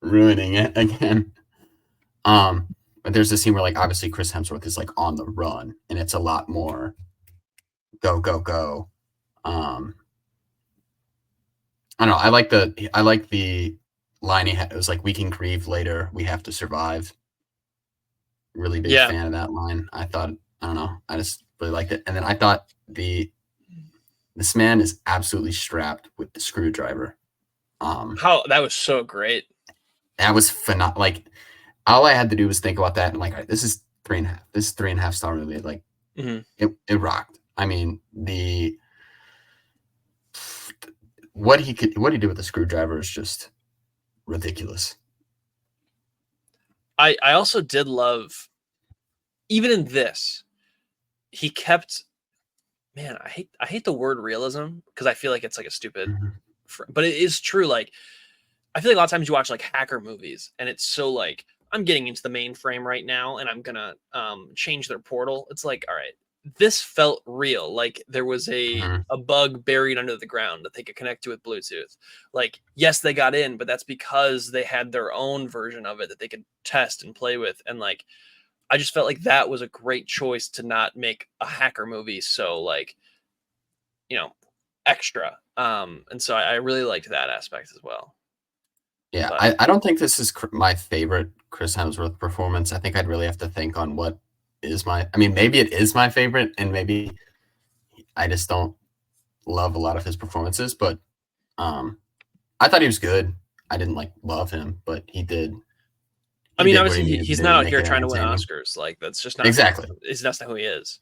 C: ruining it again. But there's a scene where like obviously Chris Hemsworth is like on the run, and it's a lot more go go go. I don't know. I like the line he had. It was like, "We can grieve later. We have to survive." Really big fan of that line. I thought, I don't know. I just really liked it. And then I thought this man is absolutely strapped with the screwdriver.
A: How that was so great.
C: That was phenomenal. Like, all I had to do was think about that and like, all right, this is 3.5. This is 3.5 star movie. Like, it rocked. I mean, what he did with the screwdriver is just ridiculous.
A: I also did love, even in this, he kept, man, I hate the word realism because I feel like it's like a stupid, but it is true. Like, I feel like a lot of times you watch like hacker movies and it's so like, I'm getting into the mainframe right now and I'm gonna change their portal. It's like, all right, this felt real. Like there was a bug buried under the ground that they could connect to with Bluetooth. Like, yes, they got in, but that's because they had their own version of it that they could test and play with. And like, I just felt like that was a great choice to not make a hacker movie so like, extra. And so I really liked that aspect as well.
C: Yeah, I don't think this is my favorite Chris Hemsworth performance. I think I'd really have to think on what is I mean, maybe it is my favorite, and maybe I just don't love a lot of his performances, but I thought he was good. I didn't like love him, but he did.
A: I mean, obviously he's not out here trying to win Oscars. Like that's just not
C: exactly.
A: That's not who he is.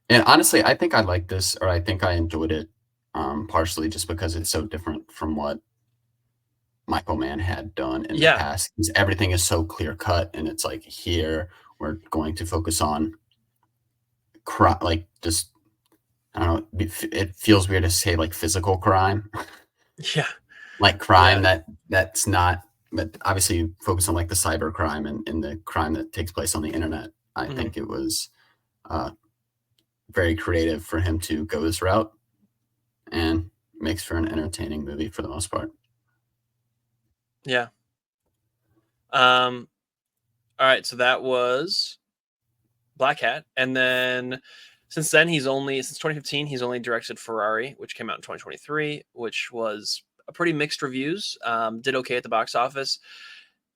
C: And honestly, I think I like this, or I think I enjoyed it, partially just because it's so different from what Michael Mann had done in the past. Everything is so clear cut, and it's like, here we're going to focus on like just, I don't know, it feels weird to say like physical crime.
A: Yeah.
C: Like crime that's not, but obviously you focus on like the cyber crime and the crime that takes place on the internet. I think it was very creative for him to go this route, and makes for an entertaining movie for the most part.
A: Yeah. All right, so that was Black Hat, and then since 2015 he's only directed Ferrari, which came out in 2023, which was a pretty mixed reviews. Did okay at the box office,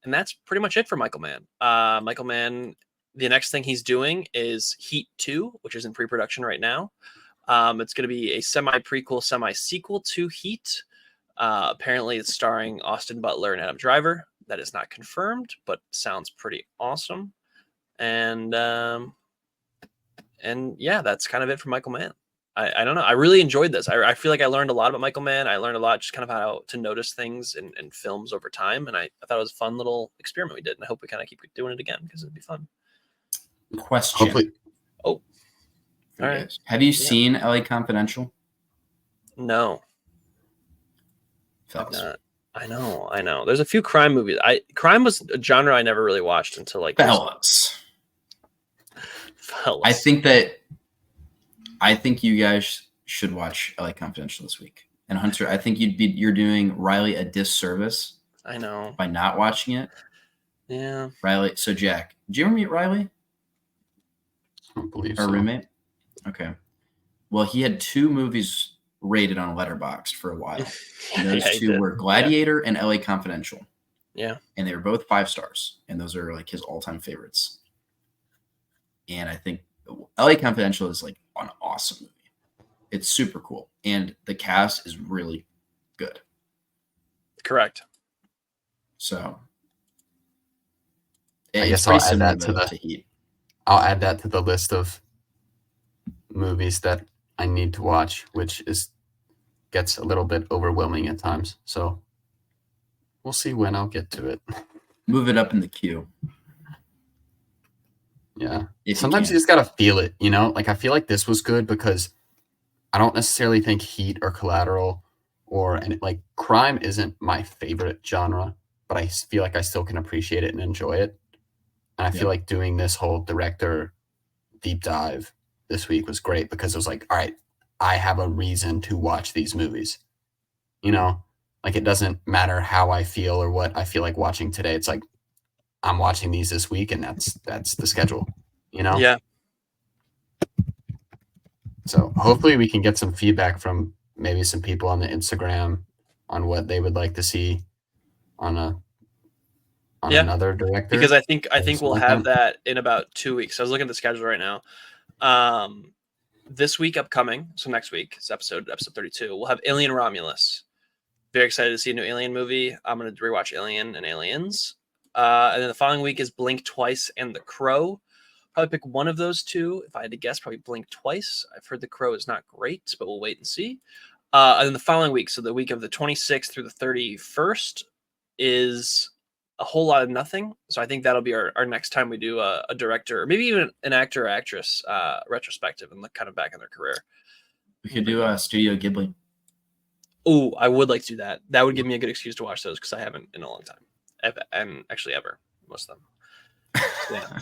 A: and that's pretty much it for Michael Mann. Michael Mann, the next thing he's doing is Heat 2, which is in pre-production right now. It's going to be a semi-prequel, semi-sequel to Heat. Apparently it's starring Austin Butler and Adam Driver. That is not confirmed, but sounds pretty awesome. And yeah, that's kind of it for Michael Mann. I don't know. I really enjoyed this. I feel like I learned a lot about Michael Mann. I learned a lot just kind of how to notice things in films over time. And I thought it was a fun little experiment we did. And I hope we kind of keep doing it again because it'd be fun.
B: Question.
C: Hopefully.
A: Oh. All right.
B: Have you seen LA Confidential?
A: No.
B: Fellas.
A: I know. There's a few crime movies. Crime was a genre I never really watched until like
B: Fellas. I think you guys should watch LA Confidential this week. And Hunter, I think you're doing Riley a disservice.
A: I know.
B: By not watching it.
A: Yeah.
B: Riley. So Jack, did you ever meet Riley?
C: I don't believe
B: Our roommate? Okay. Well, he had 2 movies rated on Letterboxd for a while. And those 2 were Gladiator and LA Confidential.
A: Yeah.
B: And they were both 5 stars. And those are like his all-time favorites. And I think LA Confidential is like an awesome movie. It's super cool. And the cast is really good.
A: Correct.
B: So
C: I guess I'll add that to Heat. I'll add that to the list of movies that I need to watch, which gets a little bit overwhelming at times. So we'll see when I'll get to it.
B: Move it up in the queue.
C: Yeah. Sometimes you just gotta feel it, Like I feel like this was good because I don't necessarily think Heat or Collateral like crime isn't my favorite genre, but I feel like I still can appreciate it and enjoy it. And I feel like doing this whole director deep dive this week was great because it was like, all right, I have a reason to watch these movies. you know, like it doesn't matter how I feel or what I feel like watching today. It's like I'm watching these this week, and that's the schedule, you know?
A: Yeah.
C: So hopefully we can get some feedback from maybe some people on the Instagram on what they would like to see on another director.
A: Because I think we'll
C: like
A: have that in about 2 weeks. I was looking at the schedule right now. This week upcoming, so next week's episode 32, we'll have Alien Romulus. Very excited to see a new Alien movie. I'm going to rewatch Alien and Aliens. And then the following week is Blink Twice and The Crow. Probably pick one of those two. If I had to guess, probably Blink Twice. I've heard The Crow is not great, but we'll wait and see. And then the following week, so the week of the 26th through the 31st, is a whole lot of nothing. So I think that'll be our next time we do a director, or maybe even an actor or actress retrospective and look kind of back in their career.
B: We could do a Studio Ghibli.
A: Oh, I would like to do that. That would give me a good excuse to watch those because I haven't in a long time, and actually ever, most of them. Yeah.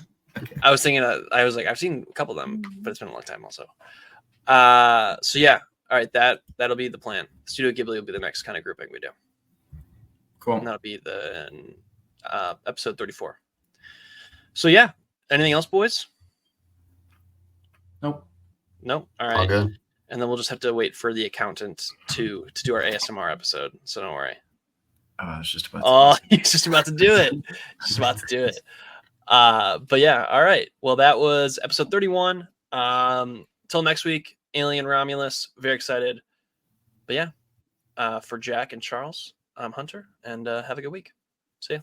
A: I was thinking, I was like, I've seen a couple of them, but it's been a long time also. So yeah, all right, that'll be the plan. Studio Ghibli will be the next kind of grouping we do.
B: Cool.
A: And that'll be the episode 34. So yeah, anything else, boys?
B: Nope.
A: Nope. All right.
C: All good.
A: And then we'll just have to wait for the accountant to do our ASMR episode. So don't worry.
B: I was just about to
A: he's just about to do it. Just about to do it. But yeah, all right. Well, that was episode 31. Till next week, Alien Romulus. Very excited. But yeah, for Jack and Charles, I'm Hunter, and have a good week. See ya.